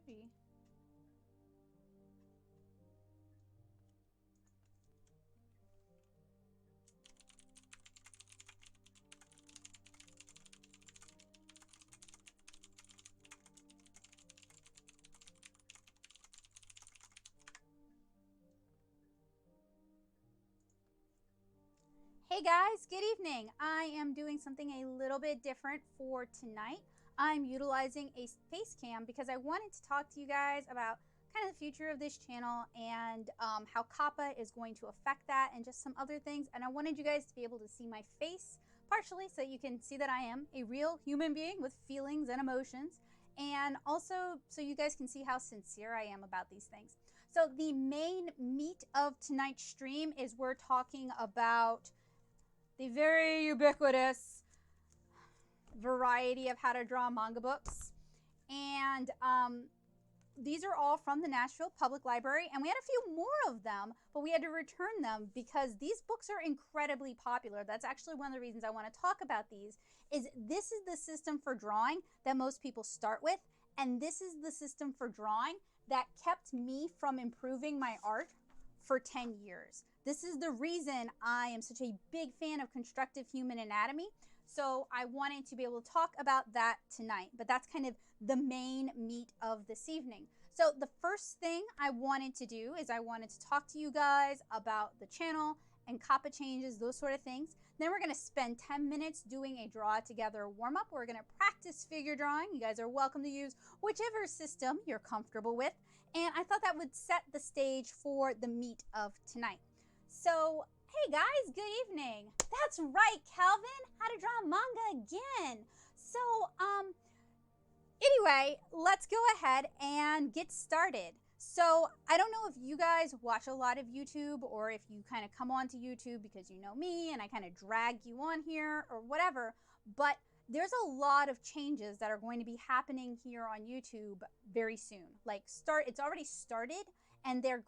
should be. Hey guys, good evening. I am doing something a little bit different for tonight. I'm utilizing a face cam because I wanted to talk to you guys about kind of the future of this channel and how COPPA is going to affect that and just some other things. And I wanted you guys to be able to see my face partially so you can see that I am a real human being with feelings and emotions, and also so you guys can see how sincere I am about these things. So the main meat of tonight's stream is we're talking about the very ubiquitous variety of how to draw manga books. And these are all from the Nashville Public Library, and we had a few more of them, but we had to return them because these books are incredibly popular. That's actually one of the reasons I want to talk about these, is this is the system for drawing that most people start with, and this is the system for drawing that kept me from improving my art for 10 years. This is the reason I am such a big fan of constructive human anatomy. So I wanted to be able to talk about that tonight, but that's kind of the main meat of this evening. So the first thing I wanted to do is I wanted to talk to you guys about the channel and COPPA changes, those sort of things. Then we're gonna spend 10 minutes doing a draw together warm up. We're gonna practice figure drawing. You guys are welcome to use whichever system you're comfortable with. And I thought that would set the stage for the meat of tonight. So, hey guys, good evening. That's right, Calvin, how to draw manga again. So, anyway, let's go ahead and get started. So, I don't know if you guys watch a lot of YouTube or if you kind of come onto YouTube because you know me and I kind of drag you on here or whatever, but there's a lot of changes that are going to be happening here on YouTube very soon. It's already started, and they're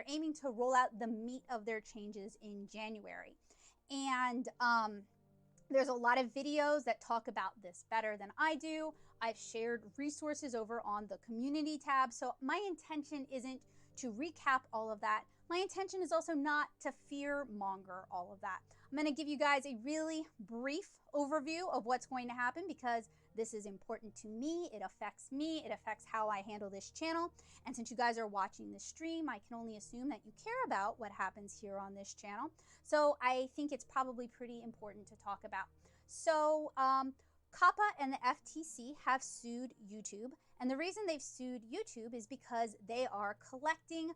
aiming to roll out the meat of their changes in January. And there's a lot of videos that talk about this better than I do. I've shared resources over on the community tab. So my intention isn't to recap all of that. My intention is also not to fear monger all of that. I'm going to give you guys a really brief overview of what's going to happen because this is important to me. It affects me. It affects how I handle this channel. And since you guys are watching this stream, I can only assume that you care about what happens here on this channel. So I think it's probably pretty important to talk about. So COPPA and the FTC have sued YouTube. And the reason they've sued YouTube is because they are collecting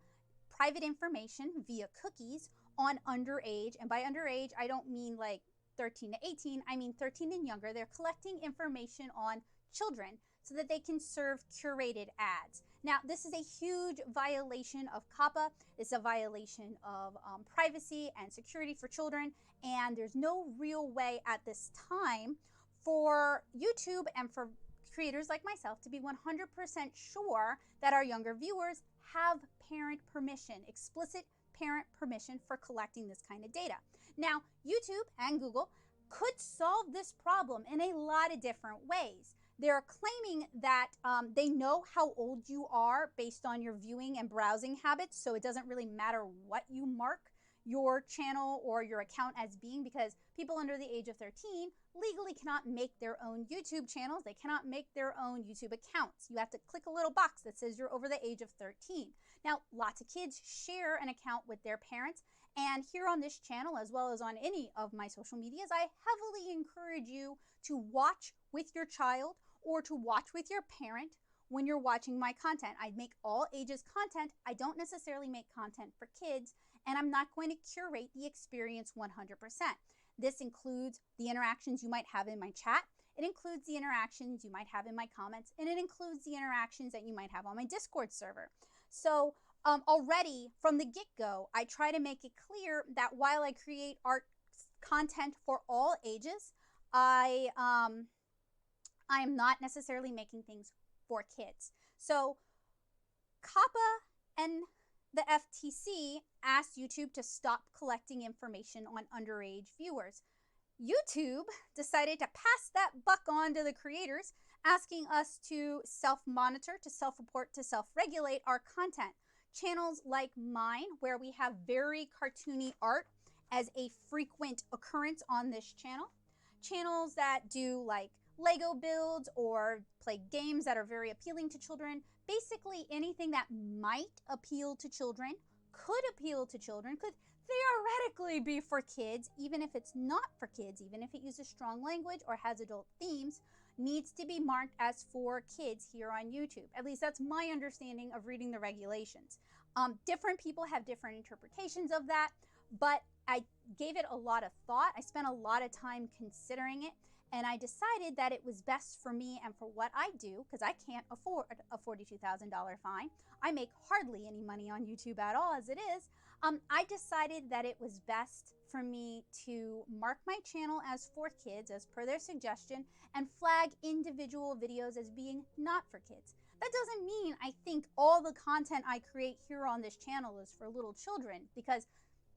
private information via cookies on underage. And by underage, I don't mean like 13 to 18, I mean 13 and younger. They're collecting information on children so that they can serve curated ads. Now, this is a huge violation of COPPA. It's a violation of privacy and security for children. And there's no real way at this time for YouTube and for creators like myself to be 100% sure that our younger viewers have parent permission, explicit parent permission for collecting this kind of data. Now, YouTube and Google could solve this problem in a lot of different ways. They're claiming that they know how old you are based on your viewing and browsing habits, so it doesn't really matter what you mark your channel or your account as being, because people under the age of 13 legally cannot make their own YouTube channels. They cannot make their own YouTube accounts. You have to click a little box that says you're over the age of 13. Now, lots of kids share an account with their parents, and here on this channel, as well as on any of my social medias, I heavily encourage you to watch with your child or to watch with your parent when you're watching my content. I make all ages content. I don't necessarily make content for kids, and I'm not going to curate the experience 100%. This includes the interactions you might have in my chat. It includes the interactions you might have in my comments, and it includes the interactions that you might have on my Discord server. So already from the get-go, I try to make it clear that while I create art content for all ages, I am not necessarily making things for kids. So COPPA and the FTC asked YouTube to stop collecting information on underage viewers. YouTube decided to pass that buck on to the creators asking us to self-monitor, to self-report, to self-regulate our content. Channels like mine, where we have very cartoony art as a frequent occurrence on this channel. Channels that do like Lego builds or play games that are very appealing to children. Basically anything that might appeal to children, could appeal to children, could theoretically be for kids, even if it's not for kids, even if it uses strong language or has adult themes, needs to be marked as for kids here on YouTube. At least that's my understanding of reading the regulations. Different people have different interpretations of that, but I gave it a lot of thought. I spent a lot of time considering it, and I decided that it was best for me and for what I do, because I can't afford a $42,000 fine. I make hardly any money on YouTube at all as it is. I decided that it was best for me to mark my channel as for kids, as per their suggestion, and flag individual videos as being not for kids. That doesn't mean I think all the content I create here on this channel is for little children, because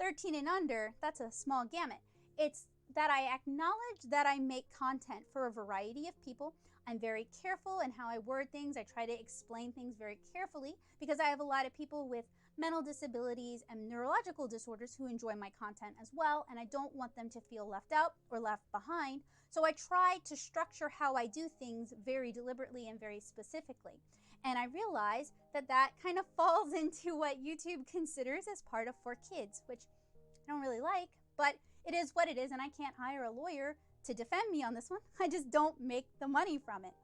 13 and under, that's a small gamut. It's that I acknowledge that I make content for a variety of people. I'm very careful in how I word things. I try to explain things very carefully because I have a lot of people with mental disabilities and neurological disorders who enjoy my content as well, and I don't want them to feel left out or left behind. So I try to structure how I do things very deliberately and very specifically. And I realize that that kind of falls into what YouTube considers as part of for kids, which I don't really like, but it is what it is, and I can't hire a lawyer to defend me on this one. I just don't make the money from it.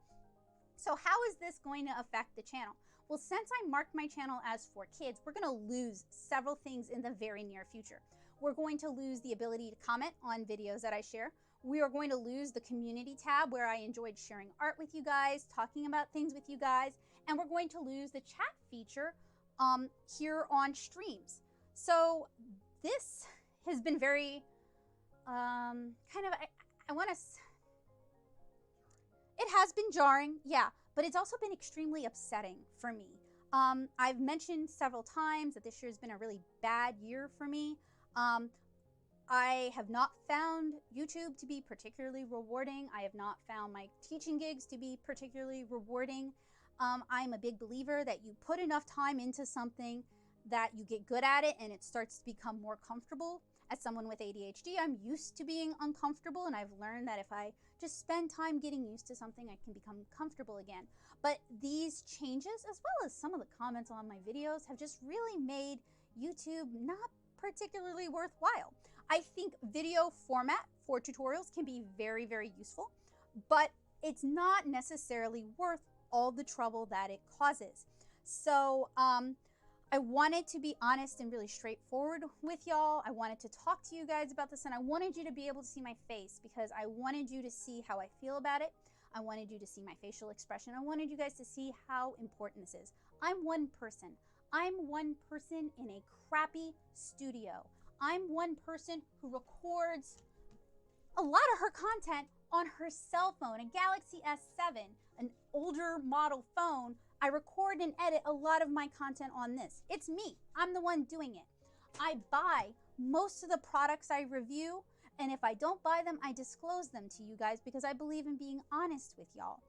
So how is this going to affect the channel? Well, since I marked my channel as for kids, we're going to lose several things in the very near future. We're going to lose the ability to comment on videos that I share. We are going to lose the community tab where I enjoyed sharing art with you guys, talking about things with you guys, and we're going to lose the chat feature here on streams. So this has been very it has been jarring, yeah, but it's also been extremely upsetting for me. I've mentioned several times that this year has been a really bad year for me. I have not found YouTube to be particularly rewarding. I have not found my teaching gigs to be particularly rewarding. I'm a big believer that you put enough time into something that you get good at it and it starts to become more comfortable. As someone with ADHD, I'm used to being uncomfortable, and I've learned that if I just spend time getting used to something, I can become comfortable again. But these changes, as well as some of the comments on my videos, have just really made YouTube not particularly worthwhile. I think video format for tutorials can be very, very useful, but it's not necessarily worth all the trouble that it causes. So I wanted to be honest and really straightforward with y'all. I wanted to talk to you guys about this, and I wanted you to be able to see my face because I wanted you to see how I feel about it. I wanted you to see my facial expression. I wanted you guys to see how important this is. I'm one person. I'm one person in a crappy studio. I'm one person who records a lot of her content on her cell phone, a Galaxy S7, an older model phone. I record and edit a lot of my content on this. It's me. I'm the one doing it. I buy most of the products I review, and if I don't buy them, I disclose them to you guys because I believe in being honest with y'all.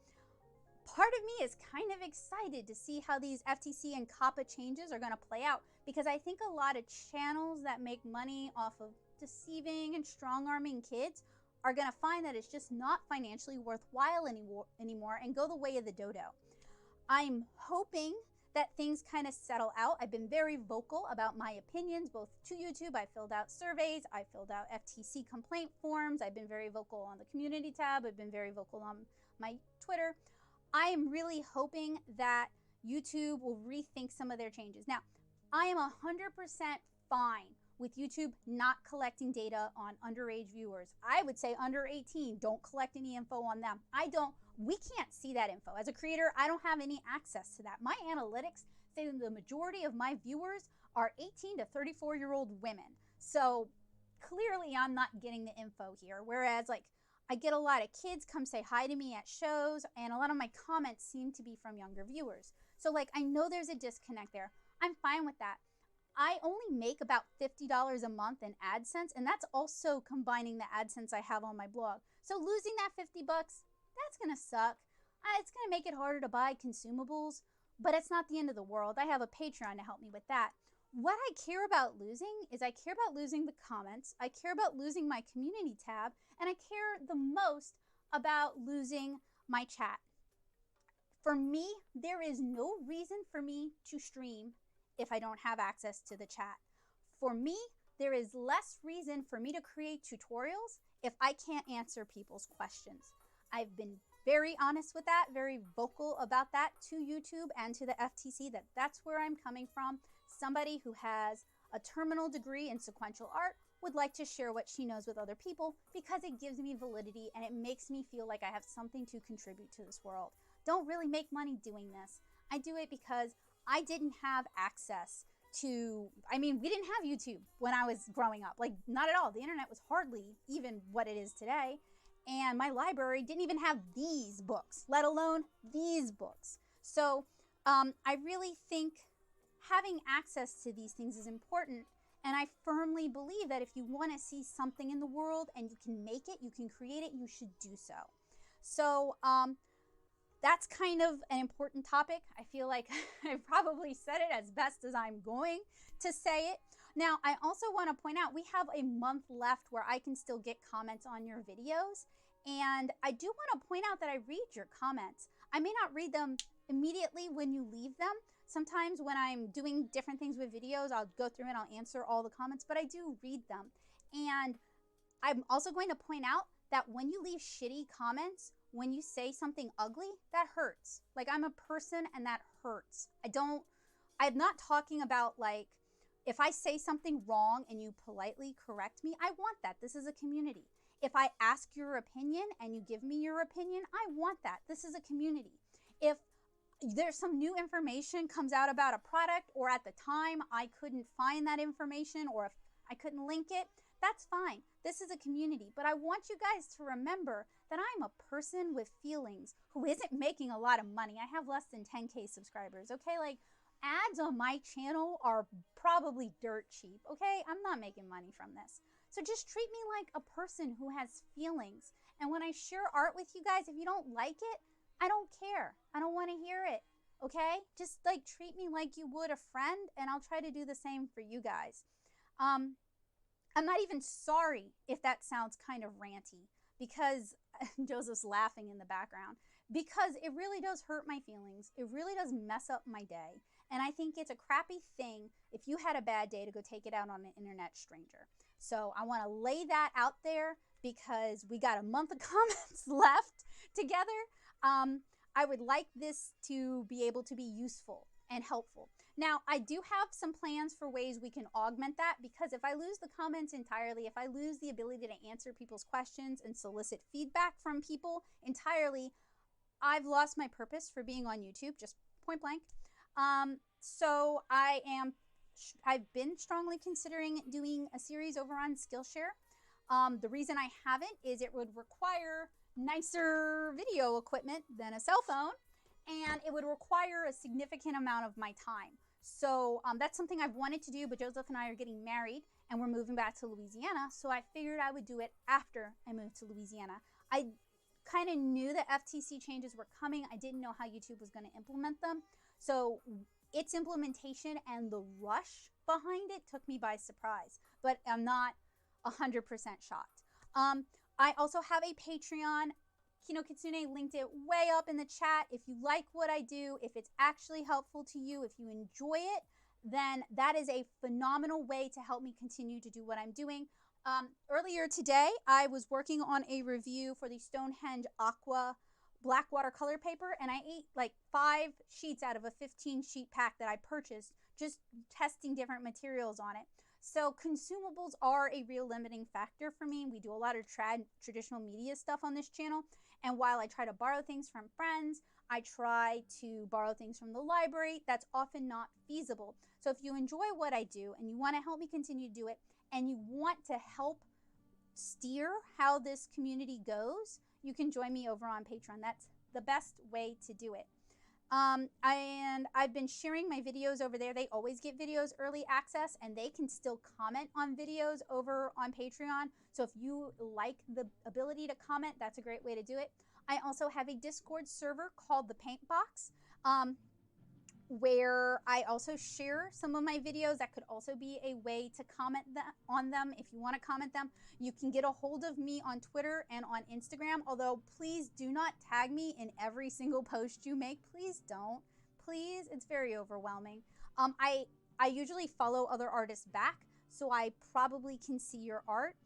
Part of me is kind of excited to see how these FTC and COPPA changes are going to play out because I think a lot of channels that make money off of deceiving and strong-arming kids are going to find that it's just not financially worthwhile anymore and go the way of the dodo. I'm hoping that things kind of settle out. I've been very vocal about my opinions, both to YouTube. I filled out surveys. I filled out FTC complaint forms. I've been very vocal on the community tab. I've been very vocal on my Twitter. I am really hoping that YouTube will rethink some of their changes. Now, I am 100% fine with YouTube not collecting data on underage viewers. I would say under 18, don't collect any info on them. We can't see that info. As a creator, I don't have any access to that. My analytics say that the majority of my viewers are 18 to 34-year-old women. So clearly I'm not getting the info here. Whereas like I get a lot of kids come say hi to me at shows, and a lot of my comments seem to be from younger viewers. So like I know there's a disconnect there. I'm fine with that. I only make about $50 a month in AdSense, and that's also combining the AdSense I have on my blog. So losing that $50, that's gonna suck. It's going to make it harder to buy consumables, but it's not the end of the world. I have a Patreon to help me with that. What I care about losing is I care about losing the comments, I care about losing my community tab, and I care the most about losing my chat. For me, there is no reason for me to stream if I don't have access to the chat. For me, there is less reason for me to create tutorials if I can't answer people's questions. I've been very honest with that, very vocal about that to YouTube and to the FTC, that's where I'm coming from. Somebody who has a terminal degree in sequential art would like to share what she knows with other people because it gives me validity and it makes me feel like I have something to contribute to this world. Don't really make money doing this. I do it because I didn't have access to, we didn't have YouTube when I was growing up, like not at all. The internet was hardly even what it is today. And my library didn't even have these books, let alone these books. So I really think having access to these things is important. And I firmly believe that if you want to see something in the world and you can make it, you can create it, you should do so. So that's kind of an important topic. I feel like I probably said it as best as I'm going to say it. Now, I also want to point out we have a month left where I can still get comments on your videos. And I do want to point out that I read your comments. I may not read them immediately when you leave them. Sometimes when I'm doing different things with videos, I'll go through and I'll answer all the comments, but I do read them. And I'm also going to point out that when you leave shitty comments, when you say something ugly, that hurts. Like, I'm a person and that hurts. I'm not talking about like, if I say something wrong and you politely correct me, I want that. This is a community. If I ask your opinion and you give me your opinion, I want that. This is a community. If there's some new information comes out about a product, or at the time I couldn't find that information, or if I couldn't link it, that's fine. This is a community. But I want you guys to remember that I'm a person with feelings who isn't making a lot of money. I have less than 10K subscribers, okay? Like, ads on my channel are probably dirt cheap, okay? I'm not making money from this. So just treat me like a person who has feelings. And when I share art with you guys, if you don't like it, I don't care. I don't want to hear it, okay? Just like treat me like you would a friend, and I'll try to do the same for you guys. I'm not even sorry if that sounds kind of ranty, because Joseph's laughing in the background, because it really does hurt my feelings. It really does mess up my day. And I think it's a crappy thing if you had a bad day to go take it out on an internet stranger. So I want to lay that out there because we got a month of comments left together. I would like this to be able to be useful and helpful. Now, I do have some plans for ways we can augment that, because if I lose the comments entirely, if I lose the ability to answer people's questions and solicit feedback from people entirely, I've lost my purpose for being on YouTube, just point blank. So I've been strongly considering doing a series over on Skillshare. The reason I haven't is it would require nicer video equipment than a cell phone, and it would require a significant amount of my time. So that's something I've wanted to do, but Joseph and I are getting married and we're moving back to Louisiana, so I figured I would do it after I moved to Louisiana. I kind of knew the FTC changes were coming. I didn't know how YouTube was going to implement them. So its implementation and the rush behind it took me by surprise, but I'm not 100% shocked. I also have a Patreon. Kino Kitsune linked it way up in the chat. If you like what I do, if it's actually helpful to you, if you enjoy it, then that is a phenomenal way to help me continue to do what I'm doing. Earlier today, I was working on a review for the Stonehenge Aqua black watercolor paper, and I ate like 5 sheets out of a 15-sheet pack that I purchased, just testing different materials on it. So consumables are a real limiting factor for me. We do a lot of traditional media stuff on this channel, and while I try to borrow things from friends, I try to borrow things from the library. That's often not feasible. So if you enjoy what I do and you want to help me continue to do it, and you want to help steer how this community goes, you can join me over on Patreon. That's the best way to do it. And I've been sharing my videos over there. They always get videos early access, and they can still comment on videos over on Patreon. So if you like the ability to comment, that's a great way to do it. I also have a Discord server called the Paint Box, where I also share some of my videos. That could also be a way to comment on them. If you want to comment them, you can get a hold of me on Twitter and on Instagram, although please do not tag me in every single post you make. Please don't. Please, it's very overwhelming. I usually follow other artists back, so I probably can see your art.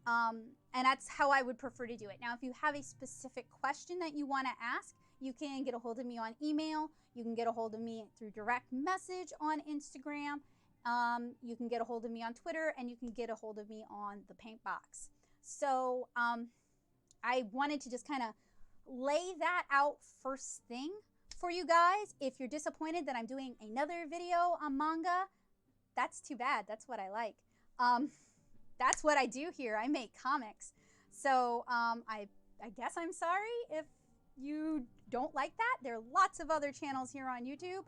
And that's how I would prefer to do it. Now, if you have a specific question that you want to ask, you can get a hold of me on email. You can get a hold of me through direct message on Instagram. You can get a hold of me on Twitter, and you can get a hold of me on the Paint Box. So I wanted to just kind of lay that out first thing for you guys. If you're disappointed that I'm doing another video on manga, that's too bad. That's what I like. That's what I do here. I make comics. So I guess I'm sorry if you don't like that. There are lots of other channels here on YouTube.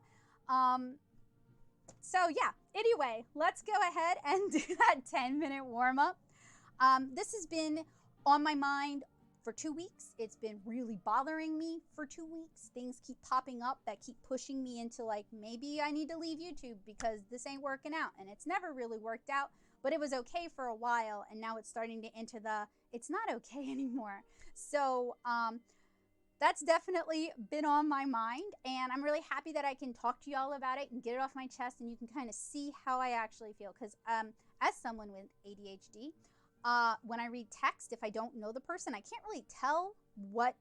So yeah, anyway, let's go ahead and do that 10-minute warm-up. This has been on my mind for 2 weeks. It's been really bothering me for 2 weeks. Things keep popping up that keep pushing me into like, maybe I need to leave YouTube because this ain't working out. And it's never really worked out, but it was okay for a while. And now it's starting to enter the, it's not okay anymore. So that's definitely been on my mind. And I'm really happy that I can talk to y'all about it and get it off my chest. And you can kind of see how I actually feel. Because as someone with ADHD, when I read text, if I don't know the person, I can't really tell what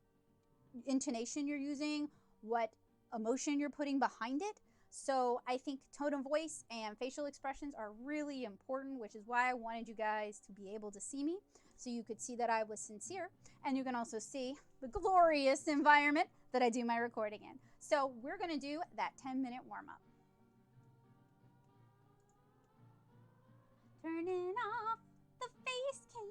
intonation you're using, what emotion you're putting behind it. So I think tone of voice and facial expressions are really important, which is why I wanted you guys to be able to see me so you could see that I was sincere. And you can also see the glorious environment that I do my recording in. So we're going to do that 10-minute warm-up. Turning off the face cam.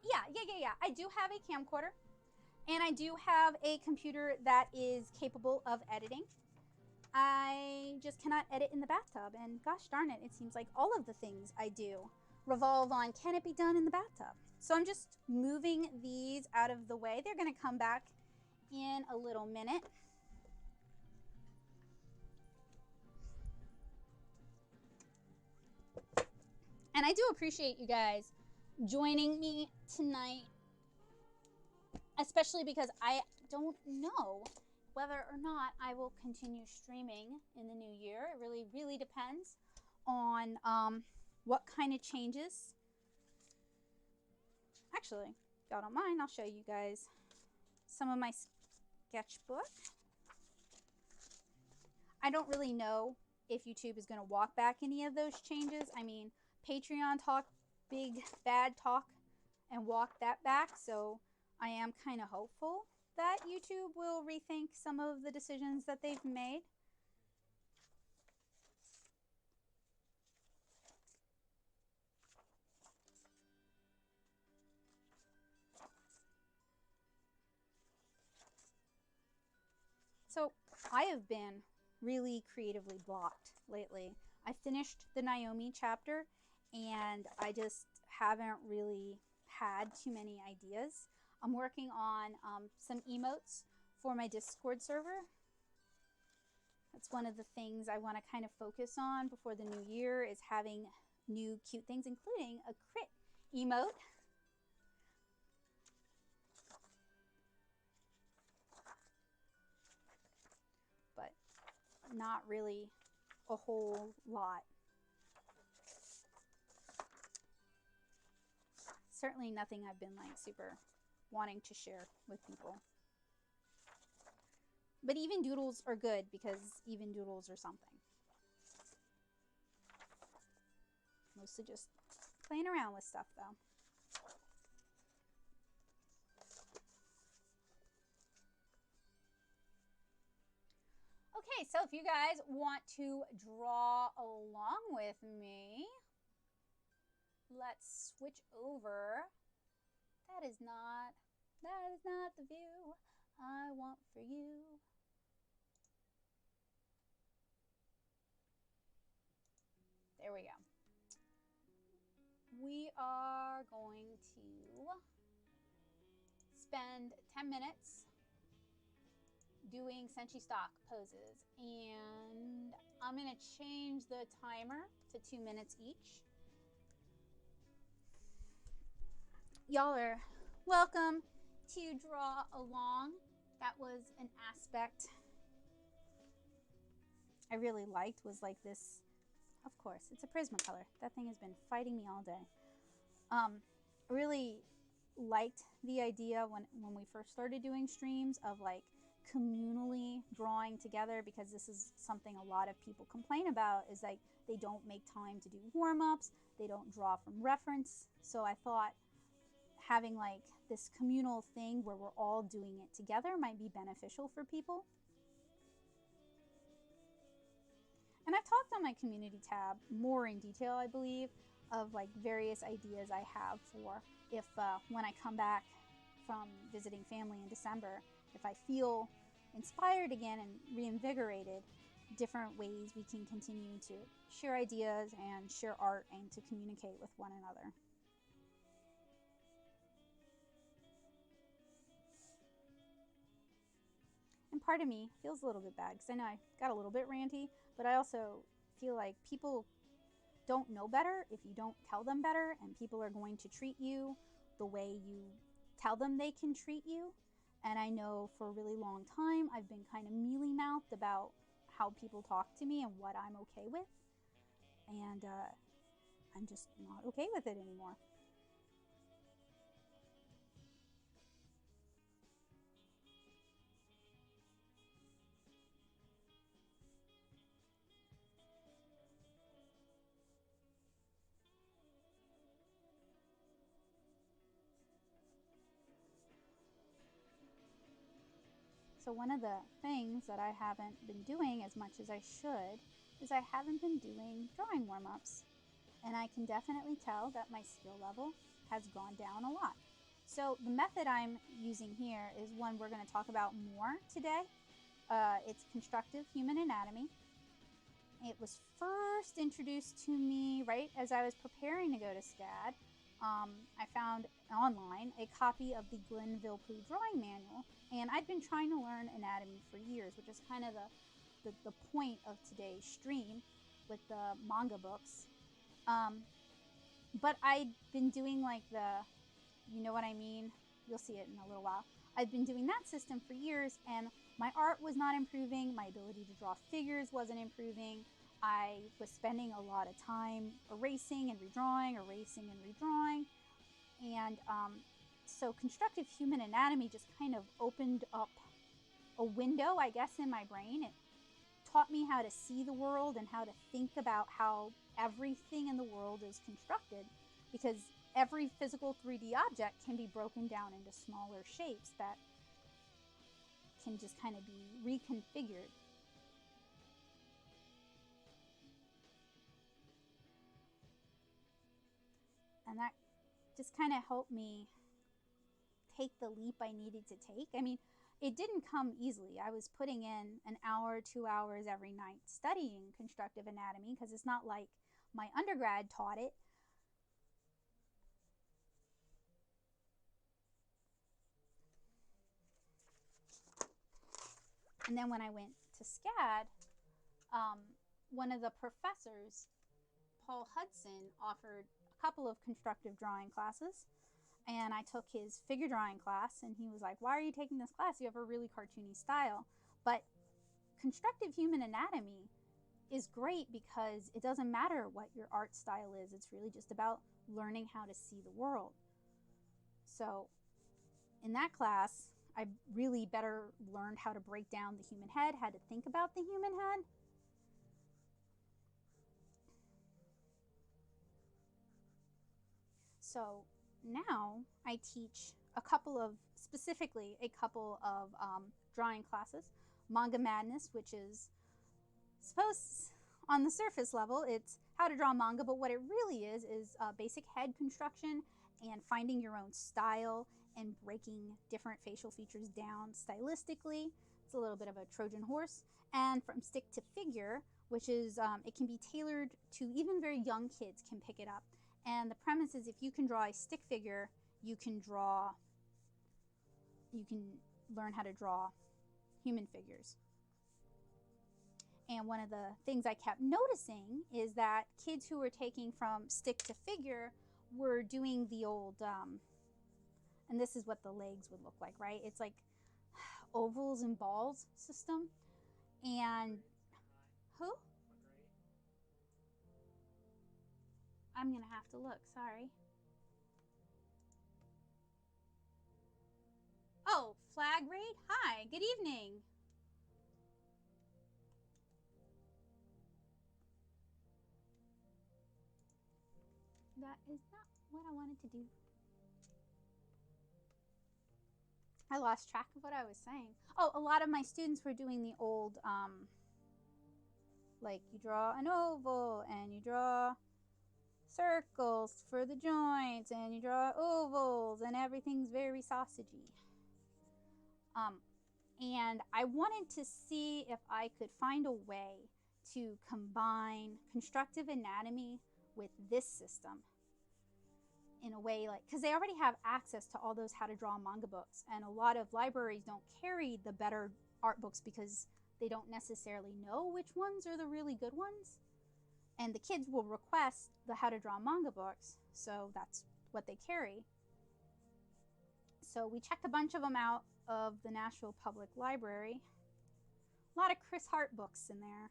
Yeah. I do have a camcorder, and I do have a computer that is capable of editing. I just cannot edit in the bathtub, and gosh darn it, it seems like all of the things I do revolve on, can it be done in the bathtub? So I'm just moving these out of the way. They're going to come back in a little minute. And I do appreciate you guys joining me tonight, especially because I don't know whether or not I will continue streaming in the new year. It really, really depends on what kind of changes. Actually, if y'all don't mind, I'll show you guys some of my sketchbook. I don't really know if YouTube is going to walk back any of those changes. I mean, Patreon talked big bad talk and walk that back, so I am kind of hopeful that YouTube will rethink some of the decisions that they've made. So I have been really creatively blocked lately. I finished the Naomi chapter, and I just haven't really had too many ideas. I'm working on some emotes for my Discord server. That's one of the things I want to kind of focus on before the new year, is having new cute things, including a crit emote. But not really a whole lot. Certainly nothing I've been like super wanting to share with people. But even doodles are good, because even doodles are something. Mostly just playing around with stuff though. Okay, so if you guys want to draw along with me, let's switch over. That is not the view I want for you. There we go. we are going to spend 10 minutes doing senshi stock poses, and I'm going to change the timer to 2 minutes each. Y'all are welcome to draw along. That was an aspect I really liked, was like this. Of course, it's a Prismacolor. That thing has been fighting me all day. I really liked the idea when we first started doing streams of like communally drawing together, because this is something a lot of people complain about, is like they don't make time to do warm-ups, they don't draw from reference. So I thought having like this communal thing where we're all doing it together might be beneficial for people. And I've talked on my community tab more in detail, I believe, of like various ideas I have for if when I come back from visiting family in December, if I feel inspired again and reinvigorated, different ways we can continue to share ideas and share art and to communicate with one another. And part of me feels a little bit bad because I know I got a little bit ranty, but I also feel like people don't know better if you don't tell them better, and people are going to treat you the way you tell them they can treat you. And I know for a really long time I've been kind of mealy-mouthed about how people talk to me and what I'm okay with, and I'm just not okay with it anymore. So one of the things that I haven't been doing as much as I should is I haven't been doing drawing warm-ups. And I can definitely tell that my skill level has gone down a lot. So the method I'm using here is one we're going to talk about more today. It's constructive human anatomy. It was first introduced to me right as I was preparing to go to SCAD. I found online a copy of the Glen Vilppu drawing manual, and I'd been trying to learn anatomy for years, which is kind of the point of today's stream with the manga books. But I'd been doing like you know what I mean? You'll see it in a little while. I'd been doing that system for years, and my art was not improving. My ability to draw figures wasn't improving. I was spending a lot of time erasing and redrawing, and so constructive human anatomy just kind of opened up a window, I guess, in my brain. It taught me how to see the world and how to think about how everything in the world is constructed, because every physical 3D object can be broken down into smaller shapes that can just kind of be reconfigured. And that just kind of helped me take the leap I needed to take. I mean, it didn't come easily. I was putting in an hour, 2 hours every night studying constructive anatomy, because it's not like my undergrad taught it. And then when I went to SCAD, one of the professors, Paul Hudson, offered a couple of constructive drawing classes. And I took his figure drawing class, and he was like, "Why are you taking this class? You have a really cartoony style." But constructive human anatomy is great because it doesn't matter what your art style is. It's really just about learning how to see the world. So in that class, I really better learned how to break down the human head, how to think about the human head. So now I teach specifically a couple of drawing classes. Manga Madness, which is supposed on the surface level, it's how to draw manga, but what it really is basic head construction and finding your own style and breaking different facial features down stylistically. It's a little bit of a Trojan horse. And from stick to figure, which is, it can be tailored to even very young kids can pick it up. And the premise is if you can draw a stick figure, you can learn how to draw human figures. And one of the things I kept noticing is that kids who were taking from stick to figure were doing the old, and this is what the legs would look like, right? It's like ovals and balls system. And who? I'm gonna have to look, sorry. Oh, flag raid? Hi, good evening. That is not what I wanted to do. I lost track of what I was saying. Oh, a lot of my students were doing the old, like you draw an oval and you draw circles for the joints and you draw ovals and everything's very sausagey. And I wanted to see if I could find a way to combine constructive anatomy with this system in a way, like, because they already have access to all those how to draw manga books, and a lot of libraries don't carry the better art books because they don't necessarily know which ones are the really good ones, and the kids will request the how to draw manga books, so that's what they carry. So we checked a bunch of them out of the Nashville Public Library. A lot of Chris Hart books in there.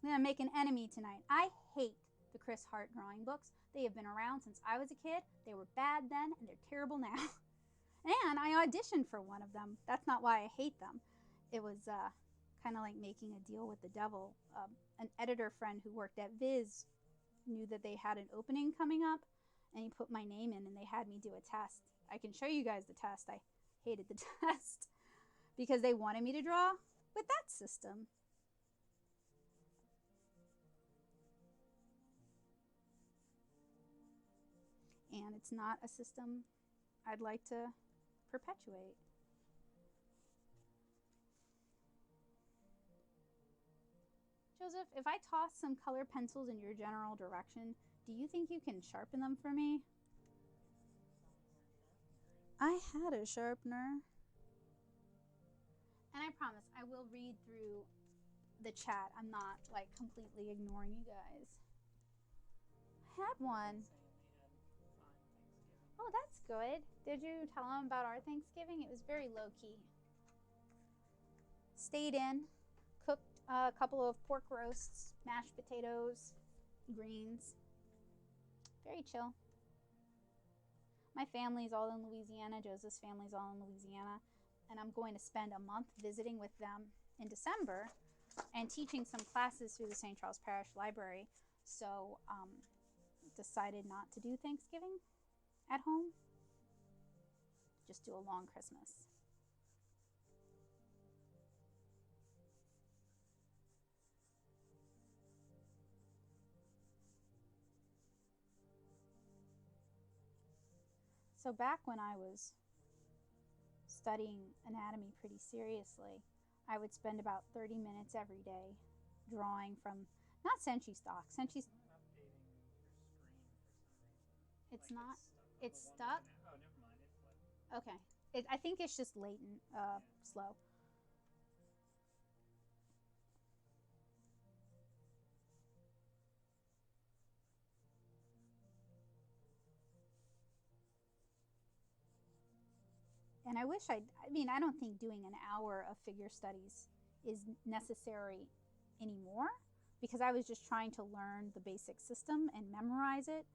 I'm gonna make an enemy tonight. I hate the Chris Hart drawing books. They have been around since I was a kid. They were bad then and they're terrible now. And I auditioned for one of them. That's not why I hate them. It was kind of like making a deal with the devil. An editor friend who worked at Viz knew that they had an opening coming up, and he put my name in and they had me do a test. I can show you guys the test. I hated the test because they wanted me to draw with that system. And it's not a system I'd like to perpetuate. Joseph, if I toss some color pencils in your general direction, do you think you can sharpen them for me? I had a sharpener. And I promise I will read through the chat. I'm not like completely ignoring you guys. I had one. Oh, that's good. Did you tell them about our Thanksgiving? It was very low-key. Stayed in, cooked a couple of pork roasts, mashed potatoes, greens. Very chill. My family's all in Louisiana. Joseph's family's all in Louisiana. And I'm going to spend a month visiting with them in December and teaching some classes through the St. Charles Parish Library. So decided not to do Thanksgiving at home. Just do a long Christmas. So back when I was studying anatomy pretty seriously, I would spend about 30 minutes every day drawing from, not Senshi stock. Senshi. It's not. It's stuck. Oh, never mind. It's like. Okay. I think it's just latent, slow. And I wish I mean, I don't think doing an hour of figure studies is necessary anymore because I was just trying to learn the basic system and memorize it.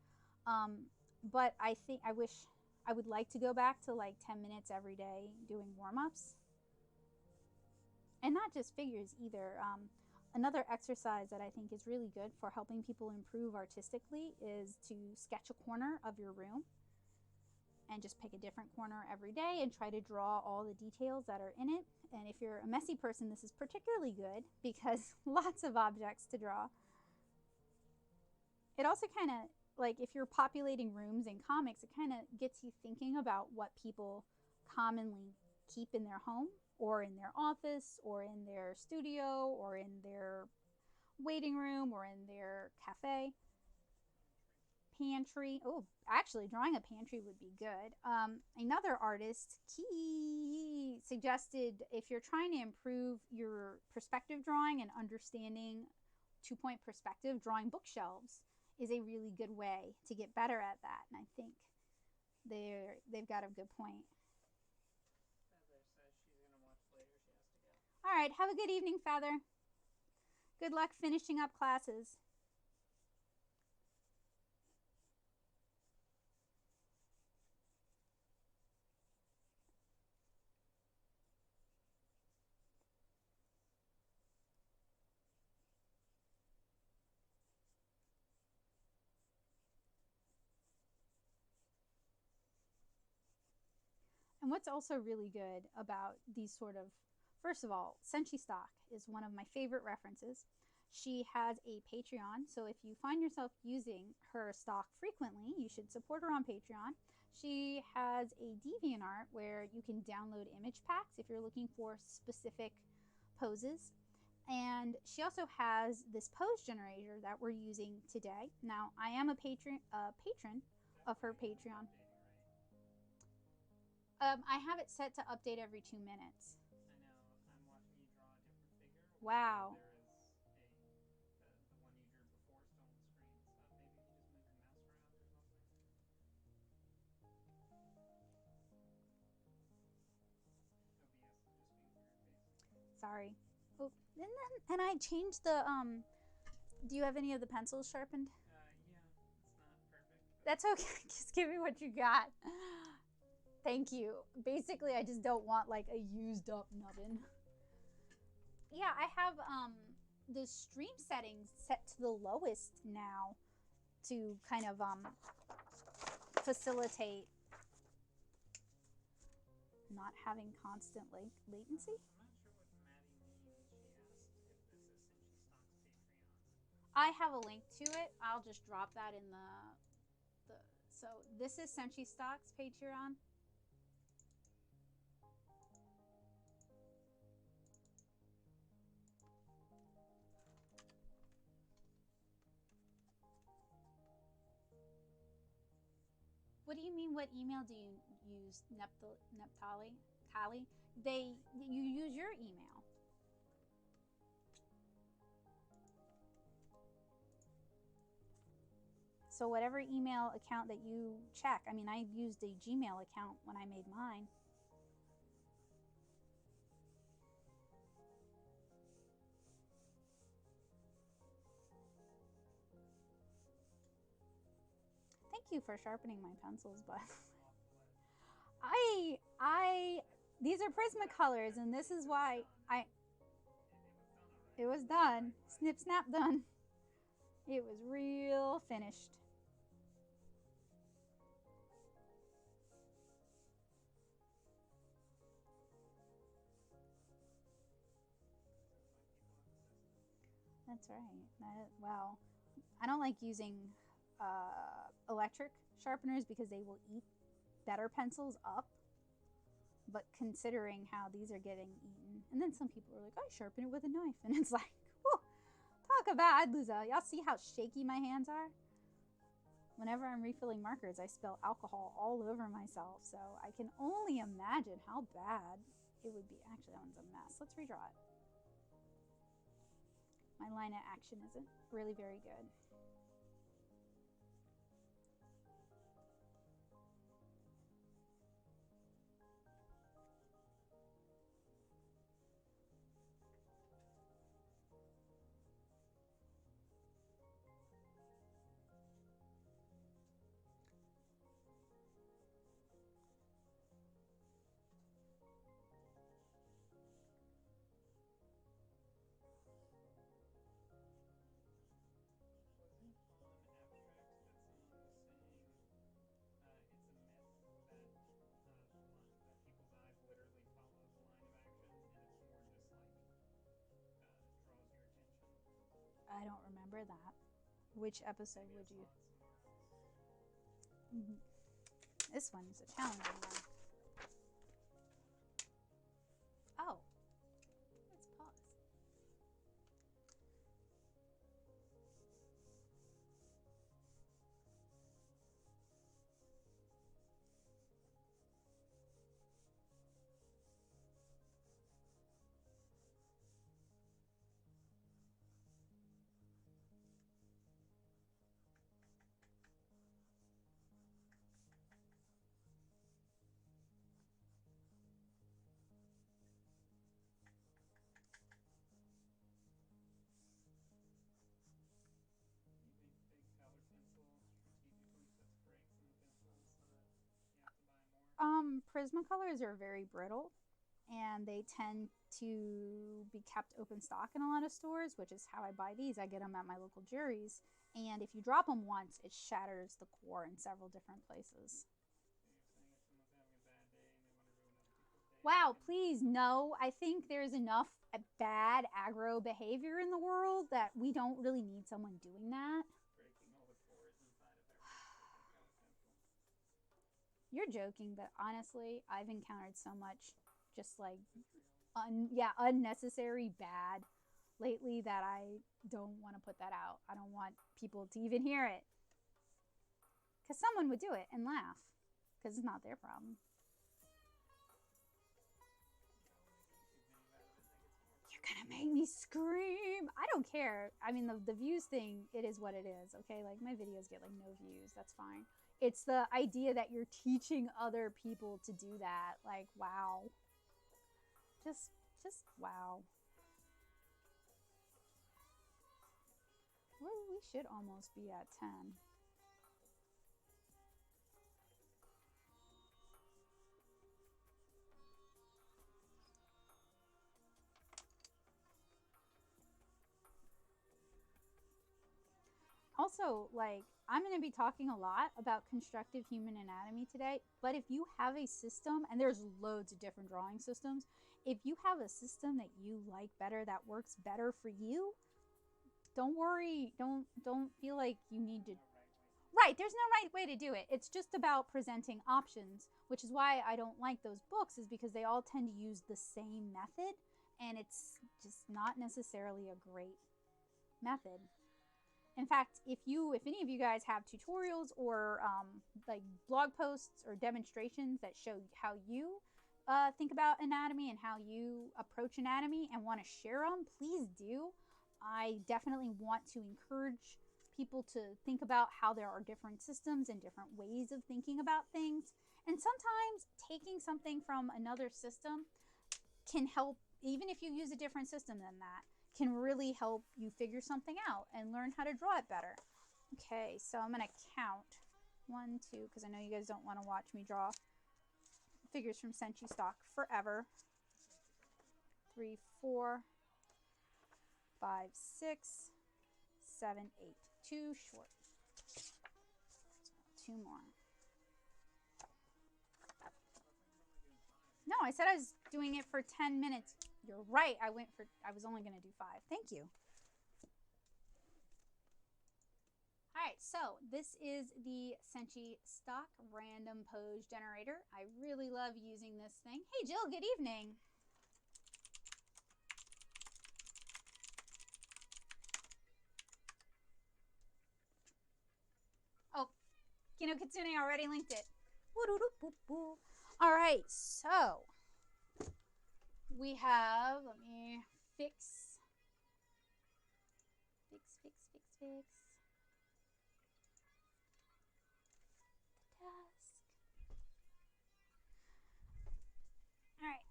But I think I would like to go back to like 10 minutes every day doing warm-ups. And not just figures either. Another exercise that I think is really good for helping people improve artistically is to sketch a corner of your room and just pick a different corner every day and try to draw all the details that are in it. And if you're a messy person, this is particularly good because lots of objects to draw. It also kind of, like if you're populating rooms in comics, it kind of gets you thinking about what people commonly keep in their home or in their office or in their studio or in their waiting room or in their cafe. pantry. Oh, actually, drawing a pantry would be good. Another artist, Key, suggested if you're trying to improve your perspective drawing and understanding 2-point perspective, drawing bookshelves is a really good way to get better at that. And I think they've got a good point. Feather says she's going to watch later. She has to go. All right, have a good evening, Feather. Good luck finishing up classes. And what's also really good about these sort of, first of all, Senshi Stock is one of my favorite references. She has a Patreon, so if you find yourself using her stock frequently, you should support her on Patreon. She has a DeviantArt where you can download image packs if you're looking for specific poses. And she also has this pose generator that we're using today. Now, I am a patron of her Patreon. I have it set to update every 2 minutes. I know. I'm watching you draw a different figure. Wow. There is the one you drew before still on the screen. So maybe if you just move the mouse around or something. OBS is just being weird, basically. Sorry. Oh, and I changed the Do you have any of the pencils sharpened? Yeah, it's not perfect. That's okay. Just give me what you got. Thank you. Basically, I just don't want like a used up nubbin. Yeah, I have the stream settings set to the lowest now to kind of facilitate not having constant latency. I'm not sure what Maddie means. She asked if this is Senshi Stock's Patreon. I have a link to it. I'll just drop that in the so this is Senshi Stock's Patreon. What do you mean? What email do you use? Neptali? Tally? You use your email. So whatever email account that you check, I mean, I used a Gmail account when I made mine. Thank you for sharpening my pencils, but these are Prismacolors, and this is why it was done. Snip, snap, done. It was real finished. That's right. Well, I don't like using electric sharpeners because they will eat better pencils up. But considering how these are getting eaten, and then some people are like, I sharpen it with a knife, and it's like, whew, talk about I'd lose a. Y'all see how shaky my hands are? Whenever I'm refilling markers, I spill alcohol all over myself, so I can only imagine how bad it would be. Actually, that one's a mess. Let's redraw it. My line of action isn't really very good. I don't remember that. Which episode would you? This one is a challenging one. Oh, let's pause. Prismacolors are very brittle, and they tend to be kept open stock in a lot of stores, which is how I buy these. I get them at my local juries, and if you drop them once, it shatters the core in several different places. Wow, please, no. I think there's enough bad aggro behavior in the world that we don't really need someone doing that. You're joking, but honestly, I've encountered so much just like unnecessary bad lately that I don't want to put that out. I don't want people to even hear it. Because someone would do it and laugh. Because it's not their problem. You're going to make me scream. I don't care. I mean, the views thing, it is what it is, okay? Like, my videos get, like, no views. That's fine. It's the idea that you're teaching other people to do that. Like, wow. Just wow. Well, we should almost be at 10. Also, like, I'm going to be talking a lot about constructive human anatomy today, but if you have a system, and there's loads of different drawing systems, if you have a system that you like better, that works better for you, don't worry. Don't feel like you need to. Right, there's no right way to do it. It's just about presenting options, which is why I don't like those books, is because they all tend to use the same method, and it's just not necessarily a great method. In fact, if any of you guys have tutorials or like blog posts or demonstrations that show how you think about anatomy and how you approach anatomy and want to share them, please do. I definitely want to encourage people to think about how there are different systems and different ways of thinking about things. And sometimes taking something from another system can help, even if you use a different system than that, can really help you figure something out and learn how to draw it better. Okay, so I'm gonna count 1, 2, because I know you guys don't want to watch me draw figures from Senshi stock forever. 3, 4, 5, 6, 7, 8. Too short. So 2 more. No, I said I was doing it for 10 minutes. You're right. I was only going to do 5. Thank you. All right, so this is the Senshi stock random pose generator. I really love using this thing. Hey, Jill, good evening. Oh, Kino Kitsune already linked it. All right, so we have, let me fix the desk. All right,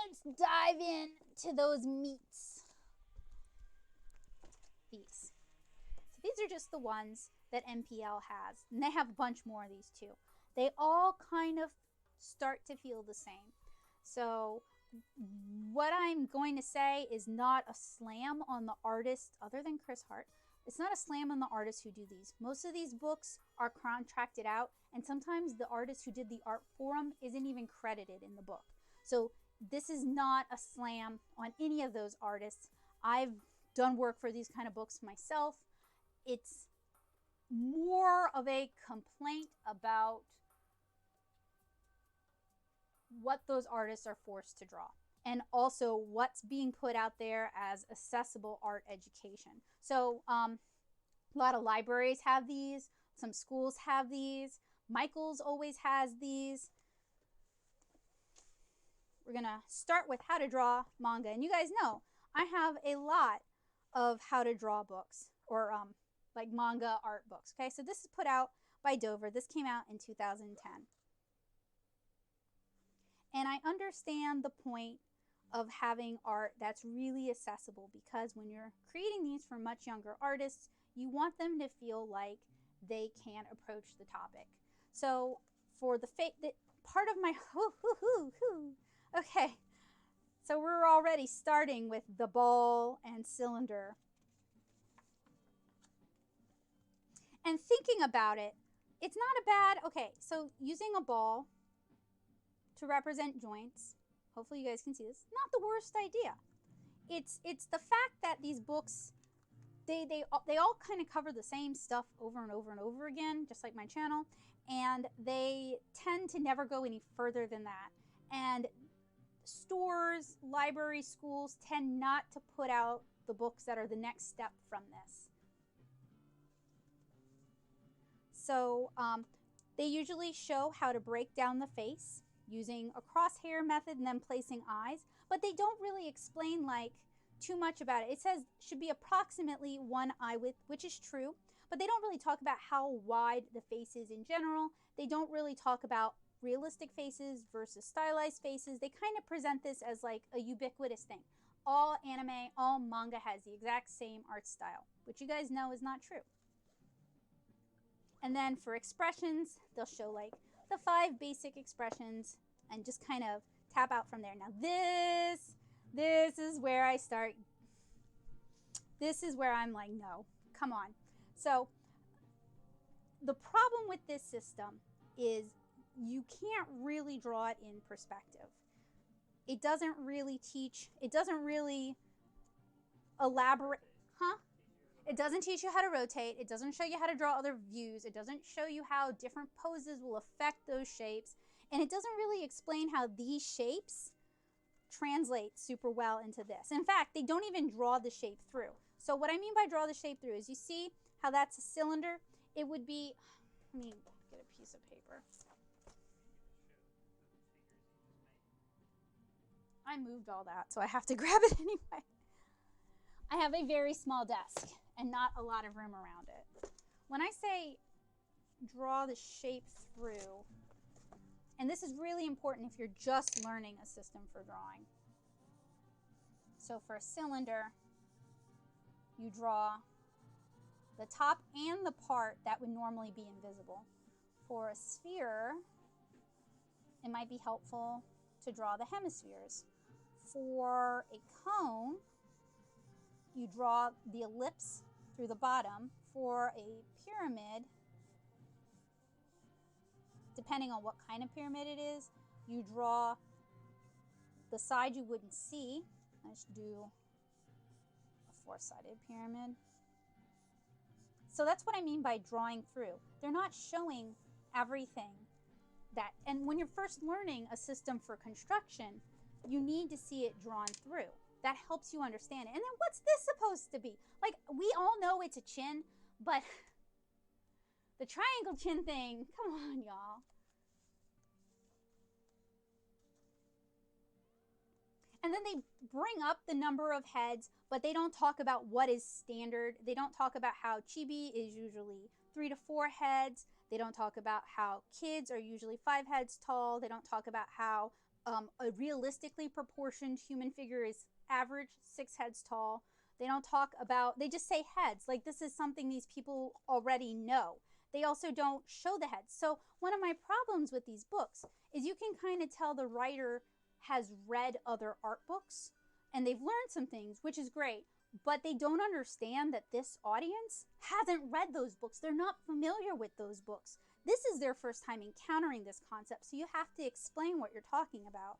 let's dive in to those meats. These. So these are just the ones that MPL has, and they have a bunch more of these too. They all kind of start to feel the same. So what I'm going to say is not a slam on the artist other than Chris Hart. It's not a slam on the artists who do these. Most of these books are contracted out, and sometimes the artist who did the art for them isn't even credited in the book. So this is not a slam on any of those artists. I've done work for these kind of books myself. It's more of a complaint about what those artists are forced to draw, and also what's being put out there as accessible art education. So a lot of libraries have these, some schools have these, Michael's always has these. We're gonna start with how to draw manga, and you guys know I have a lot of how to draw books, or like manga art books. Okay, so this is put out by Dover. This came out in 2010. And I understand the point of having art that's really accessible, because when you're creating these for much younger artists, you want them to feel like they can approach the topic. So for the part of my, okay. So we're already starting with the ball and cylinder. And thinking about it, it's not a bad, okay, so using a ball to represent joints, hopefully you guys can see this, not the worst idea. It's the fact that these books, they all kind of cover the same stuff over and over and over again, just like my channel, and they tend to never go any further than that. And stores, libraries, schools tend not to put out the books that are the next step from this. So they usually show how to break down the face using a crosshair method and then placing eyes, but they don't really explain like too much about it. It says should be approximately 1 eye width, which is true, but they don't really talk about how wide the face is in general. They don't really talk about realistic faces versus stylized faces. They kind of present this as like a ubiquitous thing. All anime, all manga has the exact same art style, which you guys know is not true. And then for expressions, they'll show like the 5 basic expressions and just kind of tap out from there. Now this is where I start. This is where I'm like, no, come on. So the problem with this system is you can't really draw it in perspective. It doesn't really teach, it doesn't really elaborate, huh? It doesn't teach you how to rotate. It doesn't show you how to draw other views. It doesn't show you how different poses will affect those shapes. And it doesn't really explain how these shapes translate super well into this. In fact, they don't even draw the shape through. So what I mean by draw the shape through is you see how that's a cylinder? It would be, let me get a piece of paper. I moved all that, so I have to grab it anyway. I have a very small desk and not a lot of room around it. When I say draw the shape through, and this is really important if you're just learning a system for drawing. So for a cylinder, you draw the top and the part that would normally be invisible. For a sphere, it might be helpful to draw the hemispheres. For a cone, you draw the ellipse through the bottom. For a pyramid, depending on what kind of pyramid it is, you draw the side you wouldn't see. Let's do a 4-sided pyramid. So that's what I mean by drawing through. They're not showing everything that, and when you're first learning a system for construction, you need to see it drawn through. That helps you understand it. And then what's this supposed to be? Like, we all know it's a chin, but the triangle chin thing, come on, y'all. And then they bring up the number of heads, but they don't talk about what is standard. They don't talk about how chibi is usually 3 to 4 heads. They don't talk about how kids are usually 5 heads tall. They don't talk about how a realistically proportioned human figure is average 6 heads tall. They don't talk about, they just say heads. Like, this is something these people already know. They also don't show the heads. So one of my problems with these books is you can kind of tell the writer has read other art books and they've learned some things, which is great, but they don't understand that this audience hasn't read those books. They're not familiar with those books. This is their first time encountering this concept, so you have to explain what you're talking about.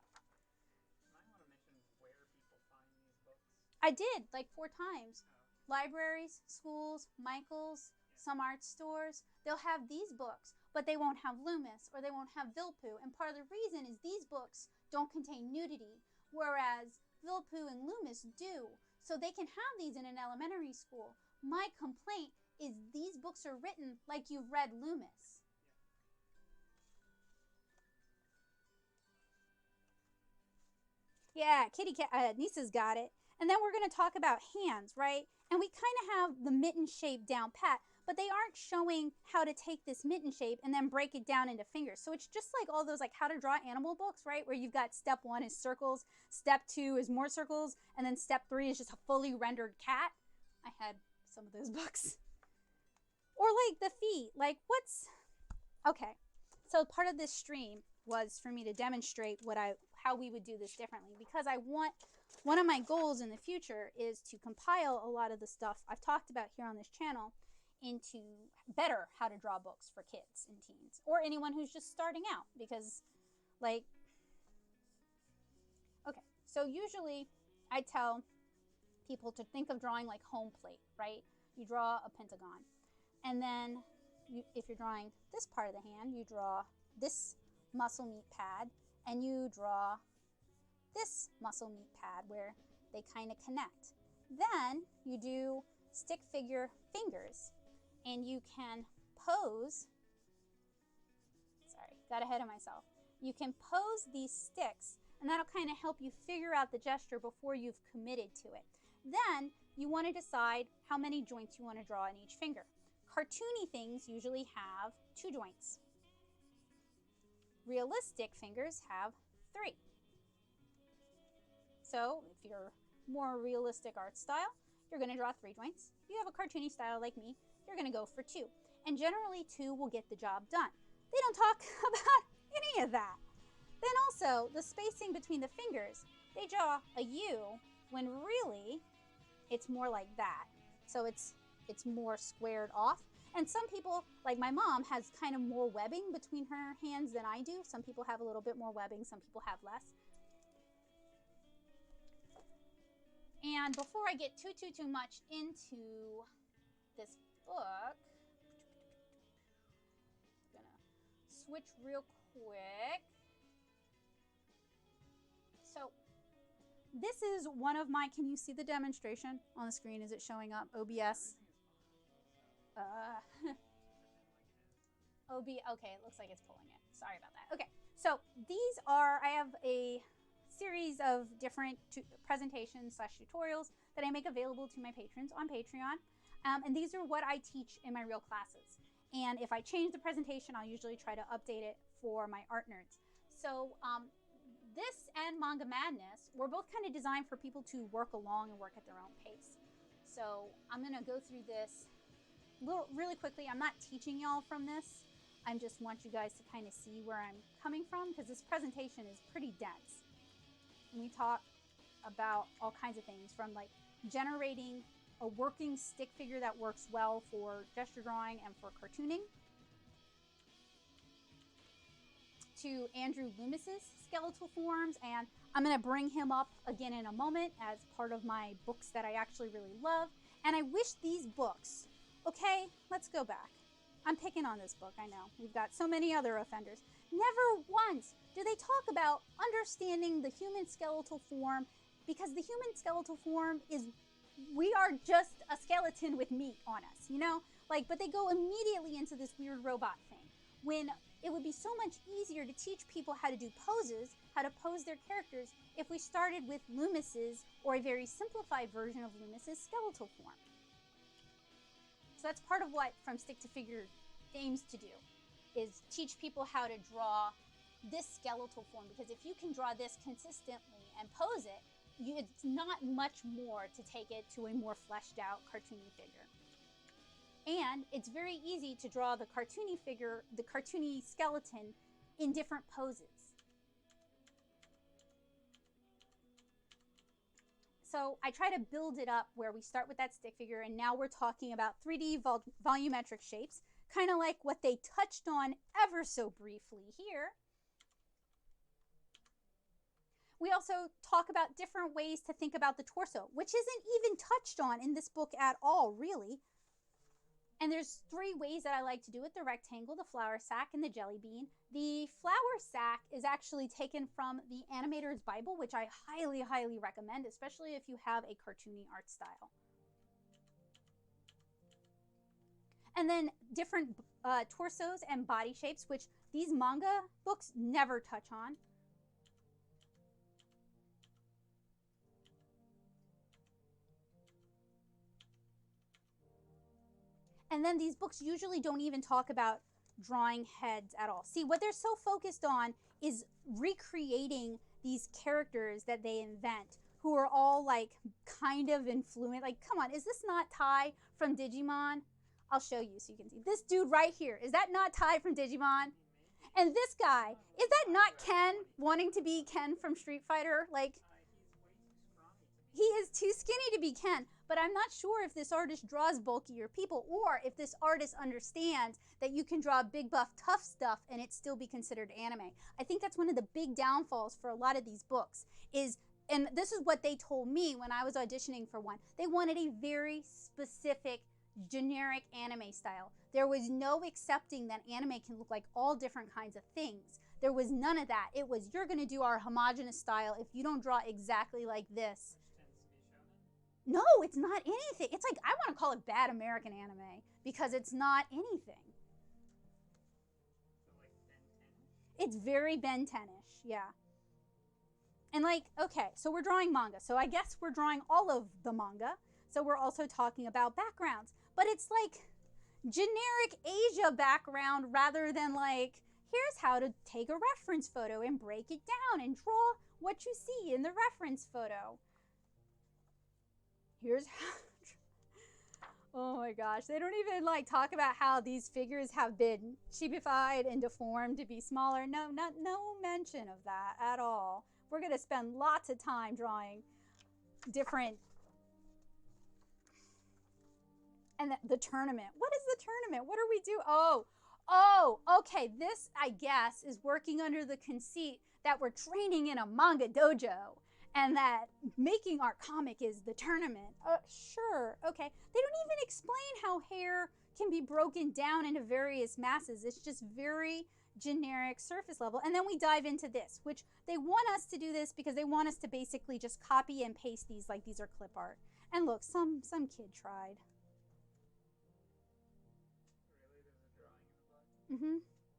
You might want to mention where people find these books. I did, like 4 times. Libraries, schools, Michael's, some art stores, they'll have these books, but they won't have Loomis or they won't have Vilppu. And part of the reason is these books don't contain nudity, whereas Vilppu and Loomis do. So they can have these in an elementary school. My complaint is these books are written like you've read Loomis. Yeah, kitty cat, Nisa's got it. And then we're going to talk about hands, right? And we kind of have the mitten shape down pat, but they aren't showing how to take this mitten shape and then break it down into fingers. So it's just like all those like how to draw animal books, right? Where you've got step 1 is circles, step 2 is more circles, and then step 3 is just a fully rendered cat. I had some of those books. Or like the feet, like what's, okay. So part of this stream was for me to demonstrate how we would do this differently, because one of my goals in the future is to compile a lot of the stuff I've talked about here on this channel into better how to draw books for kids and teens, or anyone who's just starting out, because like, okay, so usually I tell people to think of drawing like home plate, right? You draw a pentagon, and then if you're drawing this part of the hand, you draw this muscle meat pad, and you draw this muscle meat pad where they kind of connect. Then you do stick figure fingers, and you can pose, sorry, got ahead of myself. You can pose these sticks, and that'll kind of help you figure out the gesture before you've committed to it. Then you want to decide how many joints you want to draw in each finger. Cartoony things usually have 2 joints. Realistic fingers have 3. So if you're more realistic art style, you're going to draw 3 joints. If you have a cartoony style like me, you're going to go for 2. And generally 2 will get the job done. They don't talk about any of that. Then also, the spacing between the fingers, they draw a U when really it's more like that. So it's more squared off. And some people, like my mom, has kind of more webbing between her hands than I do. Some people have a little bit more webbing, some people have less. And before I get too much into this book, I'm gonna switch real quick. So this is one of my, can you see the demonstration on the screen? Is it showing up? OBS? Okay, it looks like it's pulling it. Sorry about that. Okay, so these are, I have a series of different presentations / tutorials that I make available to my patrons on Patreon. And these are what I teach in my real classes. And if I change the presentation, I'll usually try to update it for my art nerds. So this and Manga Madness were both kind of designed for people to work along and work at their own pace. So I'm gonna go through this really quickly. I'm not teaching y'all from this. I just want you guys to kind of see where I'm coming from, because this presentation is pretty dense. And we talk about all kinds of things, from like generating a working stick figure that works well for gesture drawing and for cartooning, to Andrew Loomis's skeletal forms, and I'm going to bring him up again in a moment as part of my books that I actually really love. And I wish these books, okay, let's go back. I'm picking on this book, I know. We've got so many other offenders. Never once do they talk about understanding the human skeletal form, because the human skeletal form is, we are just a skeleton with meat on us, you know? Like, but they go immediately into this weird robot thing, when it would be so much easier to teach people how to do poses, how to pose their characters, if we started with Loomis's, or a very simplified version of Loomis's skeletal form. So that's part of what From Stick to Figure aims to do, is teach people how to draw this skeletal form, because if you can draw this consistently and pose it, it's not much more to take it to a more fleshed out cartoony figure. And it's very easy to draw the cartoony figure, the cartoony skeleton, in different poses. So I try to build it up where we start with that stick figure, and now we're talking about 3D volumetric shapes, kind of like what they touched on ever so briefly here. We also talk about different ways to think about the torso, which isn't even touched on in this book at all, really. And there's 3 ways that I like to do it: the rectangle, the flour sack, and the jelly bean. The flour sack is actually taken from the Animator's Bible, which I highly, highly recommend, especially if you have a cartoony art style. And then different torsos and body shapes, which these manga books never touch on. And then these books usually don't even talk about drawing heads at all. See, what they're so focused on is recreating these characters that they invent, who are all like kind of influent. Like, come on, is this not Tai from Digimon? I'll show you so you can see. This dude right here, is that not Tai from Digimon? And this guy, is that not Ken wanting to be Ken from Street Fighter? Like, He's way too scrawny to be. he is too skinny to be Ken, but I'm not sure if this artist draws bulkier people or if this artist understands that you can draw big buff tough stuff and it still be considered anime. I think that's one of the big downfalls for a lot of these books is, and this is what they told me when I was auditioning for one, they wanted a very specific generic anime style. There was no accepting that anime can look like all different kinds of things. There was none of that. It was, you're going to do our homogenous style. If you don't draw exactly like this. Which tends to be shonen. No, it's not anything. It's like, I want to call it bad American anime because it's not anything. So like Ben 10ish? It's very Ben 10ish, yeah. And like, okay, so we're drawing manga. So I guess we're drawing all of the manga. So we're also talking about backgrounds. But it's like generic Asia background rather than like, here's how to take a reference photo and break it down and draw what you see in the reference photo. Here's how. Oh my gosh, they don't even like talk about how these figures have been cheapified and deformed to be smaller. No mention of that at all. We're gonna spend lots of time drawing different. And the tournament. What is the tournament? What do we do? Oh, okay. This, I guess, is working under the conceit that we're training in a manga dojo and that making our comic is the tournament. Sure, okay. They don't even explain how hair can be broken down into various masses. It's just very generic surface level. And then we dive into this, which they want us to do this because they want us to basically just copy and paste these like these are clip art. And look, some kid tried.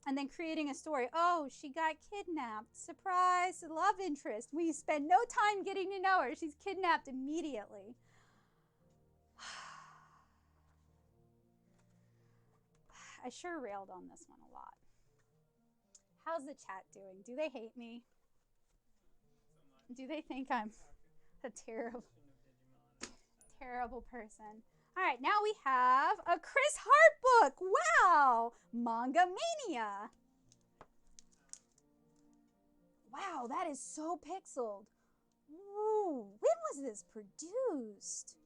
And then creating a story. Oh, she got kidnapped. Surprise, love interest. We spend no time getting to know her. She's kidnapped immediately. I sure railed on this one a lot. How's the chat doing? Do they hate me? Do they think I'm a terrible person? All right, now we have a Chris Hart book. Wow, Manga Mania. Wow, that is so pixeled. Ooh, when was this produced?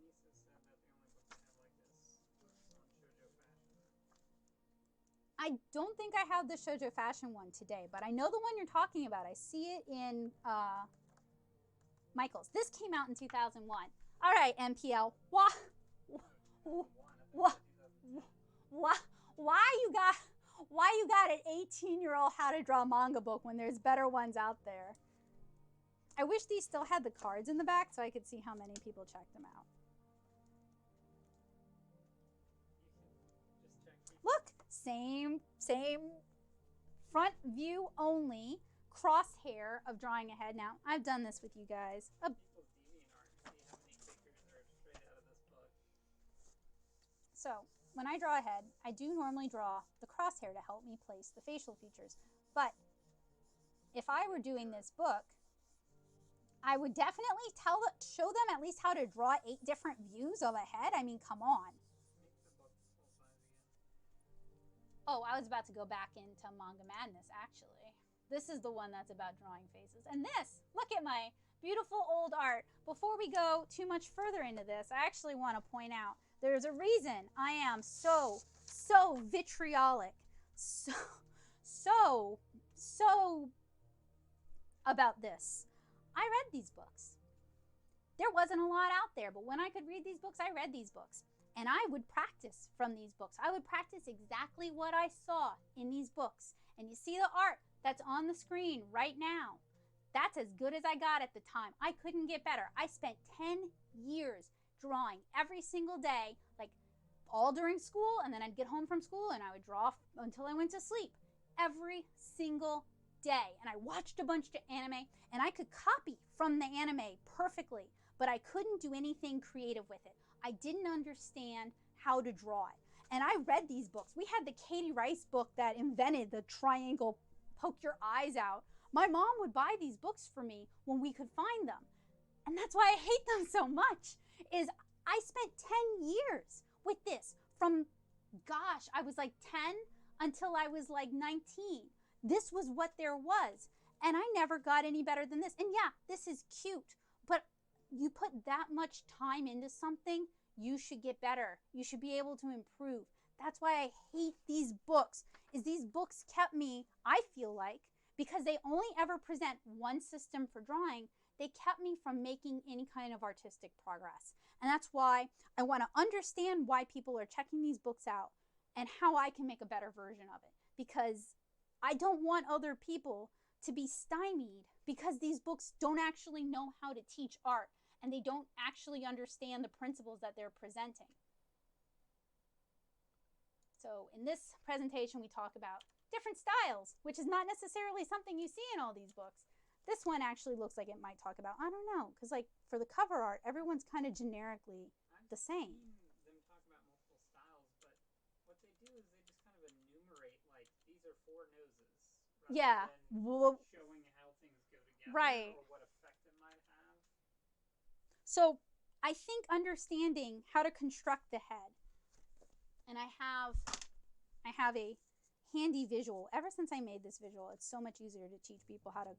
I don't think I have the Shoujo Fashion one today, but I know the one you're talking about. I see it in Michael's. This came out in 2001. All right, MPL. Why you got an 18-year-old how to draw manga book when there's better ones out there? I wish these still had the cards in the back so I could see how many people checked them out. Look, same front view only, crosshair of drawing ahead. Now, I've done this with you guys. So, when I draw ahead, I do normally draw the crosshair to help me place the facial features. But if I were doing this book, I would definitely show them at least how to draw 8 different views of a head. I mean, come on. Oh, I was about to go back into Manga Madness, actually. This is the one that's about drawing faces. And this, look at my beautiful old art. Before we go too much further into this, I actually want to point out there's a reason I am so vitriolic, so about this. I read these books. There wasn't a lot out there, but when I could read these books, I read these books. And I would practice from these books. I would practice exactly what I saw in these books. And you see the art that's on the screen right now. That's as good as I got at the time. I couldn't get better. I spent 10 years drawing every single day, like all during school, and then I'd get home from school and I would draw until I went to sleep every single day. And I watched a bunch of anime and I could copy from the anime perfectly, but I couldn't do anything creative with it. I didn't understand how to draw it. And I read these books. We had the Katie Rice book that invented the triangle, poke your eyes out. My mom would buy these books for me when we could find them. And that's why I hate them so much, is I spent 10 years with this from, gosh, I was like 10 until I was like 19. this was what there was. And I never got any better than this. And yeah, this is cute, but you put that much time into something, you should get better. You should be able to improve. That's why I hate these books, is these books kept me, I feel like, because they only ever present one system for drawing, they kept me from making any kind of artistic progress. And that's why I want to understand why people are checking these books out and how I can make a better version of it. Because I don't want other people to be stymied because these books don't actually know how to teach art and they don't actually understand the principles that they're presenting. So in this presentation, we talk about different styles, which is not necessarily something you see in all these books. This one actually looks like it might talk about, I don't know, because like for the cover art, everyone's kind of generically the same. I've seen them talk about multiple styles, but what they do is they just kind of enumerate, like, these are 4 noses. Yeah. Well, showing how things go together, right, or what effect it might have. So I think understanding how to construct the head, and I have a handy visual. Ever since I made this visual, it's so much easier to teach people how to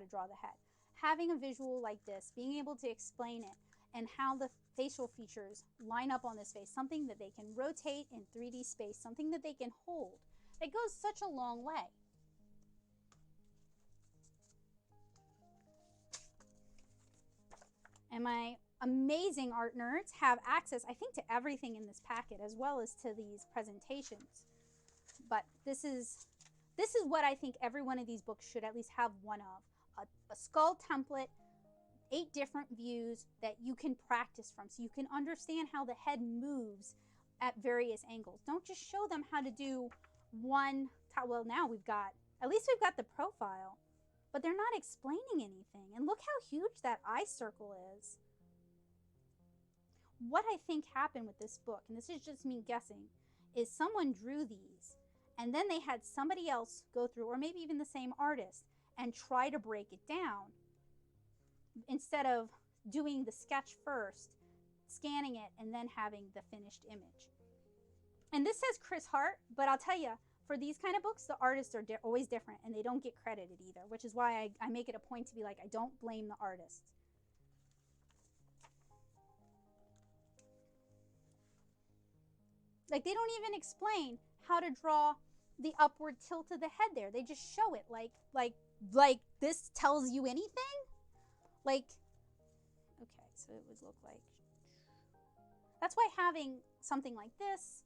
draw the head. Having a visual like this, being able to explain it, and how the facial features line up on this face, something that they can rotate in 3D space, something that they can hold, it goes such a long way. And my amazing art nerds have access, I think, to everything in this packet as well as to these presentations. But this is what I think every one of these books should at least have one of. A skull template, 8 different views that you can practice from so you can understand how the head moves at various angles. Don't just show them how to do one, well, now at least we've got the profile, but they're not explaining anything. And look how huge that eye circle is. What I think happened with this book, and this is just me guessing, is someone drew these and then they had somebody else go through, or maybe even the same artist, and try to break it down instead of doing the sketch first, scanning it, and then having the finished image. And this says Chris Hart, but I'll tell you, for these kind of books, the artists are always different and they don't get credited either, which is why I make it a point to be like, I don't blame the artists. Like, they don't even explain how to draw the upward tilt of the head there. They just show it like this tells you anything? Like, okay, so it would look like, that's why having something like this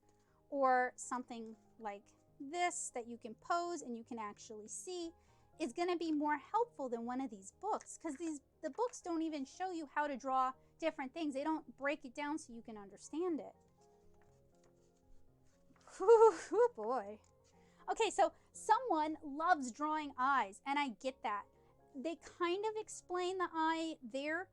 or something like this that you can pose and you can actually see is going to be more helpful than one of these books, because the books don't even show you how to draw different things. They don't break it down so you can understand it. Oh boy. Okay, so someone loves drawing eyes, and I get that. They kind of explain the eye there.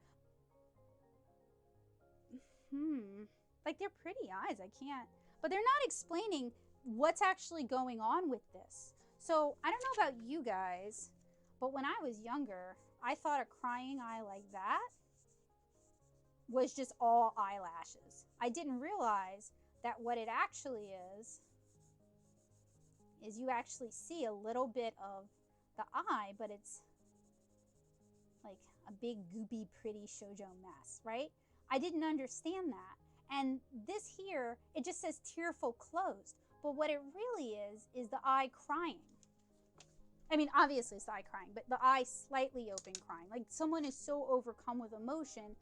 Like, they're pretty eyes, I can't. But they're not explaining what's actually going on with this. So I don't know about you guys, but when I was younger, I thought a crying eye like that was just all eyelashes. I didn't realize that what it actually is you actually see a little bit of the eye, but it's like a big goopy pretty shoujo mess, right? I didn't understand that. And this here, it just says tearful closed, but what it really is the eye crying. I mean, obviously it's the eye crying, but the eye slightly open crying. Like, someone is so overcome with emotion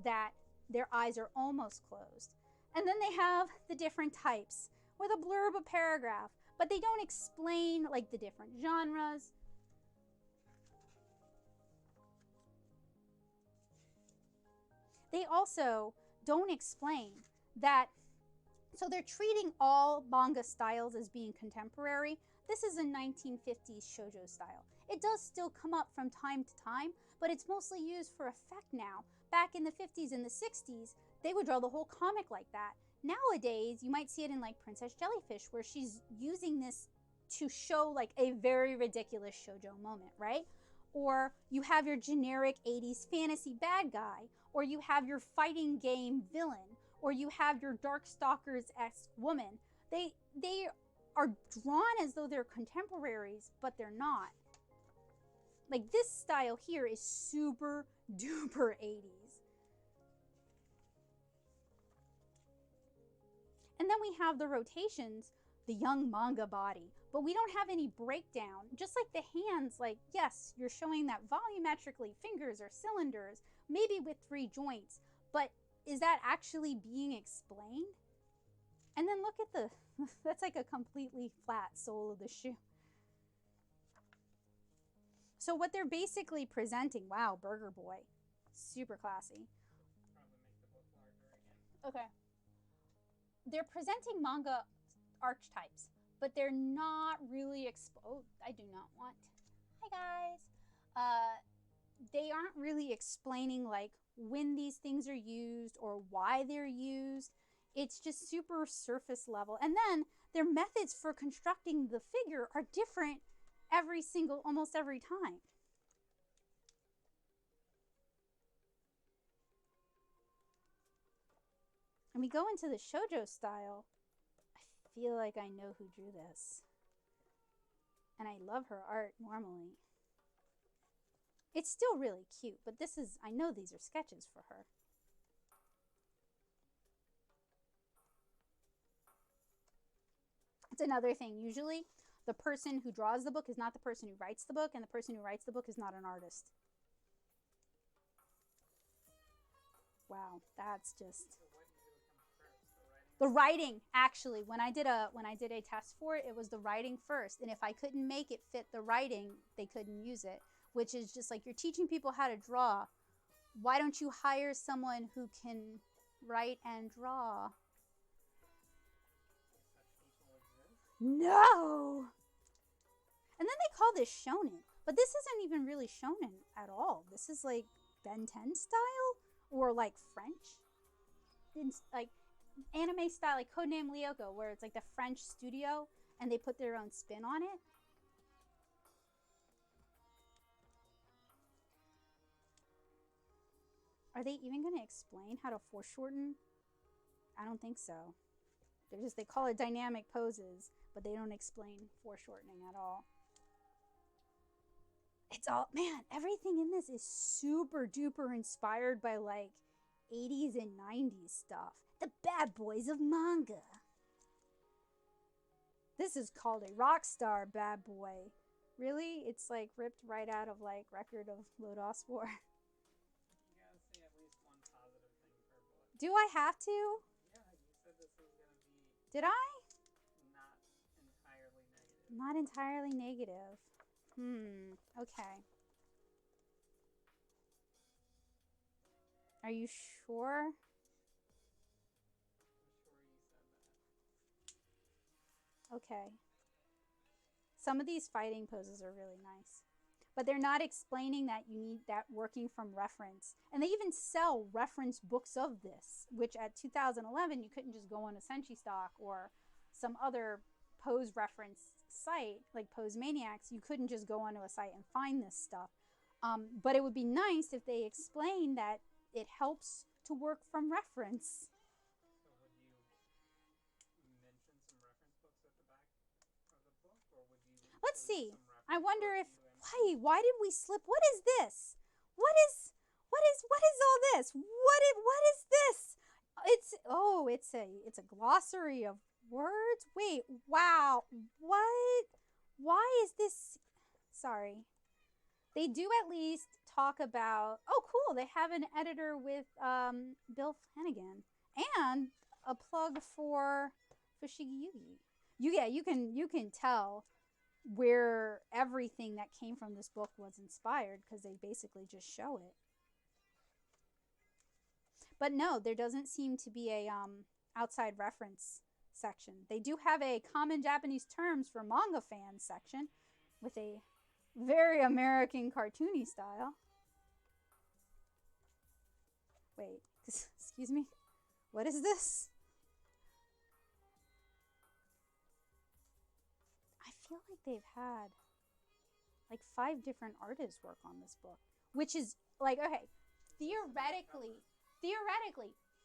that their eyes are almost closed. And then they have the different types with a blurb, a paragraph, but they don't explain like the different genres. They also don't explain that, so they're treating all manga styles as being contemporary. This is a 1950s shoujo style. It does still come up from time to time, but it's mostly used for effect now. Back in the 50s and the 60s, they would draw the whole comic like that. Nowadays, you might see it in like Princess Jellyfish, where she's using this to show like a very ridiculous shoujo moment, right? Or you have your generic 80s fantasy bad guy, or you have your fighting game villain, or you have your Darkstalkers-esque woman. They are drawn as though they're contemporaries, but they're not. Like this style here is super duper 80s. And then we have the rotations, the young manga body, but we don't have any breakdown. Just like the hands, like, yes, you're showing that volumetrically, fingers are cylinders, maybe with 3 joints, but is that actually being explained? And then look at the, that's like a completely flat sole of the shoe. So what they're basically presenting, wow, Burger Boy, super classy. Probably make the book larger again. Okay. They're presenting manga archetypes, but they're not really oh, I do not want. Hi guys. They aren't really explaining like when these things are used or why they're used. It's just super surface level. And then their methods for constructing the figure are different almost every time. And we go into the shoujo style. I feel like I know who drew this. And I love her art normally. It's still really cute, but this is, I know these are sketches for her. It's another thing. Usually, the person who draws the book is not the person who writes the book, and the person who writes the book is not an artist. Wow, that's just... So what usually comes first? The writing, actually, when I did a test for it, it was the writing first. And if I couldn't make it fit the writing, they couldn't use it. Which is just like, you're teaching people how to draw. Why don't you hire someone who can write and draw? No! And then they call this shonen. But this isn't even really shonen at all. This is like Ben 10 style or like French. It's like anime style, like Codename Lyoko, where it's like the French studio and they put their own spin on it. Are they even going to explain how to foreshorten? I don't think so. They call it dynamic poses, but they don't explain foreshortening at all. It's all, man, everything in this is super duper inspired by like 80s and 90s stuff. The bad boys of manga. This is called a rock star bad boy. Really? It's like ripped right out of like Record of Lodoss War. You gotta say at least one positive thing per book. Do I have to? Yeah, you said this was gonna be... Did I? Not entirely negative. Not entirely negative. Okay. Are you sure? I'm sure you said that. Okay. Some of these fighting poses are really nice. But they're not explaining that you need that working from reference. And they even sell reference books of this, which at 2011, you couldn't just go on a Senshi Stock or some other pose reference site like Pose Maniacs. You couldn't just go onto a site and find this stuff. But it would be nice if they explained that it helps to work from reference. So would you mention some reference books at the back of the book, or would you... Let's see. I I wonder if... Why did we slip? What is this? What is all this? What is this? It's a glossary of words. Wait, wow. What? Why is this? Sorry. They do at least talk about, oh cool, they have an editor with Bill Flanagan and a plug for Fushigi Yugi. You can tell where everything that came from this book was inspired because they basically just show it. But no, there doesn't seem to be a outside reference section. They do have a common Japanese terms for manga fans section with a very American cartoony style. Wait, excuse me? What is this? I feel like they've had like 5 different artists work on this book, which is like, okay, theoretically,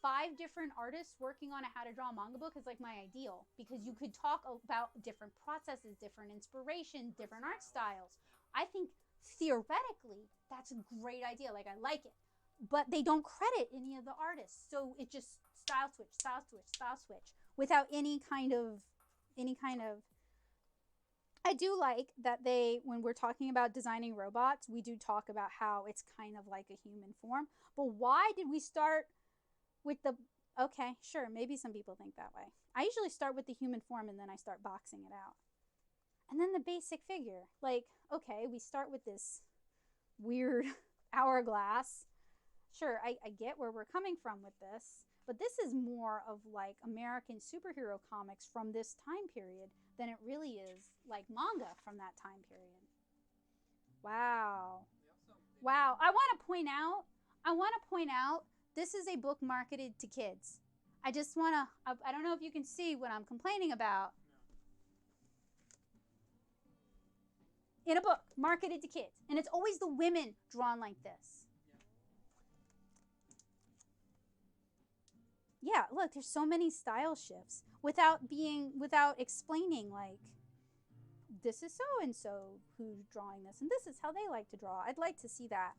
5 different artists working on a how to draw a manga book is like my ideal, because you could talk about different processes, different inspiration, different art styles. I think theoretically that's a great idea. Like, I like it, but they don't credit any of the artists, so it just style switch without any kind of I do like that they, when we're talking about designing robots, we do talk about how it's kind of like a human form. But why did we start with the, okay, sure, maybe some people think that way. I usually start with the human form and then I start boxing it out. And then the basic figure. Like, okay, we start with this weird hourglass. Sure, I get where we're coming from with this, but this is more of like American superhero comics from this time period than it really is like manga from that time period. Wow. Wow. I want to point out, this is a book marketed to kids. I just want to, I don't know if you can see what I'm complaining about. In a book marketed to kids. And it's always the women drawn like this. Yeah, look, there's so many style shifts without explaining, like, this is so and so who's drawing this, and this is how they like to draw. I'd like to see that.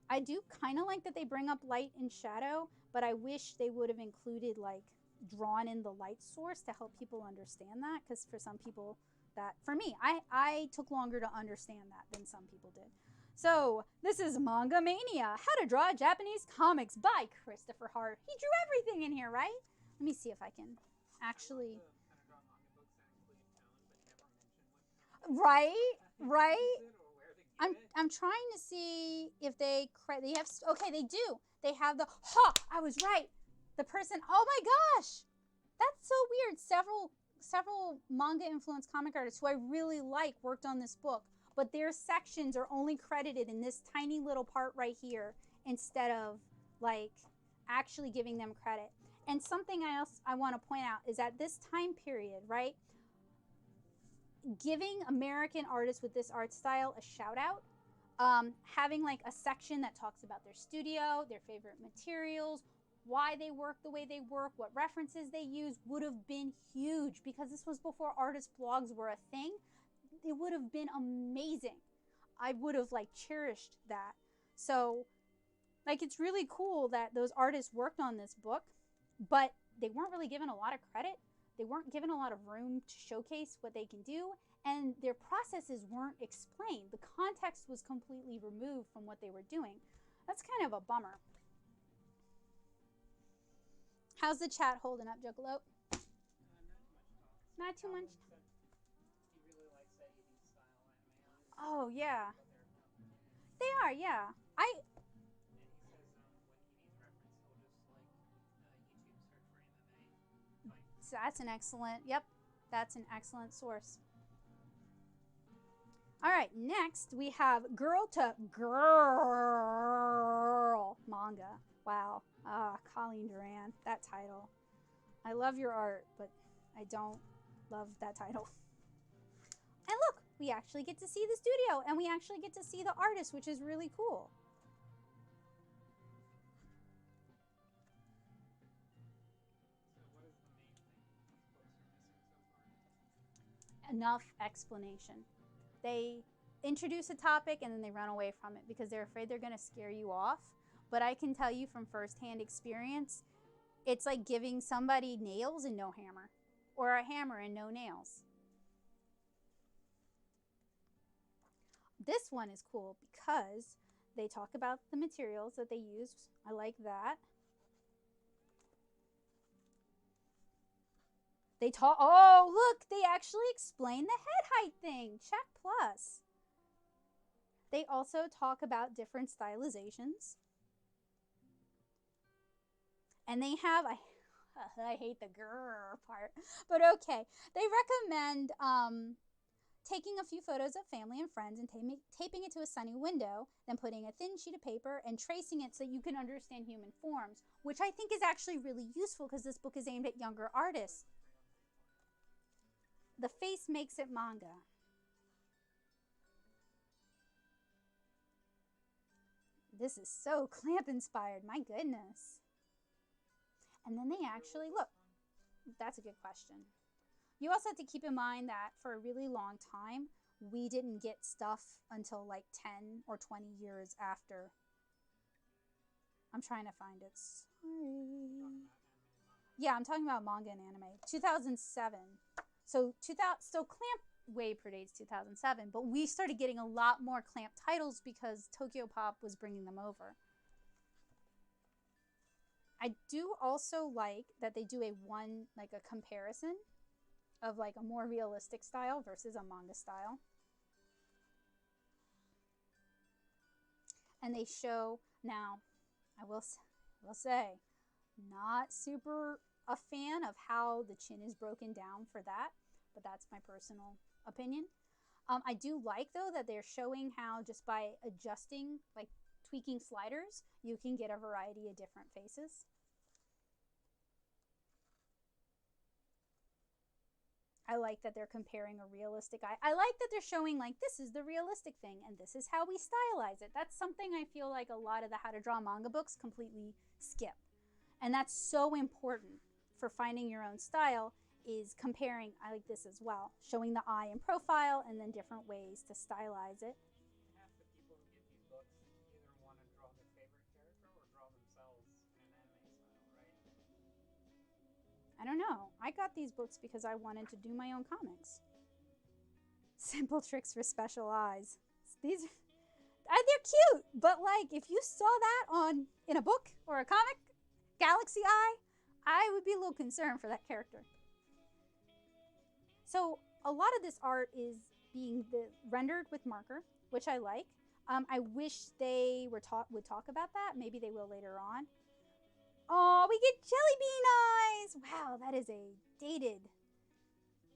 I do kind of like that they bring up light and shadow, but I wish they would have included, like, drawn in the light source to help people understand that, because for some people that, for me, I took longer to understand that than some people did. So, this is Manga Mania, How to Draw Japanese Comics by Christopher Hart. He drew everything in here, right? Let me see if I can actually... Right? I'm trying to see if they have... Okay, they do. They have the... Ha! I was right. The person... Oh my gosh! That's so weird. Several manga-influenced comic artists who I really like worked on this book, but their sections are only credited in this tiny little part right here instead of, like, actually giving them credit. And something else I want to point out is at this time period, right, giving American artists with this art style a shout out, having like a section that talks about their studio, their favorite materials, why they work the way they work, what references they use, would have been huge, because this was before artist blogs were a thing. It would have been amazing. I would have, like, cherished that. So, like, it's really cool that those artists worked on this book, but they weren't really given a lot of credit. They weren't given a lot of room to showcase what they can do, and their processes weren't explained. The context was completely removed from what they were doing. That's kind of a bummer. How's the chat holding up, Juggalo? Not too much. Oh, yeah. They are, yeah. So that's an excellent, yep, that's an excellent source. All right, next we have Girl to Grrrl manga. Wow. Colleen Doran, that title. I love your art, but I don't love that title. And look, we actually get to see the studio, and we actually get to see the artist, which is really cool. Enough explanation. They introduce a topic and then they run away from it because they're afraid they're going to scare you off. But I can tell you from firsthand experience, it's like giving somebody nails and no hammer, or a hammer and no nails. This one is cool because they talk about the materials that they use. I like that. They talk, oh, look, they actually explain the head height thing. Check plus. They also talk about different stylizations. And they have, I hate the grrr part, but okay. They recommend taking a few photos of family and friends and taping it to a sunny window, then putting a thin sheet of paper and tracing it so you can understand human forms, which I think is actually really useful because this book is aimed at younger artists. The face makes it manga. this is so clamp inspired. My goodness. And then they actually, look, that's a good question. You also have to keep in mind that for a really long time, we didn't get stuff until like 10 or 20 years after. I'm trying to find it. Sorry. Yeah, I'm talking about manga and anime. 2007. So Clamp way predates 2007, but we started getting a lot more Clamp titles because Tokyo Pop was bringing them over. I do also like that they do a comparison of like a more realistic style versus a manga style. And they show, now, I will say, not super a fan of how the chin is broken down for that, but that's my personal opinion. I do like, though, that they're showing how just by adjusting, like tweaking sliders, you can get a variety of different faces. I like that they're comparing a realistic eye. I like that they're showing, like, this is the realistic thing, and this is how we stylize it. That's something I feel like a lot of the How to Draw Manga books completely skip. And that's so important for finding your own style, is comparing, I like this as well, showing the eye in profile and then different ways to stylize it. Half the people who get these books either want to draw their favorite character or draw themselves in an anime style, right? I don't know. I got these books because I wanted to do my own comics. Simple tricks for special eyes. These, they're cute, but like if you saw that in a book or a comic, Galaxy Eye, I would be a little concerned for that character. So a lot of this art is being rendered with marker, which I like. I wish they would talk about that. Maybe they will later on. Oh, we get jelly bean eyes! Wow, that is a dated.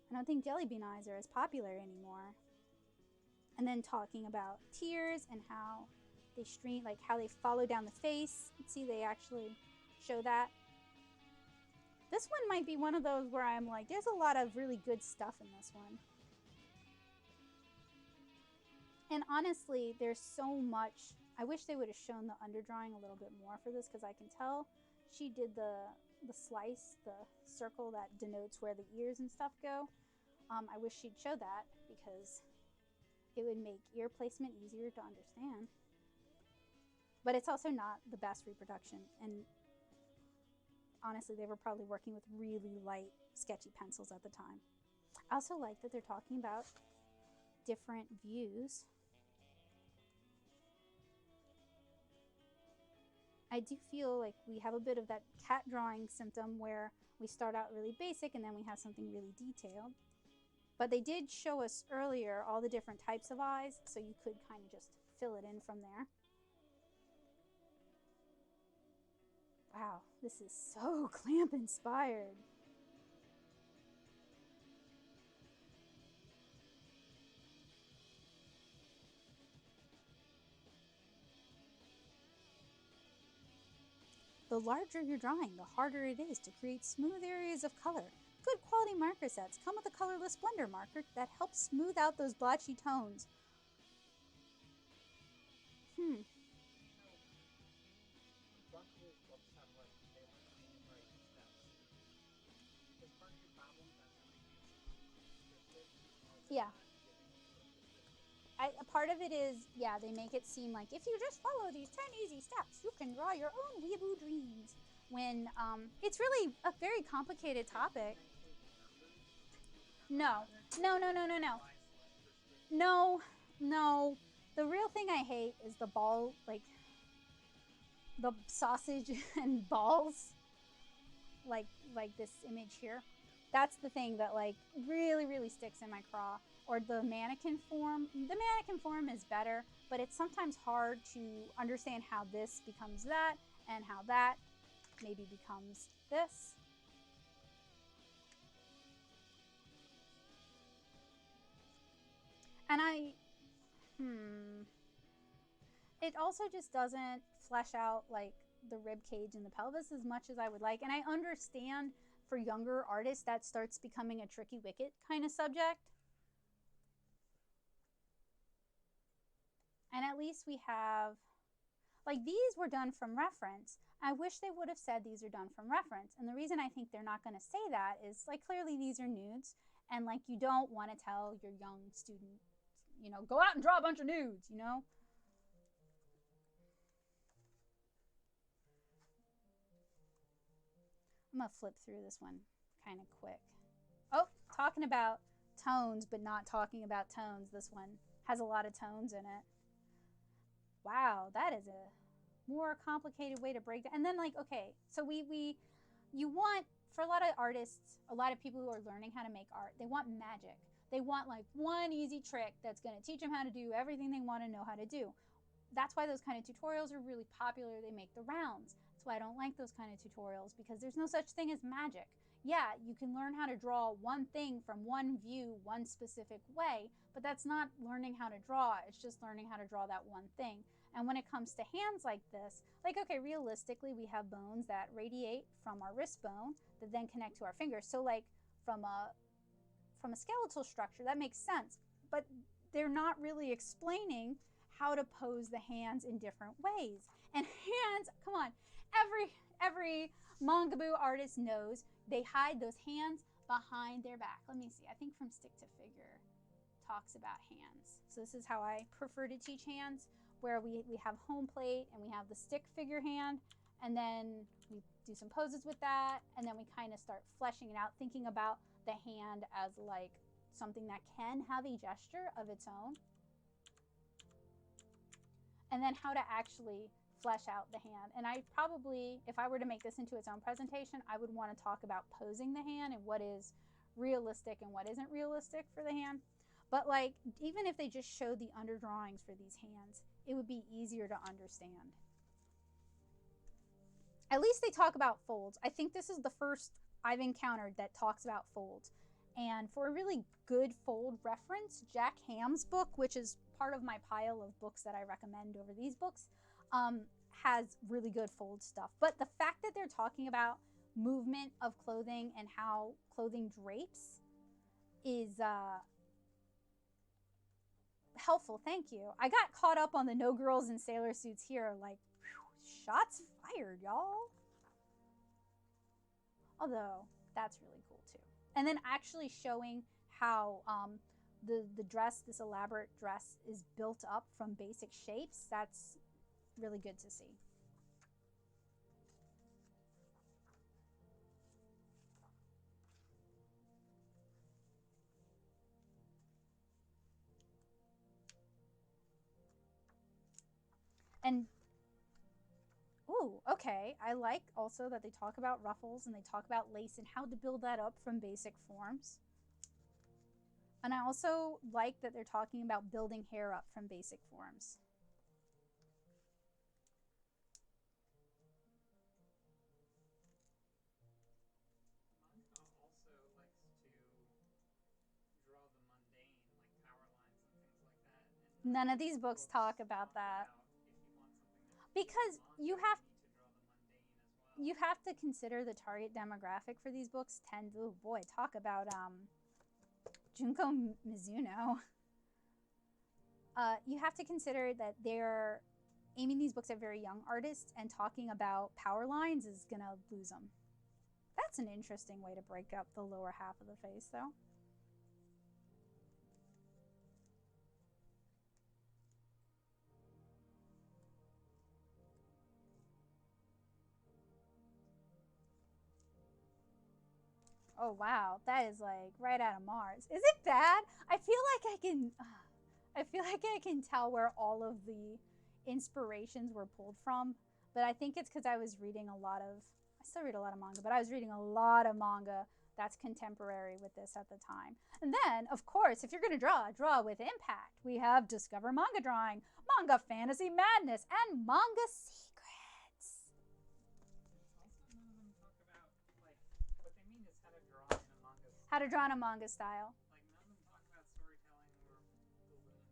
I don't think jelly bean eyes are as popular anymore. And then talking about tears and how they stream, like how they follow down the face. Let's see, they actually show that. This one might be one of those where I'm like, there's a lot of really good stuff in this one. And honestly, there's so much. I wish they would have shown the underdrawing a little bit more for this, because I can tell she did the slice, the circle that denotes where the ears and stuff go. I wish she'd show that, because it would make ear placement easier to understand. But it's also not the best reproduction. And honestly, they were probably working with really light, sketchy pencils at the time. I also like that they're talking about different views. I do feel like we have a bit of that cat drawing symptom where we start out really basic and then we have something really detailed. But they did show us earlier all the different types of eyes, so you could kind of just fill it in from there. Wow, this is so Clamp inspired. The larger your drawing, the harder it is to create smooth areas of color. Good quality marker sets come with a colorless blender marker that helps smooth out those blotchy tones. Yeah. A part of it is, yeah, they make it seem like if you just follow these 10 easy steps, you can draw your own weeaboo dreams. When it's really a very complicated topic. No. No, no, no, no, no. No, no. The real thing I hate is the ball, like, the sausage and balls. Like this image here. That's the thing that, like, really, really sticks in my craw. Or the mannequin form. The mannequin form is better, but it's sometimes hard to understand how this becomes that and how that maybe becomes this. And it also just doesn't flesh out like the rib cage and the pelvis as much as I would like. And I understand for younger artists that starts becoming a tricky wicket kind of subject. And at least we have, Like these were done from reference. I wish they would have said these are done from reference. And the reason I think they're not going to say that is like clearly these are nudes. And like you don't want to tell your young student, you know, go out and draw a bunch of nudes, you know? I'm going to flip through this one kind of quick. Oh, talking about tones, but not talking about tones. This one has a lot of tones in it. Wow, that is a more complicated way to break down. And then like, okay, so you want, for a lot of artists, a lot of people who are learning how to make art, they want magic. They want like one easy trick that's going to teach them how to do everything they want to know how to do. That's why those kind of tutorials are really popular. They make the rounds. That's why I don't like those kind of tutorials, because there's no such thing as magic. Yeah, you can learn how to draw one thing from one view, one specific way, but that's not learning how to draw. It's just learning how to draw that one thing. And when it comes to hands like this, like, okay, realistically, we have bones that radiate from our wrist bone that then connect to our fingers. So like from a skeletal structure, that makes sense. But they're not really explaining how to pose the hands in different ways. And hands, come on, every mangaboo artist knows they hide those hands behind their back. Let me see, I think From Stick to Figure talks about hands. So this is how I prefer to teach hands, where we have home plate and we have the stick figure hand, and then we do some poses with that, and then we kind of start fleshing it out, thinking about the hand as like something that can have a gesture of its own, and then how to actually flesh out the hand. And I probably, if I were to make this into its own presentation, I would want to talk about posing the hand and what is realistic and what isn't realistic for the hand. But like, even if they just showed the underdrawings for these hands, it would be easier to understand. At least they talk about folds. I think this is the first I've encountered that talks about folds. And for a really good fold reference, Jack Hamm's book, which is part of my pile of books that I recommend over these books, has really good fold stuff. But the fact that they're talking about movement of clothing and how clothing drapes is helpful. Thank you. I got caught up on the no girls in sailor suits here. Like, whew, shots fired, y'all. Although, that's really cool too. And then actually showing how the dress, this elaborate dress, is built up from basic shapes, that's really good to see. And ooh, okay, I like also that they talk about ruffles and they talk about lace and how to build that up from basic forms. And I also like that they're talking about building hair up from basic forms. Manga also likes to draw the mundane, like power lines and things like that. And None of these books talk about that. Because you have to consider the target demographic for these books. Oh boy, talk about Junko Mizuno. You have to consider that they're aiming these books at very young artists, and talking about power lines is gonna lose them. That's an interesting way to break up the lower half of the face, though. Oh wow, that is like right out of Mars. Is it bad? I feel like I can tell where all of the inspirations were pulled from, but I think it's because I still read a lot of manga, but I was reading a lot of manga that's contemporary with this at the time. And then, of course, if you're gonna draw with impact. We have Discover Manga Drawing, Manga Fantasy Madness, and Manga Secrets. How to draw in a manga style. Like, none of them talk about storytelling or balloon placement.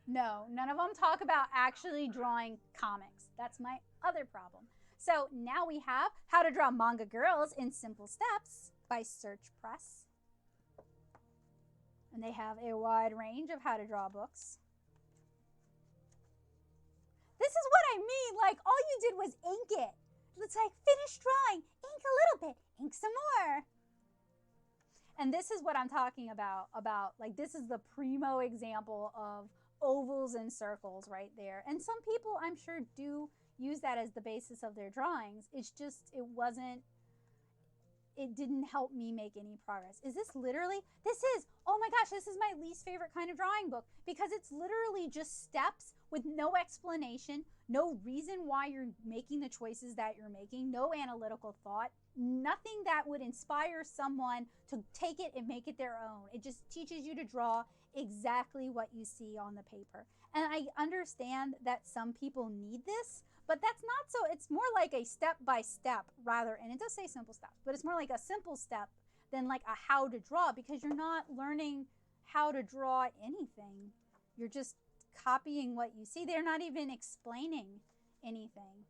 No, none of them talk about actually drawing comics. That's my other problem. So now we have How to Draw Manga Girls in Simple Steps by Search Press. And they have a wide range of how to draw books. This is what I mean, like you did was ink it. It's like, finish drawing, ink a little bit, ink some more. And this is what I'm talking about, like, this is the primo example of ovals and circles right there. And some people, I'm sure, do use that as the basis of their drawings. It's just, it didn't help me make any progress. Is this literally, oh my gosh, this is my least favorite kind of drawing book, because it's literally just steps with no explanation, no reason why you're making the choices that you're making, no analytical thought, nothing that would inspire someone to take it and make it their own. It just teaches you to draw exactly what you see on the paper. And I understand that some people need this, but that's not so. It's more like a step-by-step rather, and it does say simple steps, but it's more like a simple step than like a how to draw, because you're not learning how to draw anything. You're just copying what you see. They're not even explaining anything.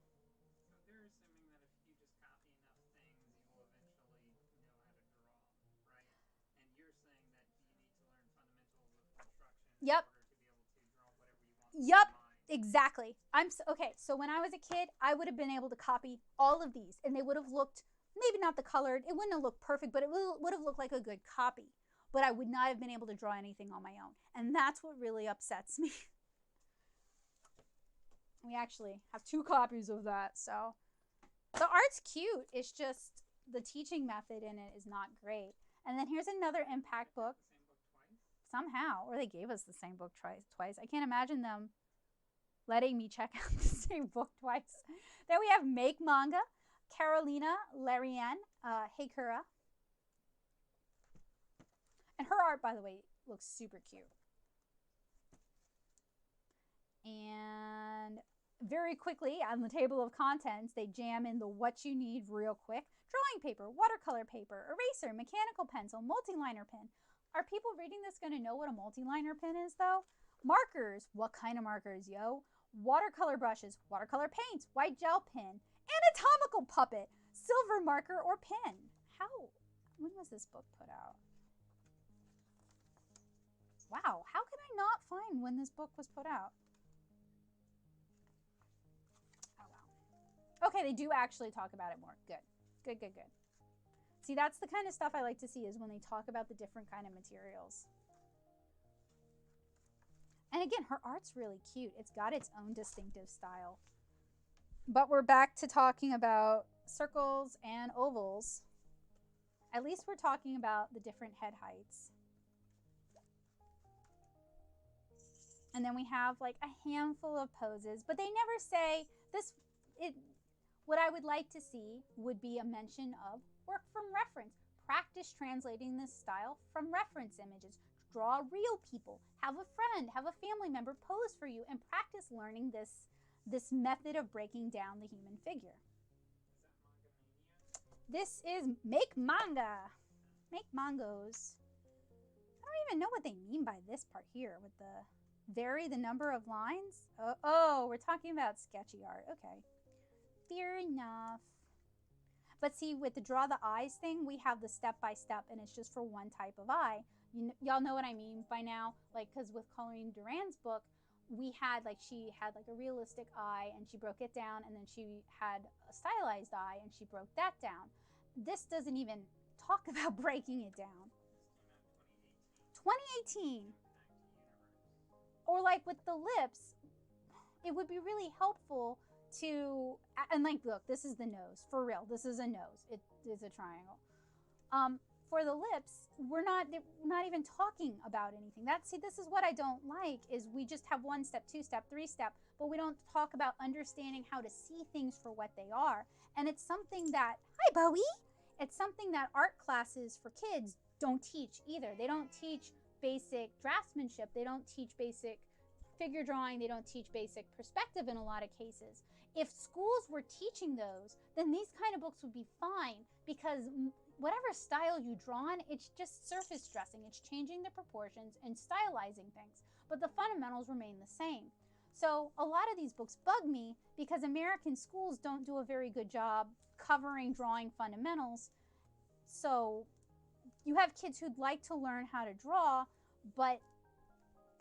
So they're assuming that if you just copy enough things, you will eventually know how to draw, right? And you're saying that you need to learn fundamentals of construction in Yep. order to be able to draw whatever you want. Yep. Exactly. Okay, so when I was a kid, I would have been able to copy all of these, and they would have looked, maybe not the colored, it wouldn't have looked perfect, but it would have looked like a good copy. But I would not have been able to draw anything on my own. And that's what really upsets me. We actually have 2 copies of that, so. The art's cute. It's just the teaching method in it is not great. And then here's another impact book. The same book twice? Somehow. Or they gave us the same book twice. I can't imagine them letting me check out the same book twice. Then we have Make Manga, Karolina, Larienne, Heikura. And her art, by the way, looks super cute. And very quickly on the table of contents, they jam in the what you need real quick. Drawing paper, watercolor paper, eraser, mechanical pencil, multi-liner pen. Are people reading this going to know what a multi-liner pen is, though? Markers, what kind of markers, yo? Watercolor brushes, watercolor paints, white gel pen, anatomical puppet, silver marker or pen. When was this book put out? Wow, how can I not find when this book was put out? Oh, wow. Okay, they do actually talk about it more. Good. See, that's the kind of stuff I like to see, is when they talk about the different kind of materials. And again, her art's really cute. It's got its own distinctive style. But we're back to talking about circles and ovals. At least we're talking about the different head heights. And then we have like a handful of poses, but they never say this. What I would like to see would be a mention of work from reference. Practice translating this style from reference images. Draw real people. Have a friend, have a family member pose for you, and practice learning this method of breaking down the human figure. Is that Manga Mania? This is Make Manga. Make mangos. I don't even know what they mean by this part here with the vary the number of lines. Oh, we're talking about sketchy art. Okay. Fair enough. But see, with the draw the eyes thing, we have the step-by-step, and it's just for one type of eye. Y'all know what I mean by now, like, because with Colleen Duran's book, she had like a realistic eye, and she broke it down, and then she had a stylized eye, and she broke that down. This doesn't even talk about breaking it down. This came out 2018. Back to Universe. Or like with the lips, it would be really helpful to, and like, look, this is the nose, for real. This is a nose. It is a triangle. For the lips, they're not even talking about anything. See, this is what I don't like, is we just have 1 step, 2 step, 3 step, but we don't talk about understanding how to see things for what they are. And it's something that, hi Bowie, it's something that art classes for kids don't teach either. They don't teach basic draftsmanship. They don't teach basic figure drawing. They don't teach basic perspective in a lot of cases. If schools were teaching those, then these kind of books would be fine, because whatever style you draw on, it's just surface dressing. It's changing the proportions and stylizing things, but the fundamentals remain the same. So a lot of these books bug me because American schools don't do a very good job covering drawing fundamentals. So you have kids who'd like to learn how to draw, but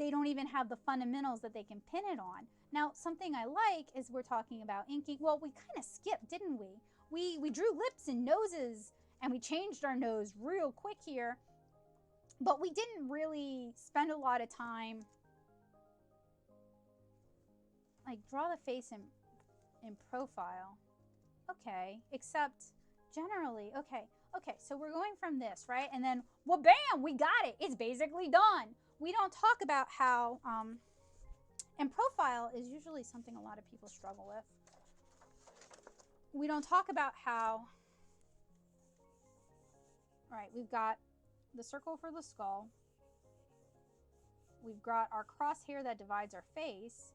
they don't even have the fundamentals that they can pin it on. Now, something I like is we're talking about inking. Well, we kind of skipped, didn't we? We drew lips and noses, and we changed our nose real quick here, but we didn't really spend a lot of time, like, draw the face in profile. Okay, except generally, okay, so we're going from this, right? And then, well, bam, we got it. It's basically done. We don't talk about how, and profile is usually something a lot of people struggle with. We don't talk about how, all right, we've got the circle for the skull. We've got our crosshair that divides our face.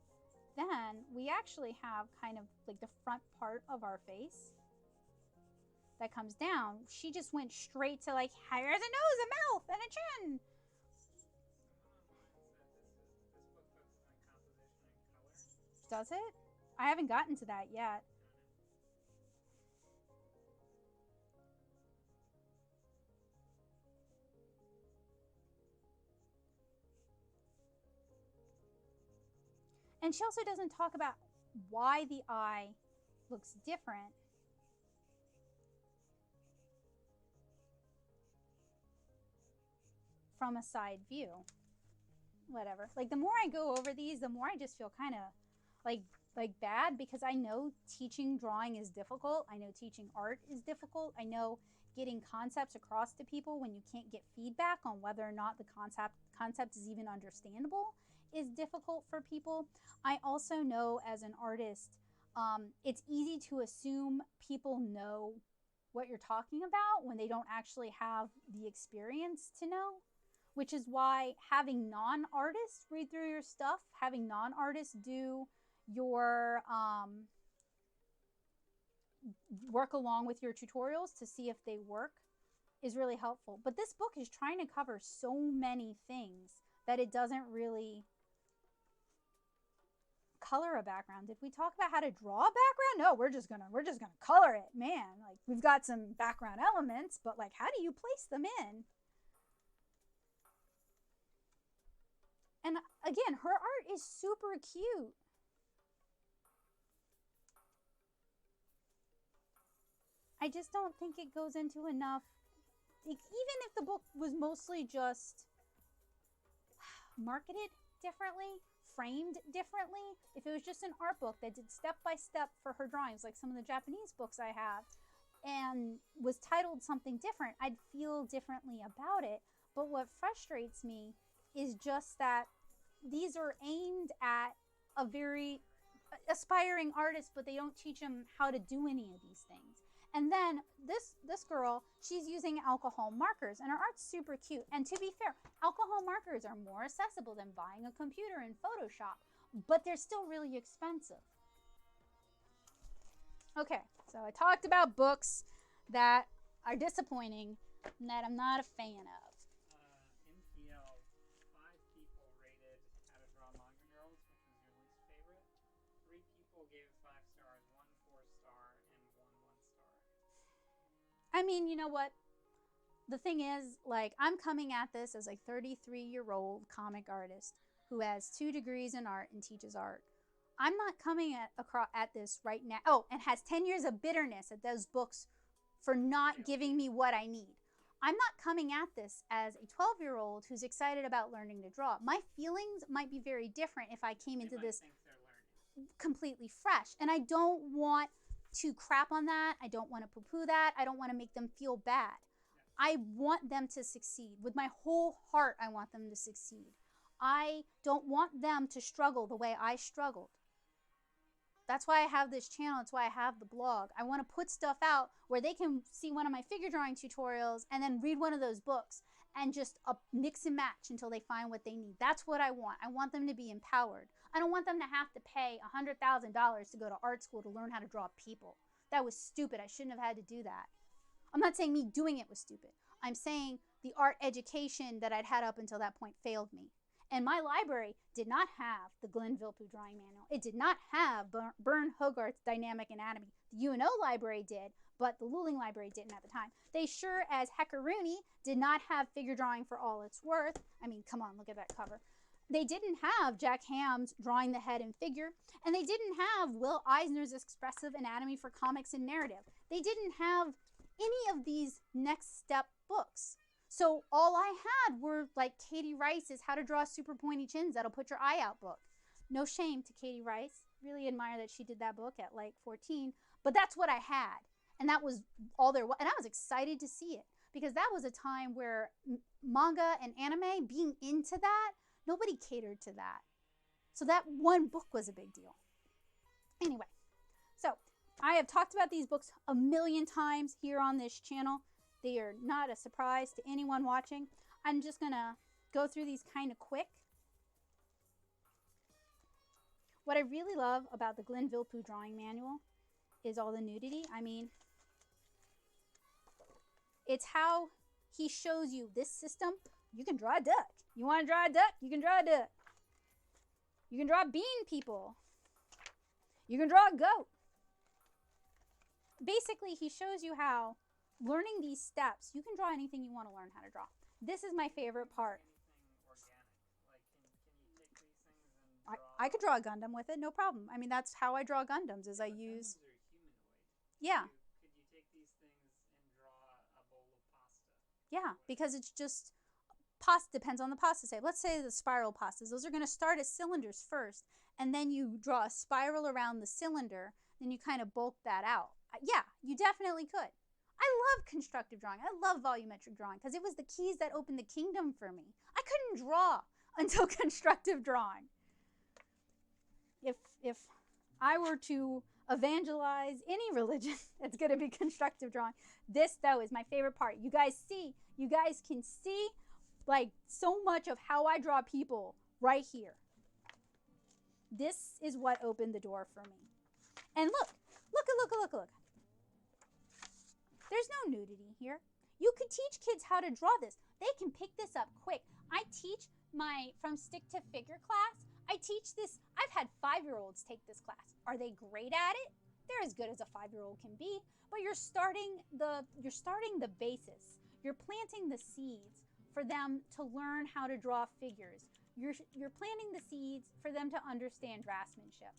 Then we actually have kind of like the front part of our face that comes down. She just went straight to like, here's a nose, a mouth, and a chin. Does it? I haven't gotten to that yet. And she also doesn't talk about why the eye looks different from a side view. Whatever. Like, the more I go over these, the more I just feel kind of like bad, because I know teaching drawing is difficult. I know teaching art is difficult. I know getting concepts across to people when you can't get feedback on whether or not the concept is even understandable is difficult for people. I also know as an artist, it's easy to assume people know what you're talking about when they don't actually have the experience to know, which is why having non-artists read through your stuff, having non-artists do your work along with your tutorials to see if they work is really helpful. But this book is trying to cover so many things that it doesn't really color a background. Did we talk about how to draw a background? No, we're just gonna color it, man. Like, we've got some background elements, but like, how do you place them in? And again, her art is super cute. I just don't think it goes into enough. Like, even if the book was mostly just marketed differently, framed differently, if it was just an art book that did step by step for her drawings, like some of the Japanese books I have, and was titled something different, I'd feel differently about it. But what frustrates me is just that these are aimed at a very aspiring artist, but they don't teach them how to do any of these things. And then this girl, she's using alcohol markers, and her art's super cute. And to be fair, alcohol markers are more accessible than buying a computer in Photoshop, but they're still really expensive. Okay, so I talked about books that are disappointing and that I'm not a fan of. MPL, 5 people rated How to Draw Manga Girls, which was your least favorite. 3 people gave 5 stars, 1 4-star, and 1 1-star. I mean, you know what? The thing is, like, I'm coming at this as a 33-year-old comic artist who has 2 degrees in art and teaches art. I'm not coming at this right now. Oh, and has 10 years of bitterness at those books for not giving me what I need. I'm not coming at this as a 12-year-old who's excited about learning to draw. My feelings might be very different if I came into this completely fresh. And I don't want to crap on that. I don't want to poo-poo that. I don't want to make them feel bad. I want them to succeed. With my whole heart, I want them to succeed. I don't want them to struggle the way I struggled. That's why I have this channel. That's why I have the blog. I want to put stuff out where they can see one of my figure drawing tutorials and then read one of those books and just mix and match until they find what they need. That's what I want. I want them to be empowered. I don't want them to have to pay $100,000 to go to art school to learn how to draw people. That was stupid. I shouldn't have had to do that. I'm not saying me doing it was stupid. I'm saying the art education that I'd had up until that point failed me. And my library did not have the Glen Vilppu drawing manual. It did not have Burne Hogarth's dynamic anatomy. The UNO library did, but the Luling library didn't at the time. They sure as Heikura did not have figure drawing for all it's worth. I mean, come on, look at that cover. they didn't have Jack Hamm's drawing the head and figure, and they didn't have Will Eisner's Expressive Anatomy for Comics and Narrative. They didn't have any of these next step books. So all I had were like Katie Rice's How to Draw Super Pointy Chins That'll Put Your Eye Out book. No shame to Katie Rice. Really admire that she did that book at like 14. But that's what I had. And that was all there was. And I was excited to see it because that was a time where manga and anime, being into that, nobody catered to that. So that one book was a big deal. Anyway, so I have talked about these books a million times here on this channel. They are not a surprise to anyone watching. I'm just going to go through these kind of quick. What I really love about the Glen Vilppu drawing manual is all the nudity. I mean, it's how he shows you this system. You can draw a duck. You want to draw a duck? You can draw a duck. You can draw bean people. You can draw a goat. Basically, he shows you how learning these steps, you can draw anything you want to learn how to draw. This is my favorite part. I could draw a Gundam with it, no problem. I mean, that's how I draw Gundams, is I use... Gundams are humanoid. Yeah. Could you take these things and draw a bowl of pasta? Yeah, because it's just... Pasta depends on the pasta type. Let's say the spiral pastas. Those are going to start as cylinders first, and then you draw a spiral around the cylinder, then you kind of bulk that out. Yeah, you definitely could. I love constructive drawing. I love volumetric drawing because it was the keys that opened the kingdom for me. I couldn't draw until constructive drawing. If I were to evangelize any religion, it's going to be constructive drawing. This, though, is my favorite part. You guys can see like so much of how I draw people right here. This is what opened the door for me. And look. There's no nudity here. You could teach kids how to draw this. They can pick this up quick. I teach my from stick to figure class. I teach this. I've had 5-year-olds take this class. Are they great at it? They're as good as a 5-year-old can be, but you're starting the basis. You're planting the seeds for them to learn how to draw figures. You're planting the seeds for them to understand draftsmanship.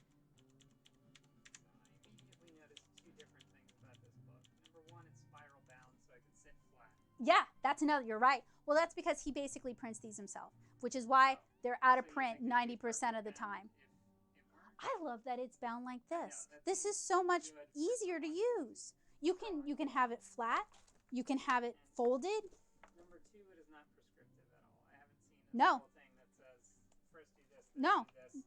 Yeah, that's another, you're right. Well, that's because he basically prints these himself, which is why they're out of print 90% of the time. I love that it's bound like this. This is so much easier to use. You can have it flat. You can have it folded. Number 2, it is not prescriptive at all. I haven't seen a No. thing that says first do this, No. do this,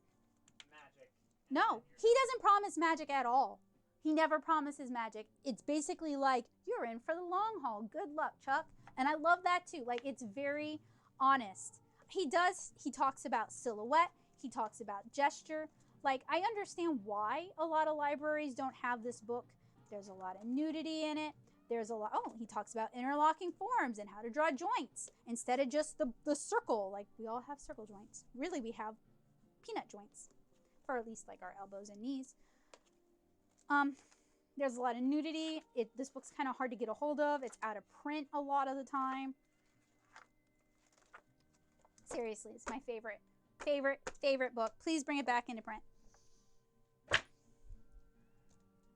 magic. No, he doesn't promise magic at all. He never promises magic. It's basically like, you're in for the long haul. Good luck, Chuck. And I love that too. Like, it's very honest. He talks about silhouette. He talks about gesture. Like, I understand why a lot of libraries don't have this book. There's a lot of nudity in it. He talks about interlocking forms and how to draw joints instead of just the circle. Like, we all have circle joints. Really, we have peanut joints for at least like our elbows and knees. There's a lot of nudity. This book's kind of hard to get a hold of. It's out of print a lot of the time. Seriously, it's my favorite book. Please bring it back into print.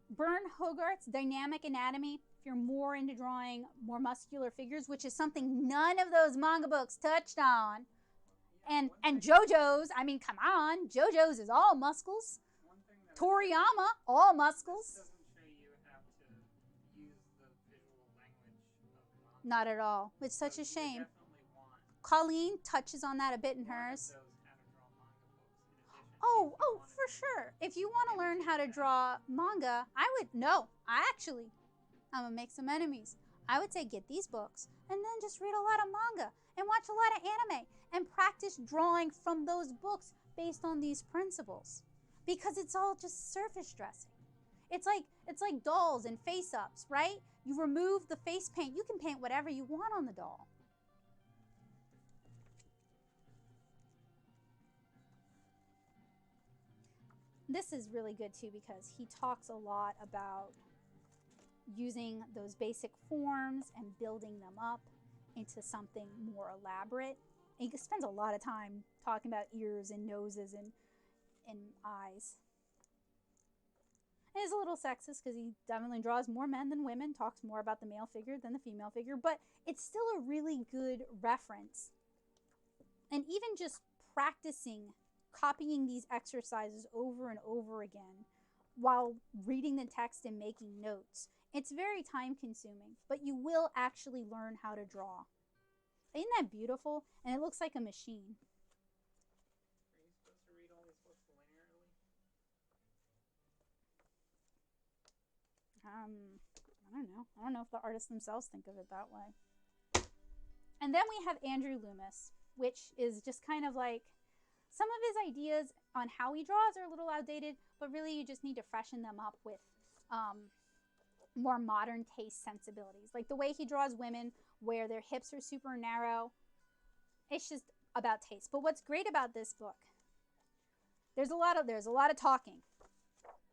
Burne Hogarth's Dynamic Anatomy. If you're more into drawing more muscular figures, which is something none of those manga books touched on. And JoJo's, I mean, come on. JoJo's is all muscles. Toriyama, all muscles. This doesn't show you how to use the visual language of manga. Not at all. It's such a shame. Collene touches on that a bit in hers. Oh, for sure. If you want to learn how to draw manga, I'm going to make some enemies. I would say get these books and then just read a lot of manga and watch a lot of anime and practice drawing from those books based on these principles. Because it's all just surface dressing. It's like dolls and face-ups, right? You remove the face paint. You can paint whatever you want on the doll. This is really good too because he talks a lot about using those basic forms and building them up into something more elaborate. He spends a lot of time talking about ears and noses and eyes. It is a little sexist because he definitely draws more men than women, talks more about the male figure than the female figure, but it's still a really good reference. And even just practicing, copying these exercises over and over again while reading the text and making notes, it's very time consuming, but you will actually learn how to draw. Isn't that beautiful? And it looks like a machine. Are you supposed to read all these books linearly? I don't know. I don't know if the artists themselves think of it that way. And then we have Andrew Loomis, which is just kind of like some of his ideas on how he draws are a little outdated, but really you just need to freshen them up with more modern taste sensibilities. Like the way he draws women where their hips are super narrow. It's just about taste. But what's great about this book, there's a lot of talking.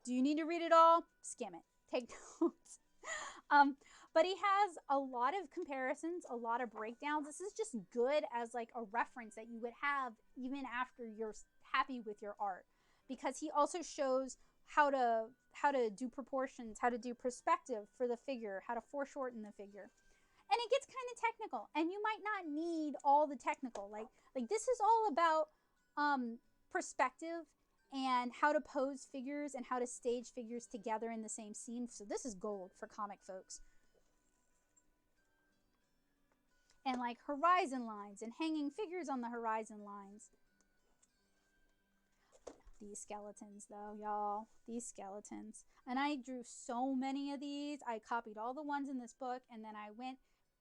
Do you need to read it all? Skim it. Take notes. But he has a lot of comparisons, a lot of breakdowns. This is just good as like a reference that you would have even after you're happy with your art, because he also shows how to do proportions, how to do perspective for the figure, how to foreshorten the figure. And it gets kind of technical, and you might not need all the technical. Like this is all about perspective and how to pose figures and how to stage figures together in the same scene. So this is gold for comic folks. And like horizon lines and hanging figures on the horizon lines. These skeletons though, y'all, these skeletons. And I drew so many of these. I copied all the ones in this book, and then I went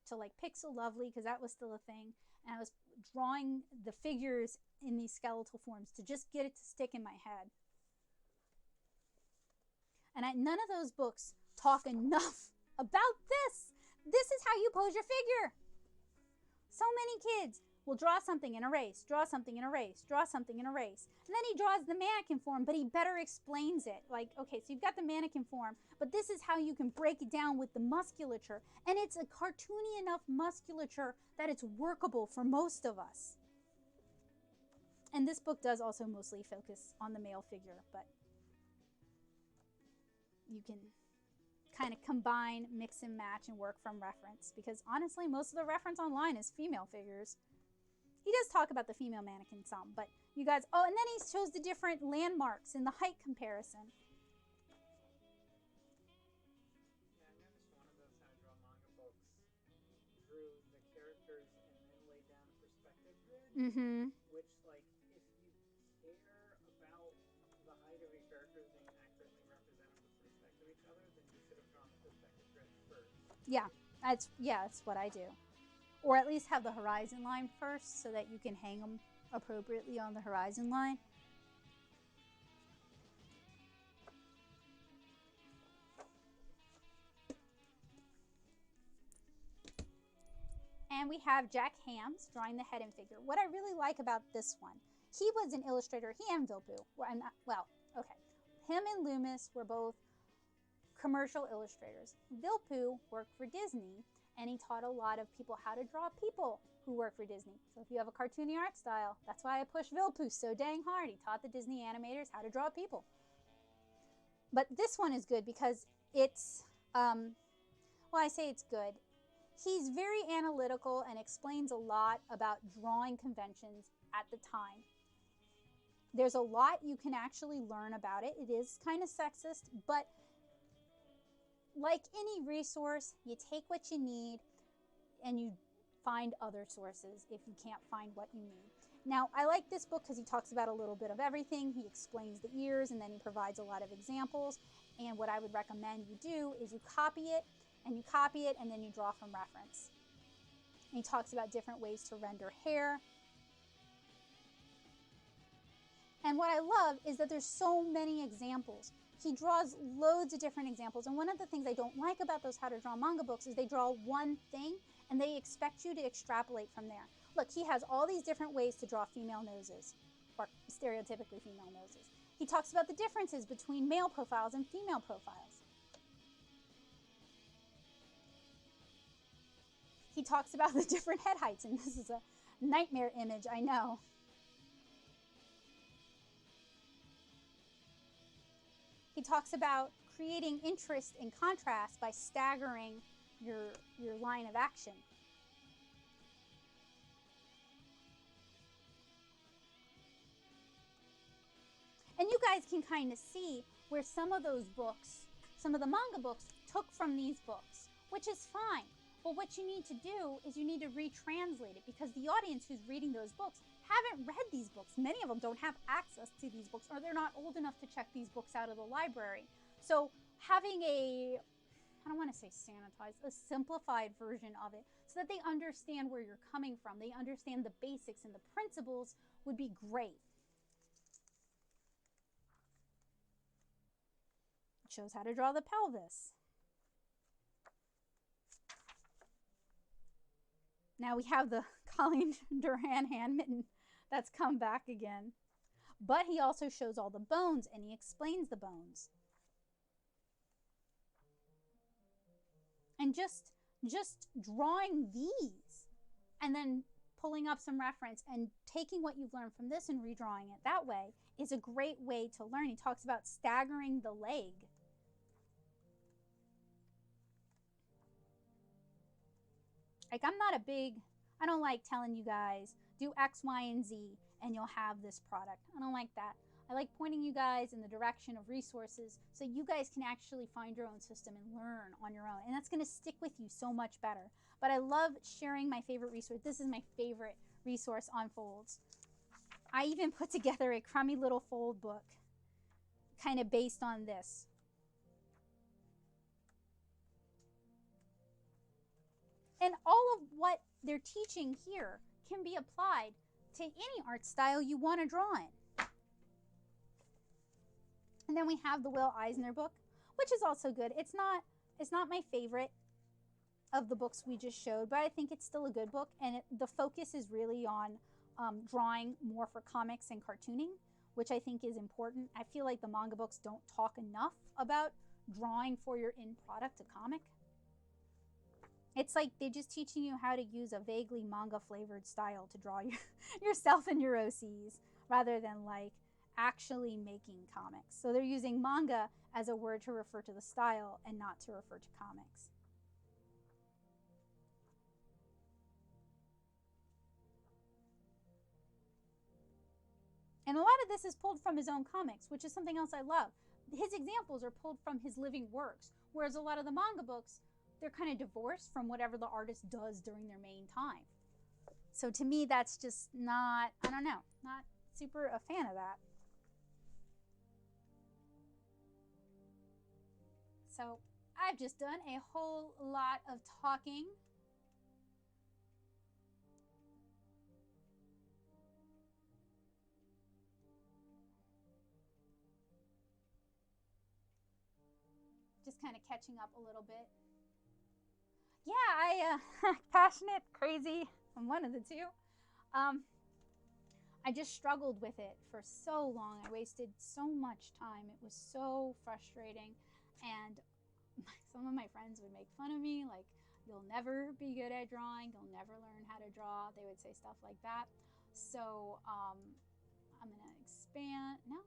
to like Pixel Lovely because that was still a thing. And I was drawing the figures in these skeletal forms to just get it to stick in my head. And none of those books talk enough about this. This is how you pose your figure. So many kids will draw something and erase, draw something and erase, draw something and erase. And then he draws the mannequin form, but he better explains it. Like, okay, so you've got the mannequin form, but this is how you can break it down with the musculature. And it's a cartoony enough musculature that it's workable for most of us. And this book does also mostly focus on the male figure, but you can kind of combine, mix and match, and work from reference, because honestly most of the reference online is female figures. He does talk about the female mannequin some, but you guys, oh, and then he shows the different landmarks in the height comparison. Yeah, I noticed one of those How to Draw Manga books drew the characters and then laid down a perspective grid, which, like, if you care about the height of your characters being accurately represented with respect to each other, then you should have drawn the perspective grid first. Yeah, that's what I do. Or at least have the horizon line first so that you can hang them appropriately on the horizon line. And we have Jack Hamm's drawing the head and figure. What I really like about this one, he was an illustrator, he and Vilppu. Him and Loomis were both commercial illustrators. Vilppu worked for Disney, and he taught a lot of people how to draw people who work for Disney. So if you have a cartoony art style, that's why I push Vilppu so dang hard. He taught the Disney animators how to draw people. But this one is good because it's, I say it's good. He's very analytical and explains a lot about drawing conventions at the time. There's a lot you can actually learn about it. It is kind of sexist, but like any resource, you take what you need and you find other sources if you can't find what you need. Now, I like this book because he talks about a little bit of everything. He explains the ears, and then he provides a lot of examples. And what I would recommend you do is you copy it, and then you draw from reference. And he talks about different ways to render hair. And what I love is that there's so many examples. He draws loads of different examples. And one of the things I don't like about those How to Draw Manga books is they draw one thing and they expect you to extrapolate from there. Look, he has all these different ways to draw female noses, or stereotypically female noses. He talks about the differences between male profiles and female profiles. He talks about the different head heights, and this is Nightmare image, I know. He talks about creating interest and contrast by staggering your line of action. And you guys can kind of see where some of those books, some of the manga books, took from these books, which is fine. But what you need to do is you need to retranslate it, because the audience who's reading those books haven't read these books. Many of them don't have access to these books, or they're not old enough to check these books out of the library. So having a, I don't want to say sanitized, a simplified version of it so that they understand where you're coming from, they understand the basics and the principles, would be great. It shows how to draw the pelvis. Now we have the Collene Doran hand mitten that's come back again. But he also shows all the bones, and he explains the bones. And just drawing these and then pulling up some reference and taking what you've learned from this and redrawing it that way is a great way to learn. He talks about staggering the leg. Like, I don't like telling you guys, do X, Y, and Z, and you'll have this product. I don't like that. I like pointing you guys in the direction of resources so you guys can actually find your own system and learn on your own. And that's going to stick with you so much better. But I love sharing my favorite resource. This is my favorite resource on folds. I even put together a crummy little fold book kind of based on this. And all of what they're teaching here can be applied to any art style you want to draw in. And then we have the Will Eisner book, which is also good. It's not my favorite of the books we just showed, but I think it's still a good book. And the focus is really on drawing more for comics and cartooning, which I think is important. I feel like the manga books don't talk enough about drawing for your end product, a comic. It's like they're just teaching you how to use a vaguely manga-flavored style to draw yourself and your OCs, rather than like actually making comics. So they're using manga as a word to refer to the style and not to refer to comics. And a lot of this is pulled from his own comics, which is something else I love. His examples are pulled from his living works, whereas a lot of the manga books, they're kind of divorced from whatever the artist does during their main time. So to me, that's just not, I don't know, not super a fan of that. So I've just done a whole lot of talking. Just kind of catching up a little bit. Yeah, passionate, crazy, I'm one of the two. I just struggled with it for so long. I wasted so much time. It was so frustrating. And some of my friends would make fun of me, like, you'll never be good at drawing, you'll never learn how to draw. They would say stuff like that. So I'm gonna expand. No,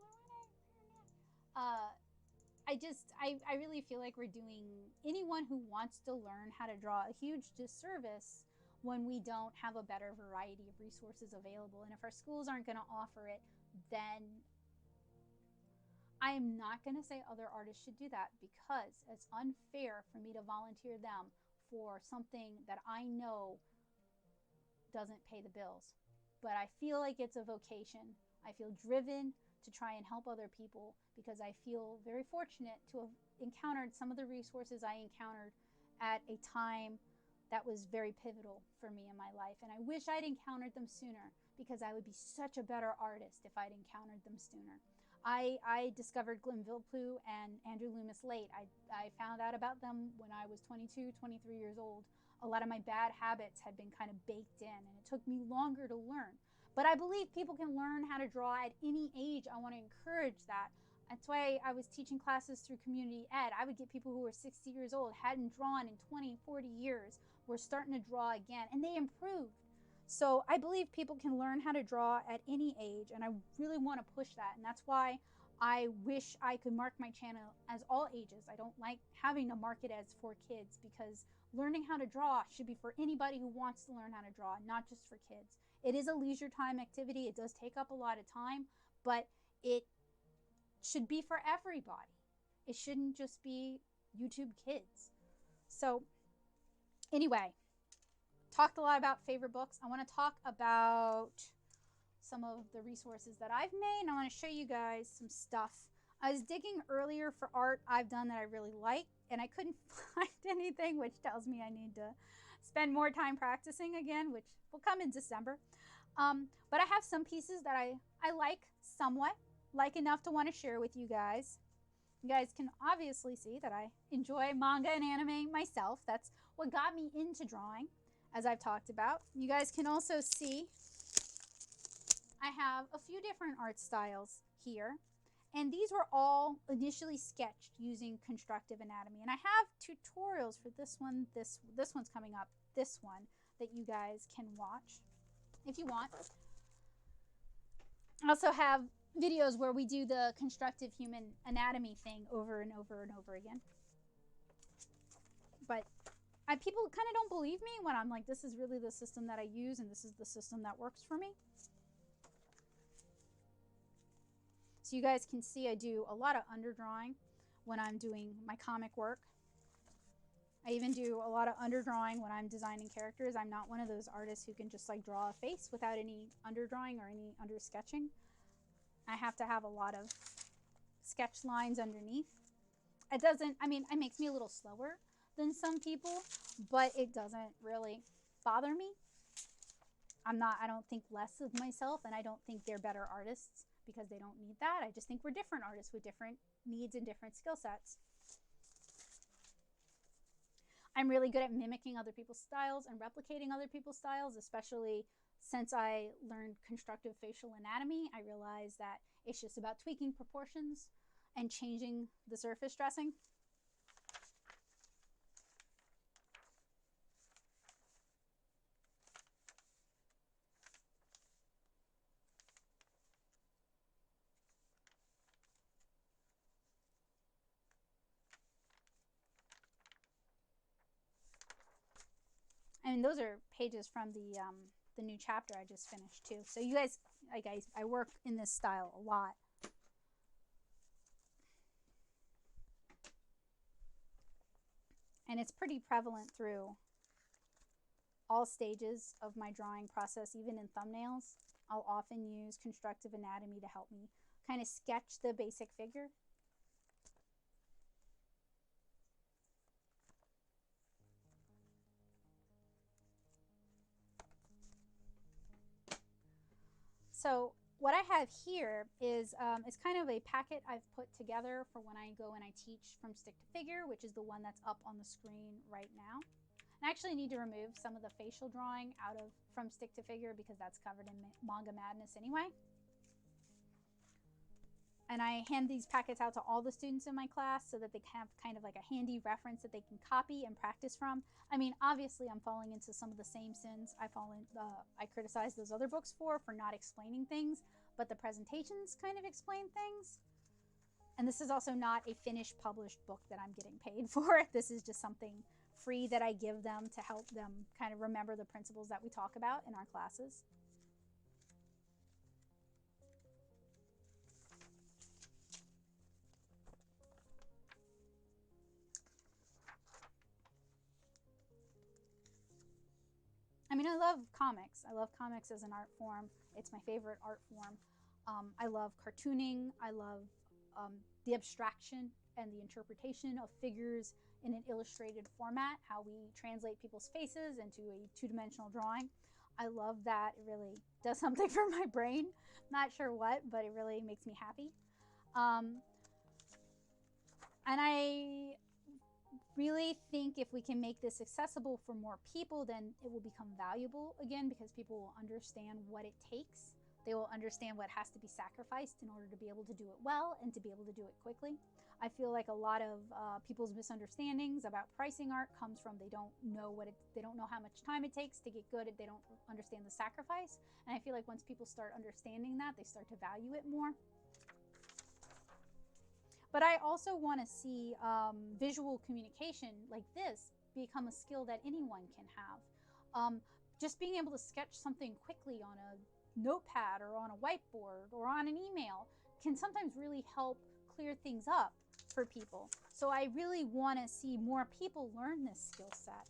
I really feel like we're doing anyone who wants to learn how to draw a huge disservice when we don't have a better variety of resources available. And if our schools aren't going to offer it, then I am not going to say other artists should do that, because it's unfair for me to volunteer them for something that I know doesn't pay the bills. But I feel like it's a vocation. I feel driven to try and help other people, because I feel very fortunate to have encountered some of the resources I encountered at a time that was very pivotal for me in my life. And I wish I'd encountered them sooner, because I would be such a better artist if I'd encountered them sooner. I discovered Glen, Vilppu and Andrew Loomis late. I found out about them when I was 22, 23 years old. A lot of my bad habits had been kind of baked in, and it took me longer to learn. But I believe people can learn how to draw at any age. I want to encourage that. That's why I was teaching classes through community ed. I would get people who were 60 years old, hadn't drawn in 20, 40 years, were starting to draw again, and they improved. So I believe people can learn how to draw at any age, and I really want to push that. And that's why I wish I could mark my channel as all ages. I don't like having to mark it as for kids, because learning how to draw should be for anybody who wants to learn how to draw, not just for kids. It is a leisure time activity. It does take up a lot of time, but it should be for everybody. It shouldn't just be YouTube kids. So anyway, talked a lot about favorite books. I want to talk about some of the resources that I've made, and I want to show you guys some stuff. I was digging earlier for art I've done that I really like, and I couldn't find anything, which tells me I need to spend more time practicing again, which will come in December. But I have some pieces that I like somewhat, like enough to want to share with you guys. You guys can obviously see that I enjoy manga and anime myself. That's what got me into drawing, as I've talked about. You guys can also see I have a few different art styles here, and these were all initially sketched using constructive anatomy. And I have tutorials for this one. This one's coming up, this one, that you guys can watch if you want. I also have videos where we do the constructive human anatomy thing over and over and over again. But people kind of don't believe me when I'm like, this is really the system that I use, and this is the system that works for me. So you guys can see I do a lot of underdrawing when I'm doing my comic work. I even do a lot of underdrawing when I'm designing characters. I'm not one of those artists who can just like draw a face without any underdrawing or any undersketching. I have to have a lot of sketch lines underneath. It doesn't, I mean, it makes me a little slower than some people, but it doesn't really bother me. I don't think less of myself, and I don't think they're better artists because they don't need that. I just think we're different artists with different needs and different skill sets. I'm really good at mimicking other people's styles and replicating other people's styles, especially since I learned constructive facial anatomy. I realized that it's just about tweaking proportions and changing the surface dressing. And those are pages from the new chapter I just finished too. So you guys, I work in this style a lot. And it's pretty prevalent through all stages of my drawing process, even in thumbnails. I'll often use constructive anatomy to help me kind of sketch the basic figure. So what I have here is it's kind of a packet I've put together for when I go and I teach from stick to figure, which is the one that's up on the screen right now. I actually need to remove some of the facial drawing out of from stick to figure because that's covered in Manga Madness anyway. And I hand these packets out to all the students in my class so that they have kind of like a handy reference that they can copy and practice from. I mean, obviously I'm falling into some of the same sins I criticize those other books for not explaining things, but the presentations kind of explain things. And this is also not a finished published book that I'm getting paid for. This is just something free that I give them to help them kind of remember the principles that we talk about in our classes. I mean, I love comics. I love comics as an art form. It's my favorite art form. I love cartooning. I love the abstraction and the interpretation of figures in an illustrated format, how we translate people's faces into a two-dimensional drawing. I love that. It really does something for my brain. Not sure what, but it really makes me happy. And I really think if we can make this accessible for more people, then it will become valuable again, because people will understand what it takes. They will understand what has to be sacrificed in order to be able to do it well and to be able to do it quickly. I feel like a lot of people's misunderstandings about pricing art comes from they don't know they don't know how much time it takes to get good. They don't understand the sacrifice. And I feel like once people start understanding that, they start to value it more. But I also want to see visual communication like this become a skill that anyone can have. Just being able to sketch something quickly on a notepad or on a whiteboard or on an email can sometimes really help clear things up for people. So I really want to see more people learn this skill set.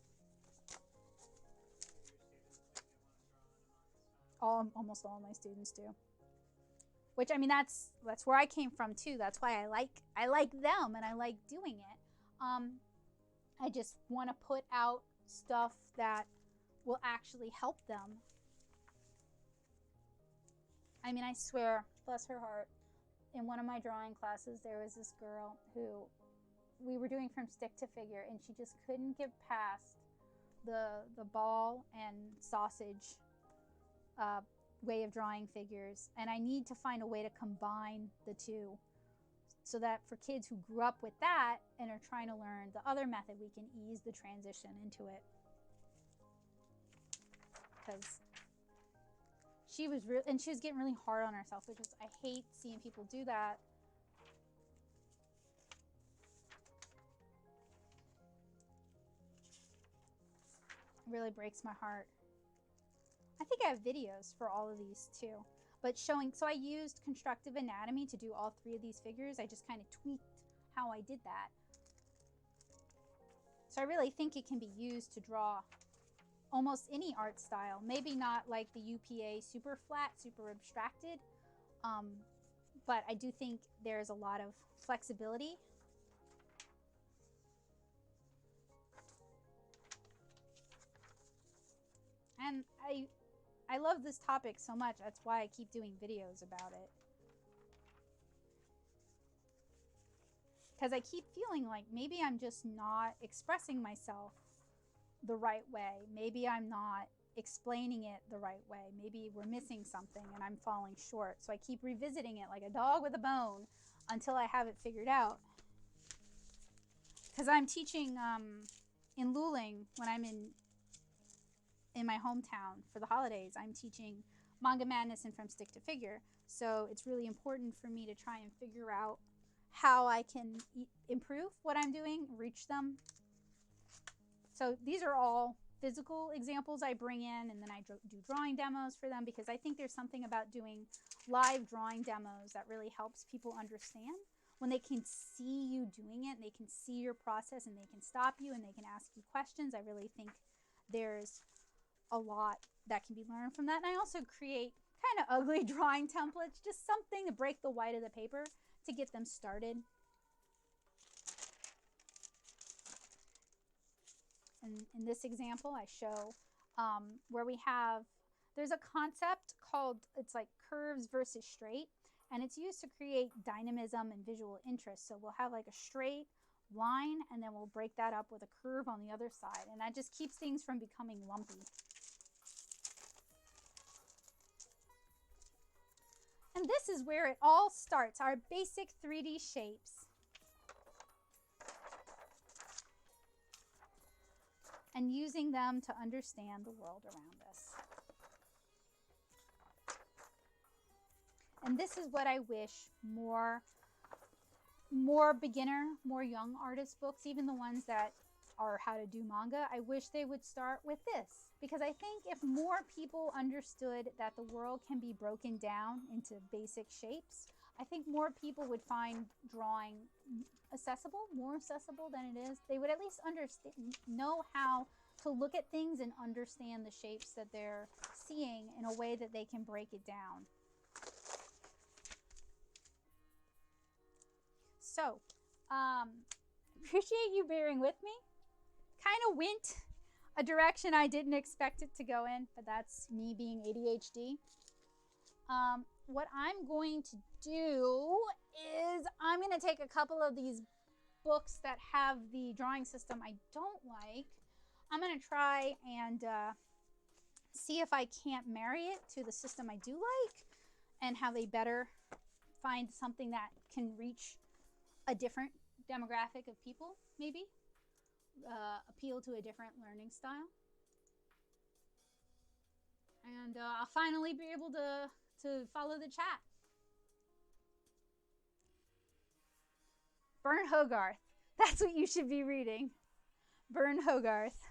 Almost all my students do. Which, I mean, that's where I came from too. That's why I like them and I like doing it. I just want to put out stuff that will actually help them. I mean, I swear, bless her heart, in one of my drawing classes, there was this girl who we were doing from stick to figure, and she just couldn't get past the ball and sausage way of drawing figures. And I need to find a way to combine the two so that for kids who grew up with that and are trying to learn the other method, we can ease the transition into it. Because she was getting really hard on herself, which is, I hate seeing people do that. It really breaks my heart. I think I have videos for all of these too, but showing, so I used constructive anatomy to do all 3 of these figures. I just kind of tweaked how I did that. So I really think it can be used to draw almost any art style. Maybe not like the UPA super flat, super abstracted, but I do think there's a lot of flexibility. And I love this topic so much. That's why I keep doing videos about it. Because I keep feeling like maybe I'm just not expressing myself the right way. Maybe I'm not explaining it the right way. Maybe we're missing something and I'm falling short. So I keep revisiting it like a dog with a bone until I have it figured out. Because I'm teaching in Luling when I'm in my hometown for the holidays. I'm teaching Manga Madness and From Stick to Figure. So it's really important for me to try and figure out how I can improve what I'm doing, reach them. So these are all physical examples I bring in, and then I do drawing demos for them, because I think there's something about doing live drawing demos that really helps people understand. When they can see you doing it, and they can see your process, and they can stop you, and they can ask you questions, I really think there's a lot that can be learned from that. And I also create kind of ugly drawing templates, just something to break the white of the paper to get them started. And in this example, I show where we have, there's a concept called, it's like curves versus straight, and it's used to create dynamism and visual interest. So we'll have like a straight line, and then we'll break that up with a curve on the other side, and that just keeps things from becoming lumpy. And this is where it all starts, our basic 3D shapes. And using them to understand the world around us. And this is what I wish more beginner, more young artist books, even the ones that are how to do manga, I wish they would start with this. Because I think if more people understood that the world can be broken down into basic shapes, I think more people would find drawing accessible, more accessible than it is. They would at least understand, know how to look at things and understand the shapes that they're seeing in a way that they can break it down. So, appreciate you bearing with me. Kind of went a direction I didn't expect it to go in, but that's me being ADHD. What I'm going to do is I'm going to take a couple of these books that have the drawing system I don't like. I'm going to try and see if I can't marry it to the system I do like, and how they better find something that can reach a different demographic of people, maybe. Appeal to a different learning style. And I'll finally be able to follow the chat. Burne Hogarth. That's what you should be reading. Burne Hogarth.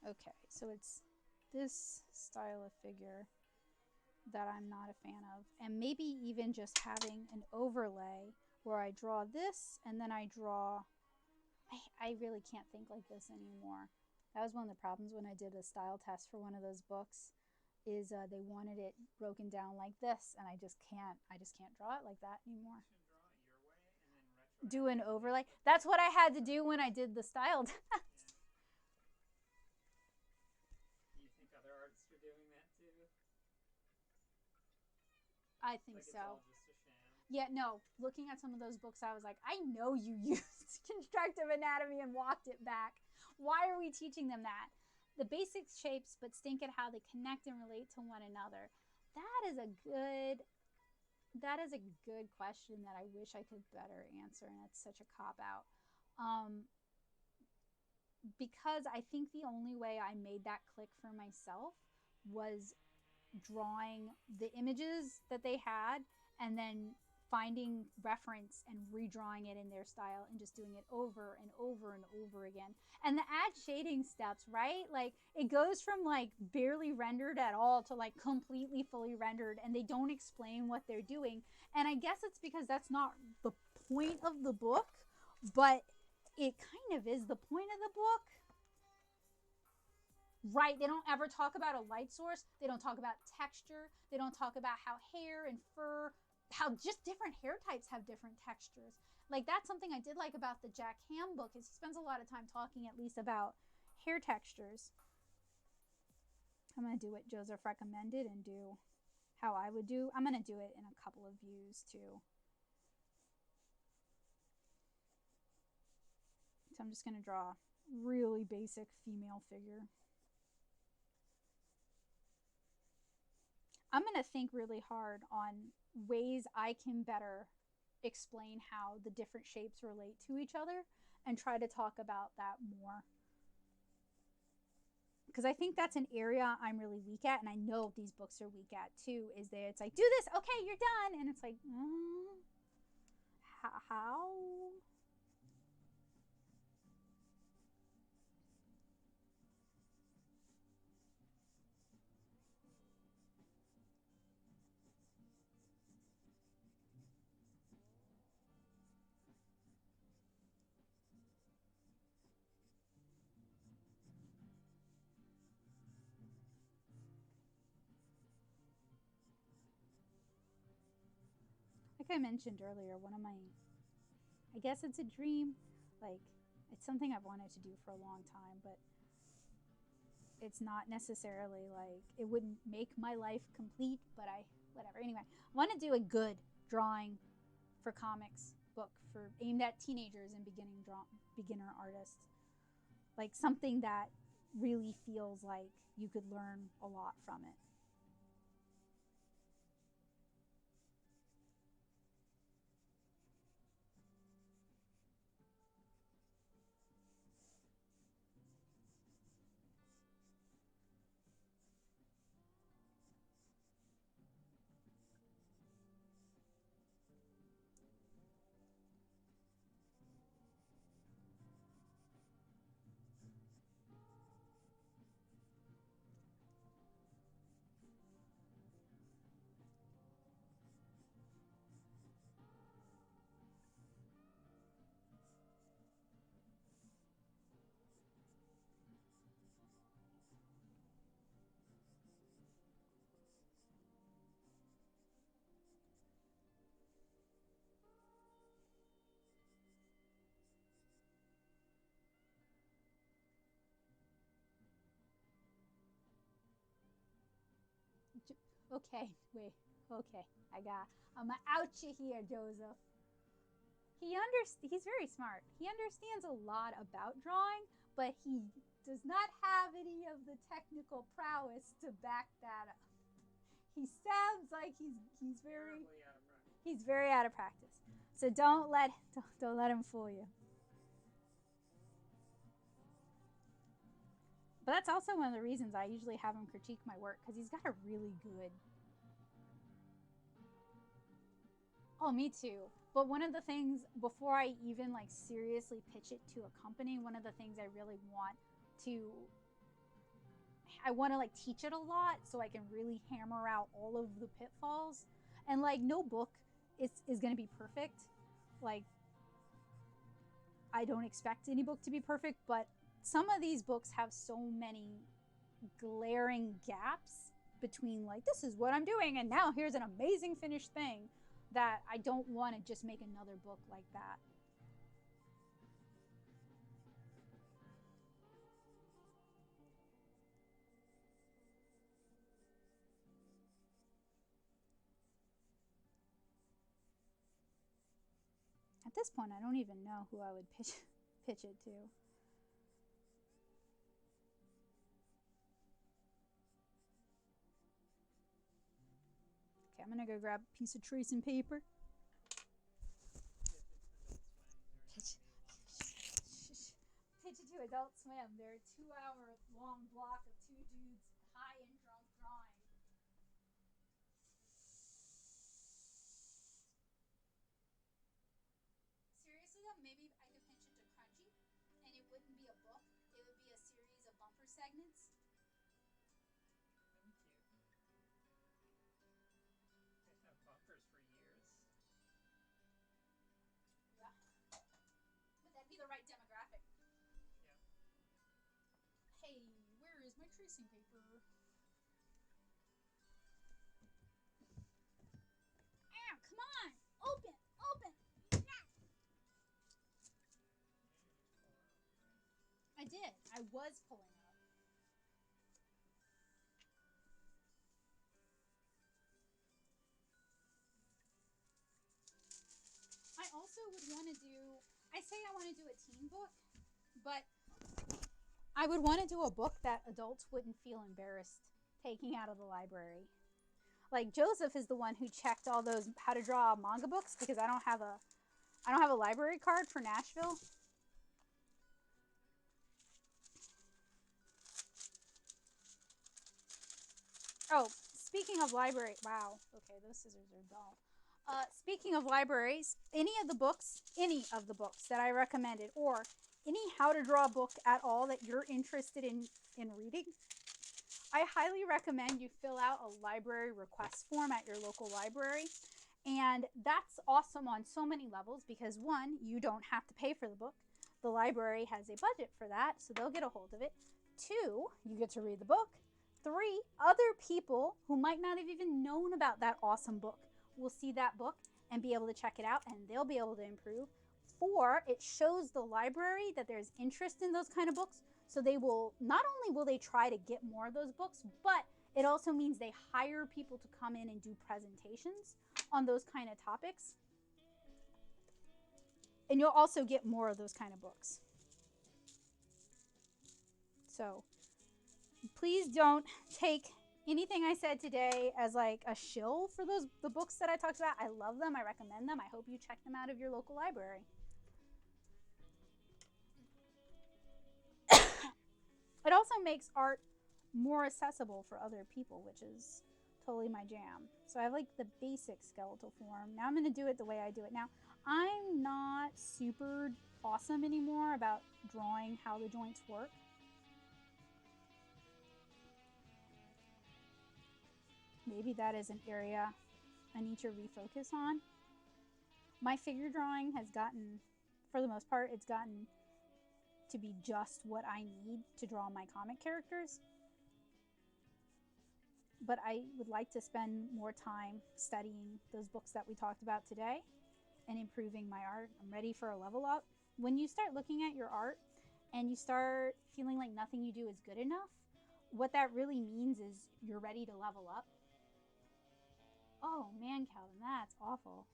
Okay, so it's this style of figure that I'm not a fan of. And maybe even just having an overlay where I draw this and then I draw... I really can't think like this anymore. That was one of the problems when I did a style test for one of those books, is they wanted it broken down like this, and I just can't draw it like that anymore. Do an overlay. That's what I had to do when I did the style test. Do you think other artists are doing that too? I think like so. It's all just a sham. Yeah, no. Looking at some of those books, I was like, I know you used constructive anatomy and walked it back. Why are we teaching them that? The basic shapes, but think at how they connect and relate to one another. That is a good question that I wish I could better answer, and it's such a cop-out. Because I think the only way I made that click for myself was drawing the images that they had and then finding reference and redrawing it in their style and just doing it over and over and over again. And the add shading steps, right? Like, it goes from like barely rendered at all to like completely fully rendered, and they don't explain what they're doing. And I guess it's because that's not the point of the book, but it kind of is the point of the book. Right, they don't ever talk about a light source. They don't talk about texture. They don't talk about how hair and fur, how just different hair types have different textures. Like, that's something I did like about the Jack Hamm book, is he spends a lot of time talking at least about hair textures. I'm going to do what Joseph recommended and do how I would do. I'm going to do it in a couple of views too. So I'm just going to draw a really basic female figure. I'm going to think really hard on ways I can better explain how the different shapes relate to each other and try to talk about that more. Because I think that's an area I'm really weak at, and I know these books are weak at too, is that it's like, do this, okay, you're done. And it's like, how? Like I mentioned earlier, I guess it's a dream. Like, it's something I've wanted to do for a long time, but it's not necessarily like, it wouldn't make my life complete, but whatever. Anyway, I want to do a good drawing for comics book aimed at teenagers and beginner artists. Like, something that really feels like you could learn a lot from it. Okay, wait. Okay, I'm gonna out you here, Joseph. He's very smart. He understands a lot about drawing, but he does not have any of the technical prowess to back that up. He sounds like he's very out of practice. So don't let him fool you. But that's also one of the reasons I usually have him critique my work, because he's got a really good... Oh, me too. But one of the things, before I even like seriously pitch it to a company, one of the things I really want to... I want to like teach it a lot so I can really hammer out all of the pitfalls. And like no book is going to be perfect. Like, I don't expect any book to be perfect, but some of these books have so many glaring gaps between like, this is what I'm doing and now here's an amazing finished thing, that I don't want to just make another book like that. At this point, I don't even know who I would pitch it to. Okay, I'm gonna go grab a piece of tracing paper. Pitch it to Adult Swim. They're a 2-hour-long block of two dudes high and drunk drawing. Seriously though, maybe I could pitch it to Crunchy, and it wouldn't be a book. It would be a series of bumper segments. That'd be cute. They've had bumpers for years. Yeah. But that'd be the right demographic. Yep. Hey, where is my tracing paper? Ow, come on! Open! Open! I did. I was pulling up. I also would want to do... I say I want to do a teen book, but I would want to do a book that adults wouldn't feel embarrassed taking out of the library. Like, Joseph is the one who checked all those how to draw manga books, because I don't have a library card for Nashville. Oh, speaking of library, wow. Okay, those scissors are dull. Speaking of libraries, any of the books that I recommended, or any how to draw book at all that you're interested in reading, I highly recommend you fill out a library request form at your local library. And that's awesome on so many levels, because one, you don't have to pay for the book. The library has a budget for that, so they'll get a hold of it. Two, you get to read the book. Three, other people who might not have even known about that awesome book will see that book and be able to check it out, and they'll be able to improve. Four, it shows the library that there's interest in those kind of books, so they will, not only will they try to get more of those books, but it also means they hire people to come in and do presentations on those kind of topics. And you'll also get more of those kind of books. So please don't take anything I said today as like a shill for the books that I talked about. I love them. I recommend them. I hope you check them out of your local library. It also makes art more accessible for other people, which is totally my jam. So I have like the basic skeletal form. Now I'm going to do it the way I do it now. I'm not super awesome anymore about drawing how the joints work. Maybe that is an area I need to refocus on. My figure drawing has gotten, for the most part, it's gotten to be just what I need to draw my comic characters. But I would like to spend more time studying those books that we talked about today and improving my art. I'm ready for a level up. When you start looking at your art and you start feeling like nothing you do is good enough, what that really means is you're ready to level up. Oh man, Calvin, that's awful.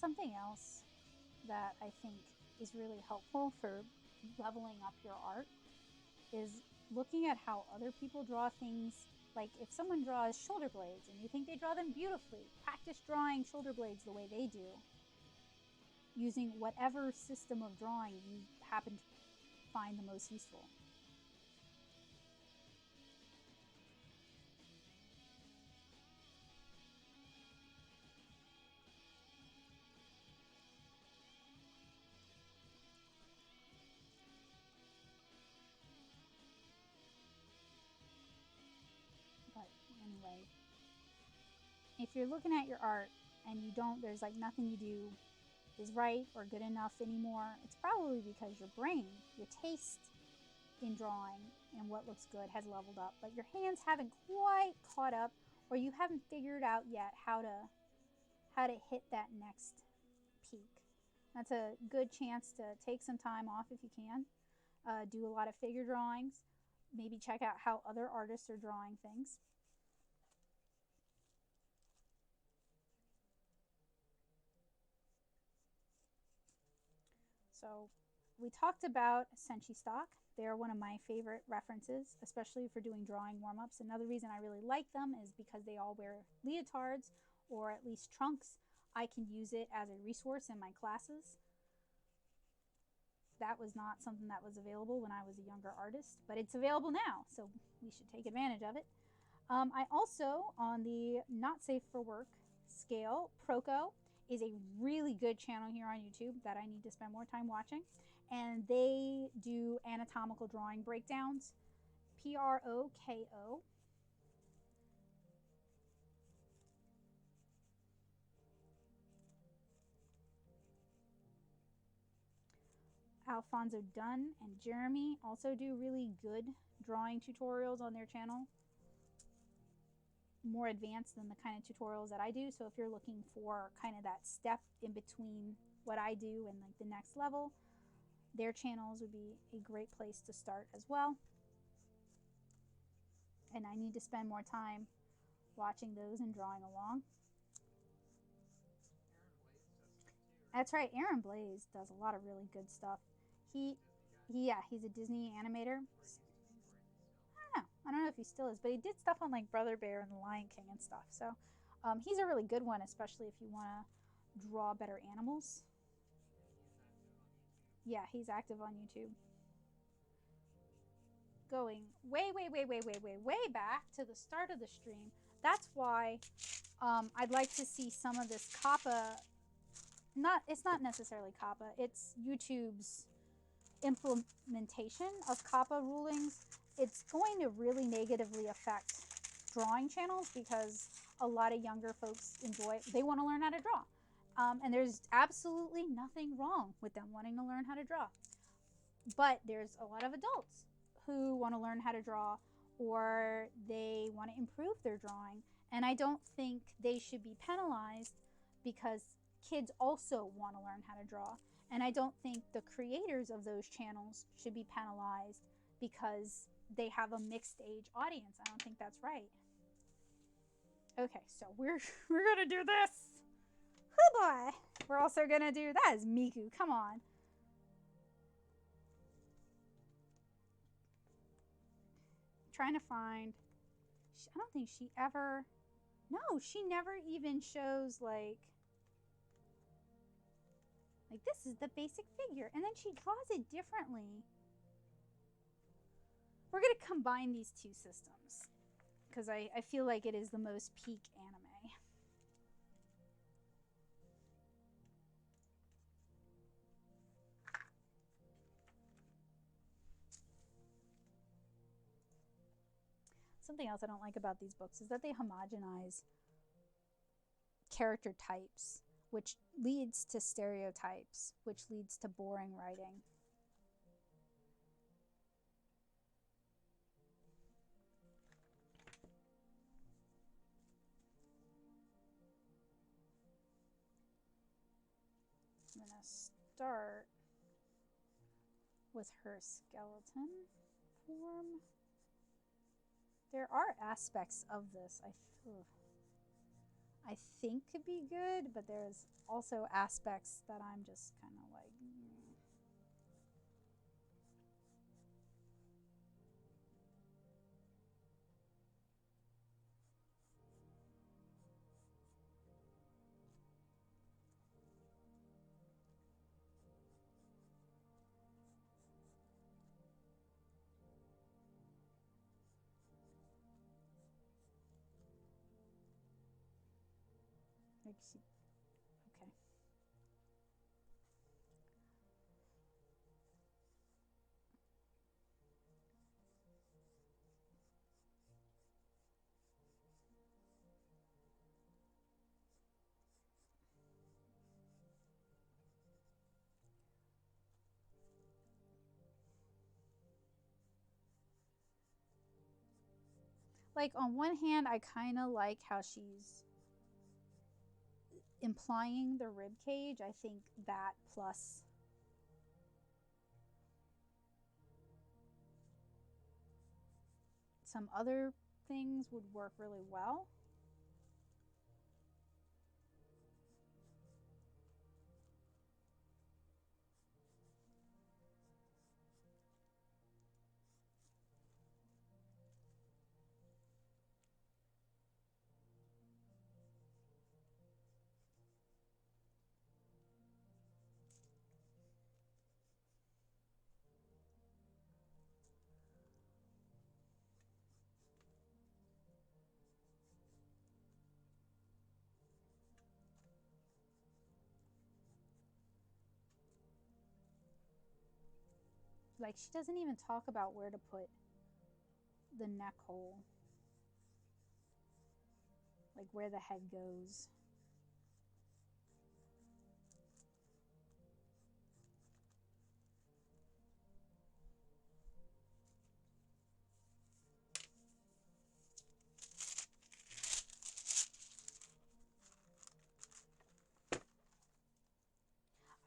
Something else that I think is really helpful for leveling up your art is looking at how other people draw things. Like if someone draws shoulder blades and you think they draw them beautifully, practice drawing shoulder blades the way they do, using whatever system of drawing you happen to find the most useful. But anyway, if you're looking at your art and you don't, there's like nothing you do is right or good enough anymore, it's probably because your brain, your taste in drawing and what looks good has leveled up, but your hands haven't quite caught up, or you haven't figured out yet how to hit that next peak. That's a good chance to take some time off if you can. Do a lot of figure drawings. Maybe check out how other artists are drawing things. So we talked about Senshi stock. They're one of my favorite references, especially for doing drawing warm-ups. Another reason I really like them is because they all wear leotards or at least trunks. I can use it as a resource in my classes. That was not something that was available when I was a younger artist, but it's available now, so we should take advantage of it. I also, on the not safe for work scale, Proco is a really good channel here on YouTube that I need to spend more time watching. And they do anatomical drawing breakdowns. Proko. Alfonso Dunn and Jeremy also do really good drawing tutorials on their channel. More advanced than the kind of tutorials that I do. So if you're looking for kind of that step in between what I do and like the next level, their channels would be a great place to start as well. And I need to spend more time watching those and drawing along. That's right, Aaron Blaze does a lot of really good stuff. Yeah, he's a Disney animator. I don't know if he still is, but he did stuff on like Brother Bear and The Lion King and stuff. So he's a really good one, especially if you want to draw better animals. Yeah, he's active on YouTube. Going way back to the start of the stream. That's why I'd like to see some of this COPPA. It's not necessarily COPPA. It's YouTube's implementation of COPPA rulings. It's going to really negatively affect drawing channels because a lot of younger folks they want to learn how to draw. And there's absolutely nothing wrong with them wanting to learn how to draw. But there's a lot of adults who want to learn how to draw, or they want to improve their drawing. And I don't think they should be penalized because kids also want to learn how to draw. And I don't think the creators of those channels should be penalized because they have a mixed age audience. I don't think that's right. Okay, so we're gonna do this. Oh boy. We're also gonna do, that is Miku, come on. Trying to find, I don't think she ever, no, she never even shows like this is the basic figure, and then she draws it differently. We're going to combine these two systems because I feel like it is the most peak anime. Something else I don't like about these books is that they homogenize character types, which leads to stereotypes, which leads to boring writing. I'm going to start with her skeleton form. There are aspects of this I think could be good, but there's also aspects that I'm just kind of like, like she, okay. Like on one hand, I kind of like how she's implying the rib cage. I think that plus some other things would work really well. Like she doesn't even talk about where to put the neck hole, like where the head goes.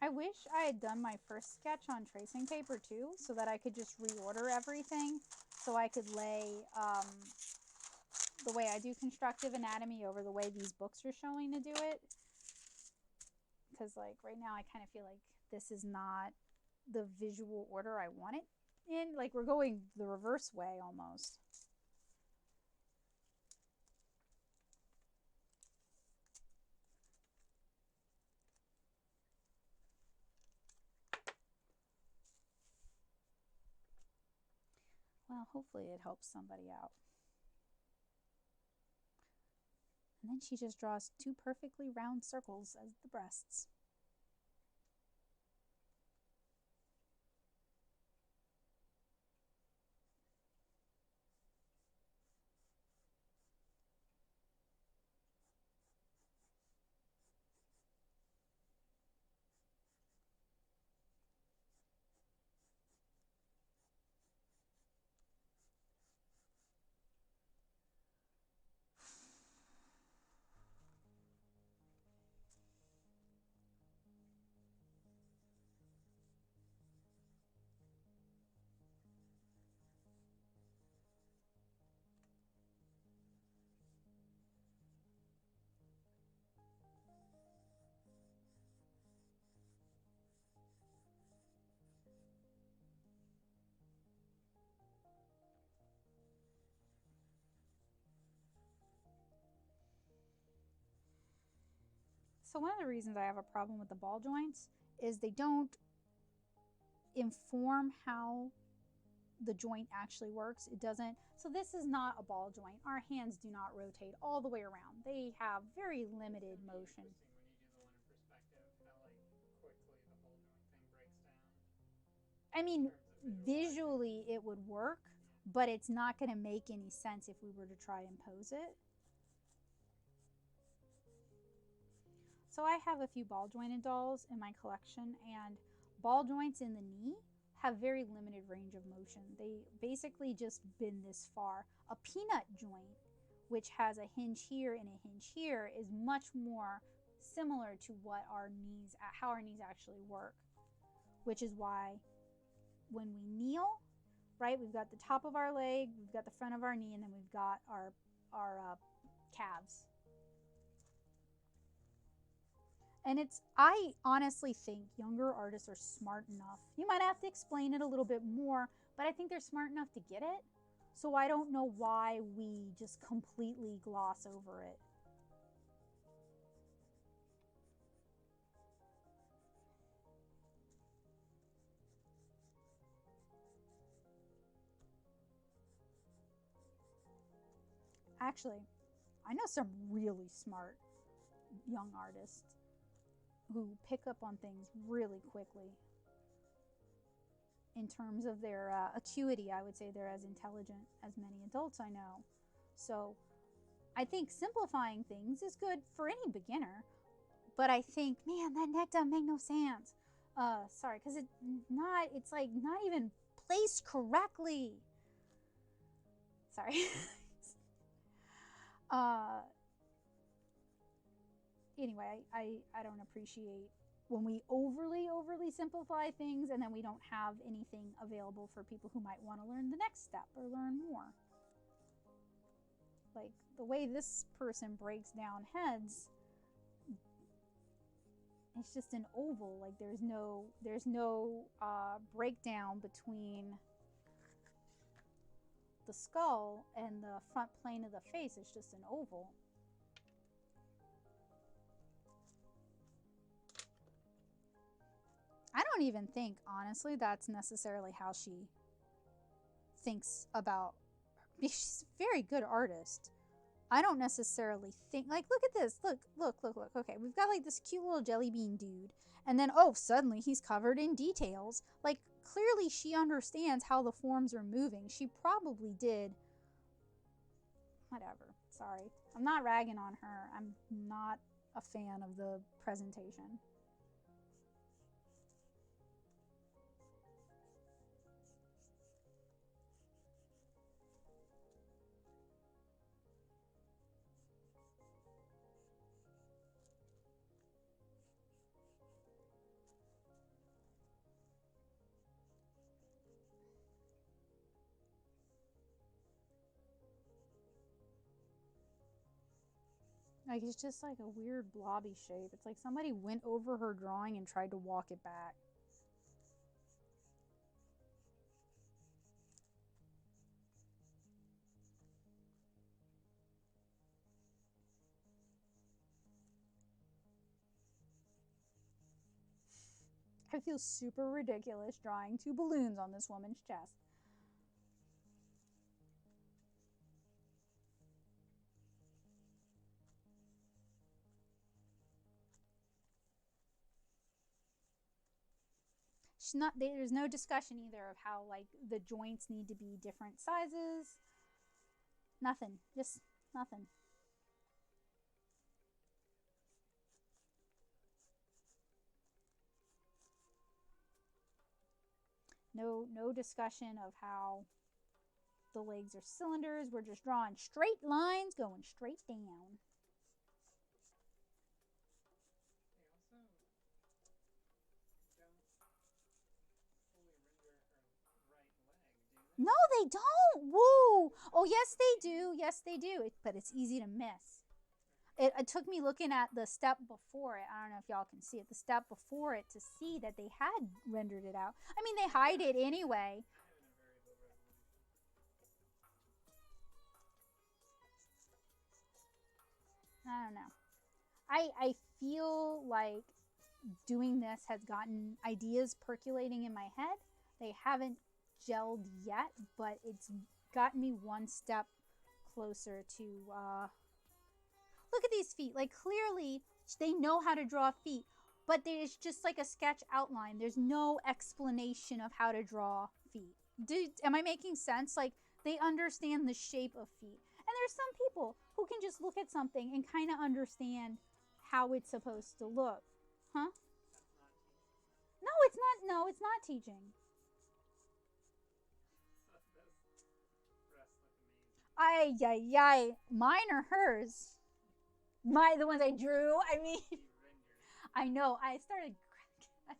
I wish I had done my first sketch on tracing paper too, so that I could just reorder everything, so I could lay the way I do constructive anatomy over the way these books are showing to do it. Because like right now I kind of feel like this is not the visual order I want it in. Like we're going the reverse way almost. Well, hopefully it helps somebody out. And then she just draws 2 perfectly round circles as the breasts. So one of the reasons I have a problem with the ball joints is they don't inform how the joint actually works. It doesn't. So this is not a ball joint. Our hands do not rotate all the way around. They have very limited motion. I mean, visually it would work, but it's not going to make any sense if we were to try and pose it. So I have a few ball jointed dolls in my collection, and ball joints in the knee have very limited range of motion. They basically just bend this far. A peanut joint, which has a hinge here and a hinge here, is much more similar to what how our knees actually work, which is why when we kneel, right, we've got the top of our leg, we've got the front of our knee, and then we've got our calves. And I honestly think younger artists are smart enough. You might have to explain it a little bit more, but I think they're smart enough to get it. So I don't know why we just completely gloss over it. Actually, I know some really smart young artists who pick up on things really quickly. In terms of their acuity, I would say they're as intelligent as many adults I know. So I think simplifying things is good for any beginner. But I think, man, that neck doesn't make no sense. Sorry, because it's like not even placed correctly. Sorry. uh, anyway, I don't appreciate when we overly simplify things and then we don't have anything available for people who might want to learn the next step or learn more. Like the way this person breaks down heads, it's just an oval. Like there's no breakdown between the skull and the front plane of the face. It's just an oval. I don't even think, honestly, that's necessarily how she thinks about. She's a very good artist. I don't necessarily think, like, look at this. Look. Okay, we've got like this cute little jelly bean dude. And then, oh, suddenly he's covered in details. Like, clearly she understands how the forms are moving. She probably did. Whatever. Sorry. I'm not ragging on her. I'm not a fan of the presentation. Like, it's just like a weird blobby shape. It's like somebody went over her drawing and tried to walk it back. I feel super ridiculous drawing two balloons on this woman's chest. She's not, there's no discussion either of how like the joints need to be different sizes. Nothing. Just nothing. No discussion of how the legs are cylinders. We're just drawing straight lines going straight down. They also don't fully render her right leg, do they? No, they don't. Woo. Oh, yes, they do. Yes, they do. But it's easy to miss. It took me looking at the step before it. I don't know if y'all can see it. The step before it to see that they had rendered it out. I mean, they hide it anyway. I don't know. I feel like doing this has gotten ideas percolating in my head. They haven't gelled yet, but it's gotten me one step closer to look at these feet. Like clearly they know how to draw feet, but there's just like a sketch outline. There's no explanation of how to draw feet. Am I making sense? Like they understand the shape of feet. And there's some people who can just look at something and kind of understand how it's supposed to look. Huh? No, it's not. No, it's not teaching. Ay, ay, ay. Mine or hers? The ones I drew. I mean, I know. I started cracking up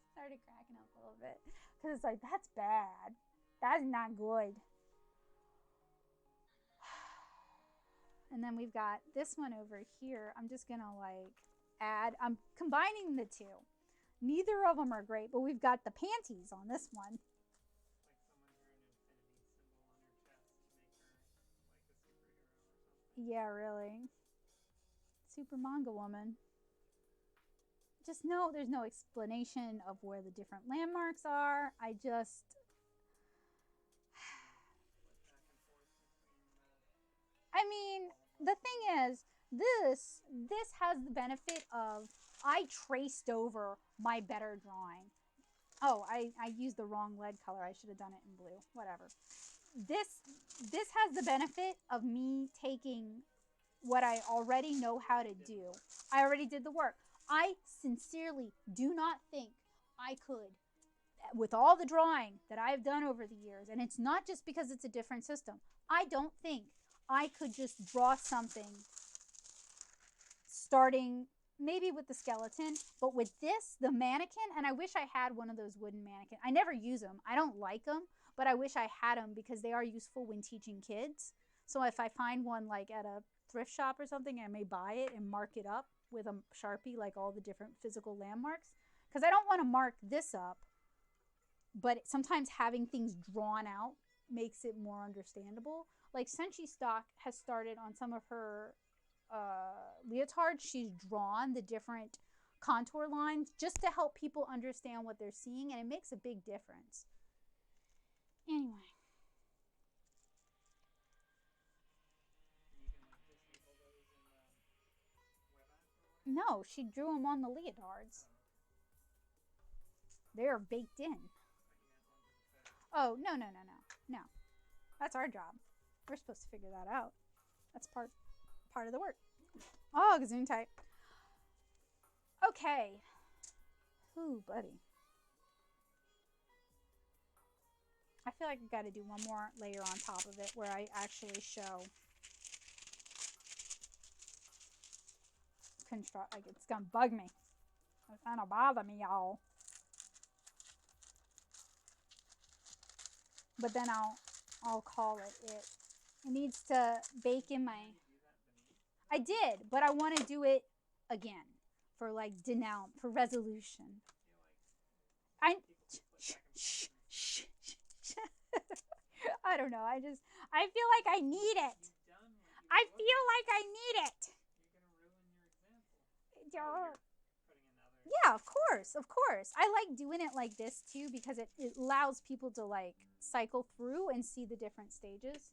a little bit because it's like that's bad. That's not good. And then we've got this one over here. I'm just gonna like add, I'm combining the two. Neither of them are great, but we've got the panties on this one. Yeah, really. Super manga woman. Just no, there's no explanation of where the different landmarks are. I mean, the thing is, this has the benefit of I traced over my better drawing. Oh, I used the wrong lead color. I should have done it in blue. Whatever. This has the benefit of me taking what I already know how to do. I already did the work. I sincerely do not think I could, with all the drawing that I've done over the years, and it's not just because it's a different system, I don't think I could just draw something starting maybe with the skeleton, but with this, the mannequin, and I wish I had one of those wooden mannequins. I never use them. I don't like them, but I wish I had them because they are useful when teaching kids. So if I find one like at a thrift shop or something, I may buy it and mark it up with a Sharpie, like all the different physical landmarks. Because I don't want to mark this up, but sometimes having things drawn out makes it more understandable. Like Senshi Stock has started on some of her leotards, she's drawn the different contour lines just to help people understand what they're seeing, and it makes a big difference. Anyway. No, she drew them on the leotards. They're baked in. Oh, no. That's our job. We're supposed to figure that out. That's part of the work. Oh, gazoon type. Okay. Ooh, buddy. I feel like I got to do one more layer on top of it where I actually show construct. Like, it's gonna bug me. It's gonna bother me, y'all. But then I'll call it. It needs to bake in my. I did, but I want to do it again for like denounce, for resolution. I I don't know. I feel like I need it. I feel like I need it. Yeah, of course. I like doing it like this too because it allows people to like cycle through and see the different stages.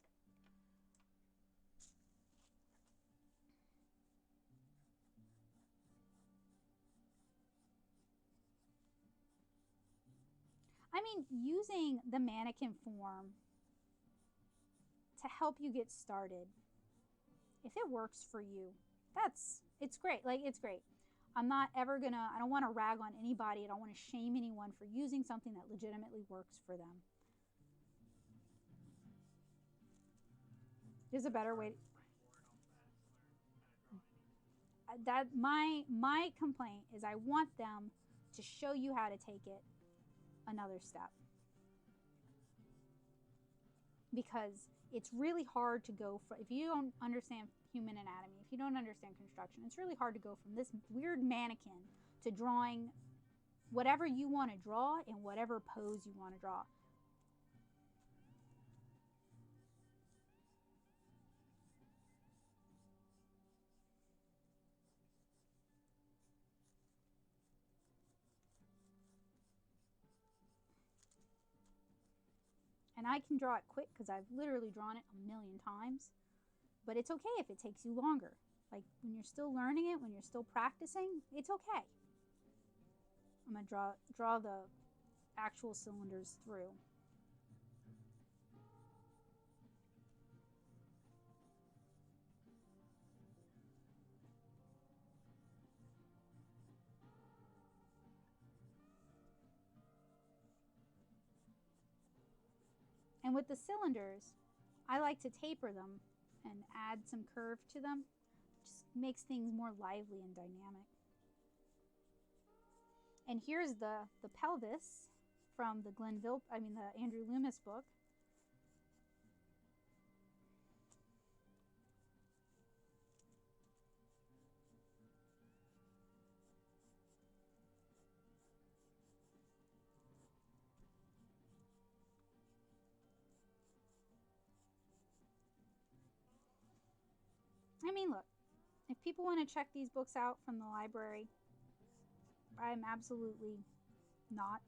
I mean, using the mannequin form to help you get started, if it works for you, it's great. Like, it's great. I'm not ever gonna, I don't want to rag on anybody. I don't want to shame anyone for using something that legitimately works for them. There's a better way. That my complaint is I want them to show you how to take it another step. Because it's really hard to go from, if you don't understand human anatomy, if you don't understand construction, it's really hard to go from this weird mannequin to drawing whatever you want to draw in whatever pose you want to draw. And I can draw it quick because I've literally drawn it a million times. But it's okay if it takes you longer. Like when you're still learning it, when you're still practicing, it's okay. I'm going to draw the actual cylinders through. And with the cylinders, I like to taper them and add some curve to them. Just makes things more lively and dynamic. And here's the pelvis from the the Andrew Loomis book. I mean, look, if people want to check these books out from the library, I'm absolutely not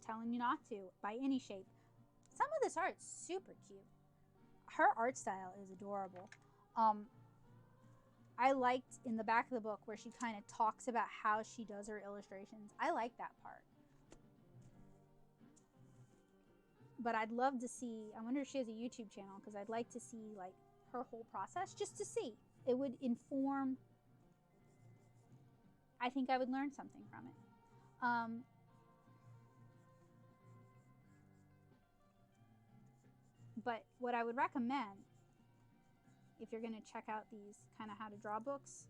telling you not to by any shape. Some of this art's super cute. Her art style is adorable. I liked in the back of the book where she kind of talks about how she does her illustrations. I like that part. But I'd love to see, I wonder if she has a YouTube channel, because I'd like to see like her whole process just to see. It would inform, I think I would learn something from it. But what I would recommend, if you're going to check out these kind of how to draw books,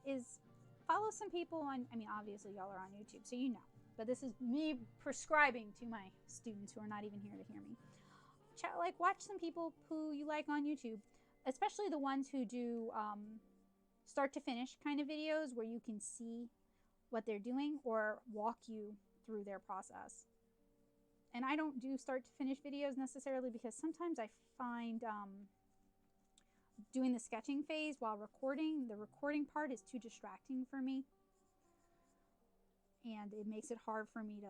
is follow some people on, I mean, obviously y'all are on YouTube, so you know. But this is me prescribing to my students who are not even here to hear me. Like, watch some people who you like on YouTube, especially the ones who do start to finish kind of videos where you can see what they're doing or walk you through their process. And I don't do start to finish videos necessarily because sometimes I find doing the sketching phase while recording, the recording part is too distracting for me. And it makes it hard for me to...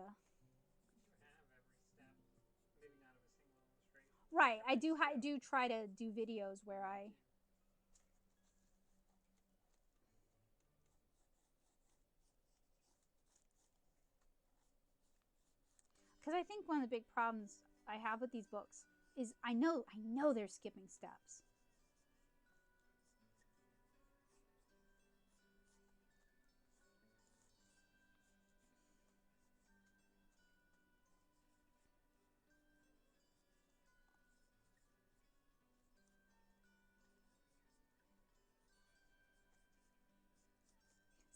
Right, I do try to do videos where I... Because I think one of the big problems I have with these books is I know they're skipping steps.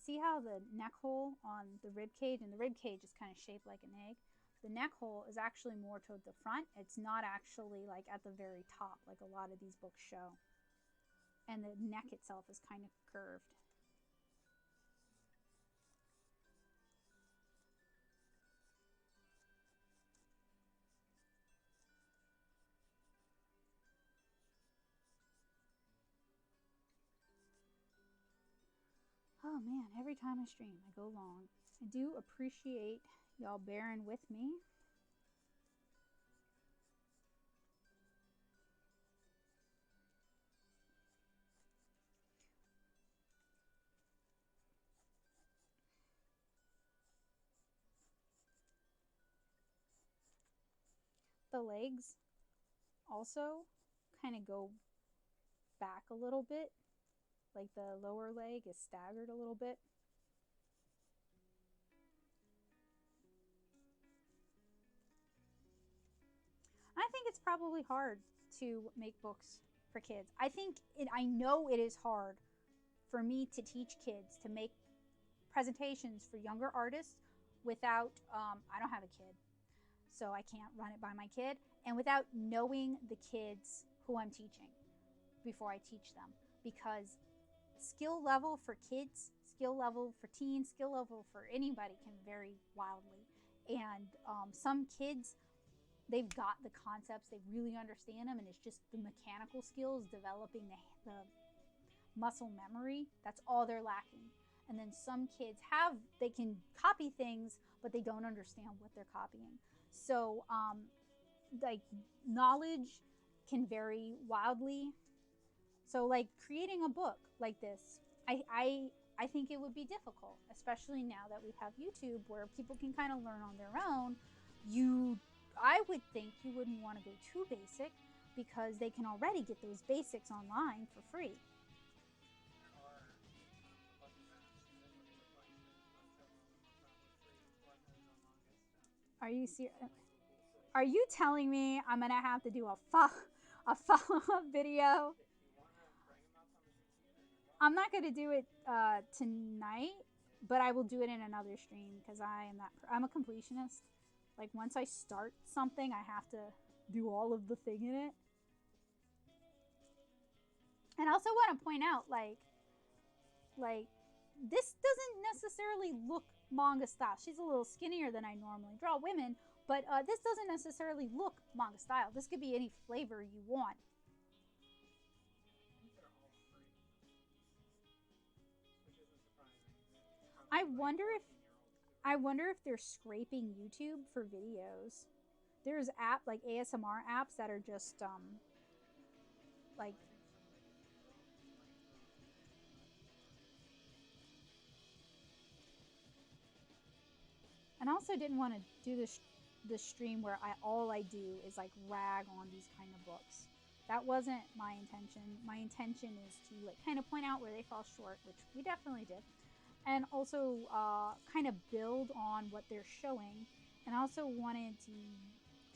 See how the neck hole on the rib cage, and the rib cage is kind of shaped like an egg. The neck hole is actually more toward the front. It's not actually like at the very top like a lot of these books show. And the neck itself is kind of curved. Oh man, every time I stream, I go long. I do appreciate y'all bearing with me. The legs also kind of go back a little bit. Like the lower leg is staggered a little bit. I think it's probably hard to make books for kids. I know it is hard for me to teach kids to make presentations for younger artists without, I don't have a kid, so I can't run it by my kid, and without knowing the kids who I'm teaching before I teach them. Because skill level for kids, skill level for teens, skill level for anybody can vary wildly. And some kids, they've got the concepts, they really understand them, and it's just the mechanical skills, developing the muscle memory, that's all they're lacking. And then some kids they can copy things, but they don't understand what they're copying. So like knowledge can vary wildly. So like creating a book like this, I think it would be difficult, especially now that we have YouTube where people can kind of learn on their own. I would think you wouldn't want to go too basic because they can already get those basics online for free. Are you serious? Are you telling me I'm gonna have to do a follow-up video? I'm not gonna do it tonight, but I will do it in another stream because I'm a completionist. Like once I start something, I have to do all of the thing in it. And I also want to point out, like this doesn't necessarily look manga style. She's a little skinnier than I normally draw women, but this doesn't necessarily look manga style. This could be any flavor you want. I wonder if 14-year-olds. I wonder if they're scraping YouTube for videos. There's like ASMR apps that are just like. I think some of the indie girls might though. And I also didn't want to do the stream where all I do is like rag on these kind of books. That wasn't my intention. My intention is to like kind of point out where they fall short, which we definitely did, and also kind of build on what they're showing. And I also wanted to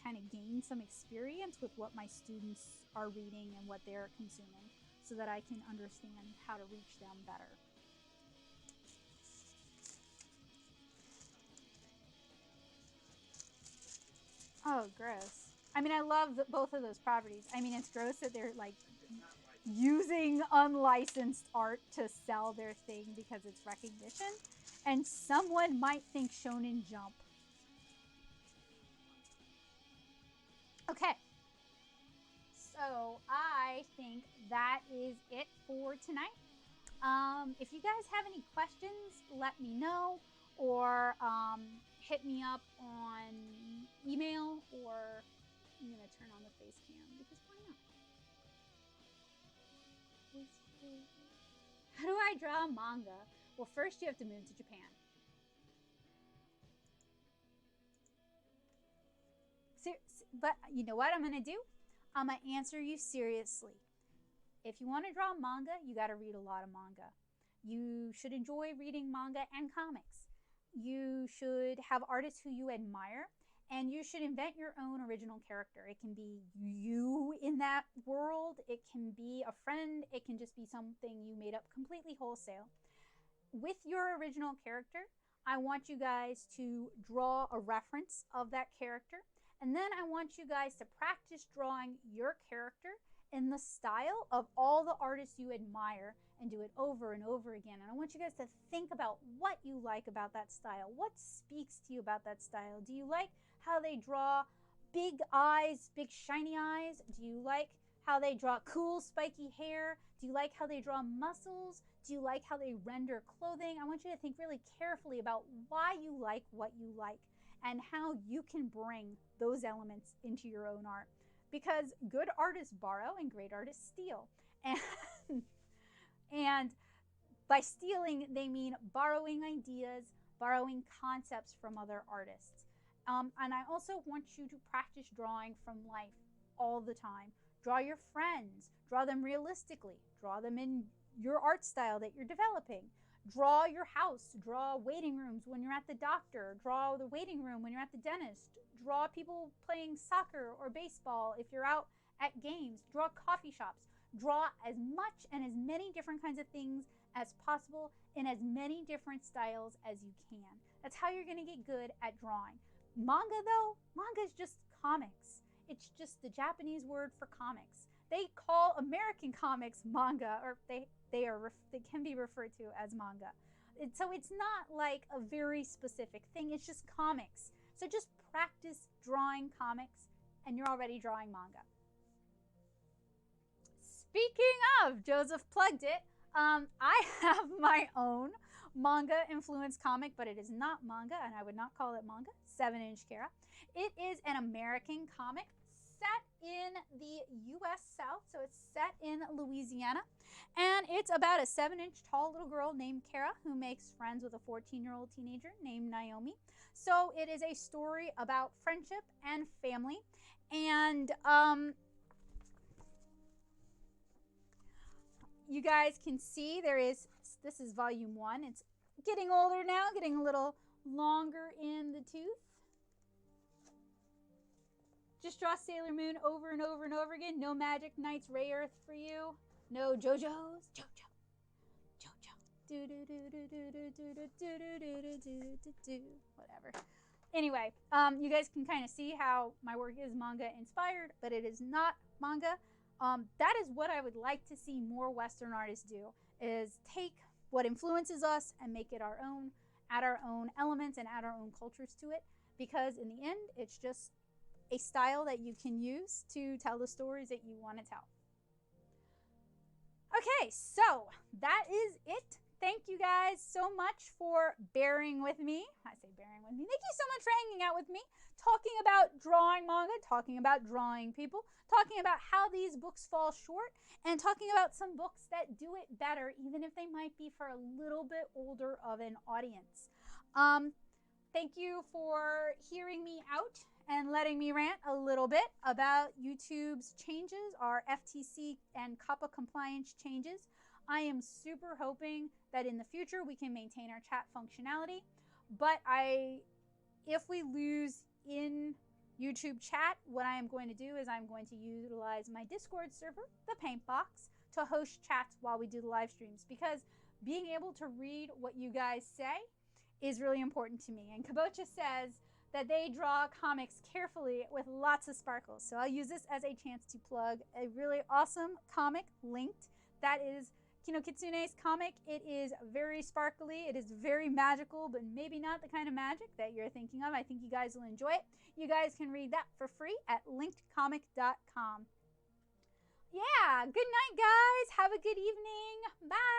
kind of gain some experience with what my students are reading and what they're consuming so that I can understand how to reach them better. Oh, gross. I mean, I love both of those properties. I mean, it's gross that they're like using unlicensed art to sell their thing because it's recognition. And someone might think Shonen Jump. Okay. So I think that is it for tonight. If you guys have any questions, let me know, or hit me up on email, or I'm gonna turn on the face cam because why not? How do I draw manga? Well, first you have to move to Japan. But you know what I'm gonna do? I'm gonna answer you seriously. If you want to draw manga, you got to read a lot of manga. You should enjoy reading manga and comics. You should have artists who you admire, and you should invent your own original character. It can be you in that world, it can be a friend, it can just be something you made up completely wholesale. With your original character, I want you guys to draw a reference of that character, and then I want you guys to practice drawing your character in the style of all the artists you admire, and do it over and over again. And I want you guys to think about what you like about that style. What speaks to you about that style? Do you like how they draw big eyes, big shiny eyes? Do you like how they draw cool spiky hair? Do you like how they draw muscles? Do you like how they render clothing? I want you to think really carefully about why you like what you like and how you can bring those elements into your own art. Because good artists borrow and great artists steal. And by stealing, they mean borrowing ideas, borrowing concepts from other artists. And I also want you to practice drawing from life all the time. Draw your friends, draw them realistically, draw them in your art style that you're developing. Draw your house, draw waiting rooms when you're at the doctor, draw the waiting room when you're at the dentist, draw people playing soccer or baseball if you're out at games, draw coffee shops, draw as much and as many different kinds of things as possible in as many different styles as you can. That's how you're gonna get good at drawing. Manga though, manga is just comics. It's just the Japanese word for comics. They call American comics manga, or they can be referred to as manga. So it's not like a very specific thing, it's just comics. So just practice drawing comics and you're already drawing manga. Speaking of, Joseph plugged it, I have my own manga influenced comic, but it is not manga, and I would not call it manga, 7-inch Kara. It is an American comic set in the US South, so it's set in Louisiana, and it's about a 7-inch tall little girl named Kara who makes friends with a 14-year-old teenager named Naomi. So it is a story about friendship and family, and you guys can see this is volume 1. It's getting older now, getting a little longer in the tooth. Just draw Sailor Moon over and over and over again. No Magic Knights Ray Earth for you. No JoJo's. JoJo. Do do do do do do do do do do do do do. Whatever. Anyway, you guys can kind of see how my work is manga inspired, but it is not manga. That is what I would like to see more Western artists do, is take what influences us and make it our own, add our own elements and add our own cultures to it, because in the end, it's just a style that you can use to tell the stories that you want to tell. Okay, so that is it. thank you guys so much for bearing with me. I say bearing with me. Thank you so much for hanging out with me, talking about drawing manga, talking about drawing people, talking about how these books fall short, and talking about some books that do it better, even if they might be for a little bit older of an audience. Thank you for hearing me out and letting me rant a little bit about YouTube's changes, our FTC and COPPA compliance changes. I am super hoping that in the future we can maintain our chat functionality, but if we lose in YouTube chat, what I am going to do is I'm going to utilize my Discord server, the Paint Box, to host chats while we do the live streams, because being able to read what you guys say is really important to me. And Kabocha says that they draw comics carefully with lots of sparkles. So I'll use this as a chance to plug a really awesome comic linked. That is Kino Kitsune's comic. It is very sparkly. It is very magical, but maybe not the kind of magic that you're thinking of. I think you guys will enjoy it. You guys can read that for free at linkedcomic.com. Yeah, good night, guys. Have a good evening. Bye.